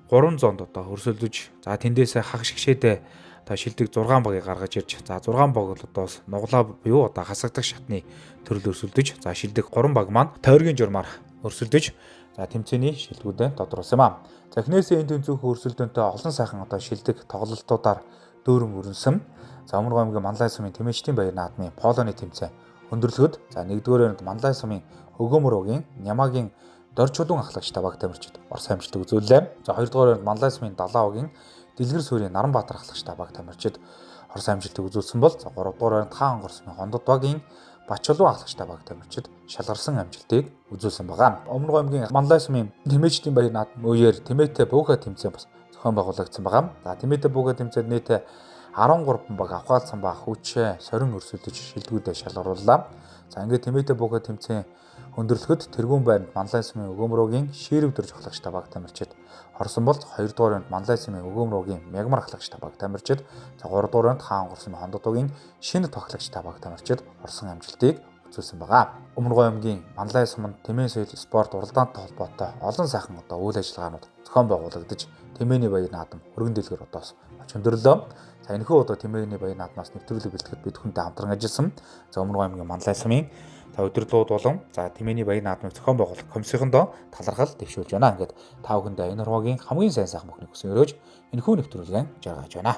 3 зоонд одоо өрсөлдөж за тэндээсээ хаг шигшээдээ одоо шилдэг 6 багийг гаргаж ирж за 6 баг бол одоо нуглаа буюу одоо хасагдах шатны төрөл өрсөлдөж за шилдэг 3 баг маань тойргийн журмаар өрсөлдөж за тэмцээний шилдэгүүдэд тодруулсан юм аа. За эхнээсээ энэ тэмцээнх өрсөлдөөнтэй олон сайхан одоо шилдэг тоглолтуудаар дөөрөн өрнсөн. За Өмнөг аймгийн Манлай сумын Тэмээчдийн баяр наадмын полоны тэмцээн өндөрлөхөд за 1-р байранд Манлай сумын Өгөөмөрөгийн Нямагийн Дорчулуун ахлагч баг тамирчид Орос амжилтыг үзүүллээ. За 2-р байранд Манлай сумын Далаагийн Дэлгэр суурийн Наранбаатар ахлагч баг тамирчид Орос амжилтыг үзүүлсэн бол за 3-р байранд Хаан Гор сумын Хондод багийн Бачулуун ахлагч баг тамирчид шалгарсан амжилтыг үзүүлсэн байгаа. Өмнөг аймгийн Манлай сумын Тэмээчдийн баяр наадмын үеэр Тэмээтэй бууга тэмцээн бас зохион байгуулагдсан байгаа. За Тэмээтэй бууга тэмцээнд нийт 13 баг авхаалсан ба хүчээ сорин өрсөлдөж шилдэгүүдэд шалгарууллаа. За ингээд Тэмээтэй бууга тэмцээн өндөрлөхөд тэргүүн байранд Манлай сумын Өгөөмөрөгийн Шээрөвдөр ахлагч баг тамирчид орсон бол 2-р байранд Манлай сумын Өгөөмөрөгийн Мягмар ахлагч баг тамирчид за 3-р байранд Хаан Гор сумын Хондодогийн Шинэ тогтлагч баг тамирчид орсон амжилтыг үзүүлсэн байгаа. Өмнөг аймгийн Манлай суманд Тэмээн соёл спорт уралдаантай холбоотой олон сайхан одоо үйл ажиллагаанууд зохион байгуулагдаж Тэмээний баяр наадам өргөн дэлгэр одоос өндөрлөө. За энэхүү одоо Тэмээний баяр наадмаас нэвтрүүлэг бэлтгэхэд бид хүнтэй хамтран ажилласан. За Өмнөг аймгийн Манлай сумын удирдлагууд болон за Тэмээний баяр наадмыг зохион байгуулах комиссийнхондоо талархал дэвшүүлж байна. Ингээд та бүхэндээ энэ урлагийн хамгийн сайн сайхан бүхнийг хүсэн өрөөж энэхүү нэвтрүүлгийг жаргаж байна.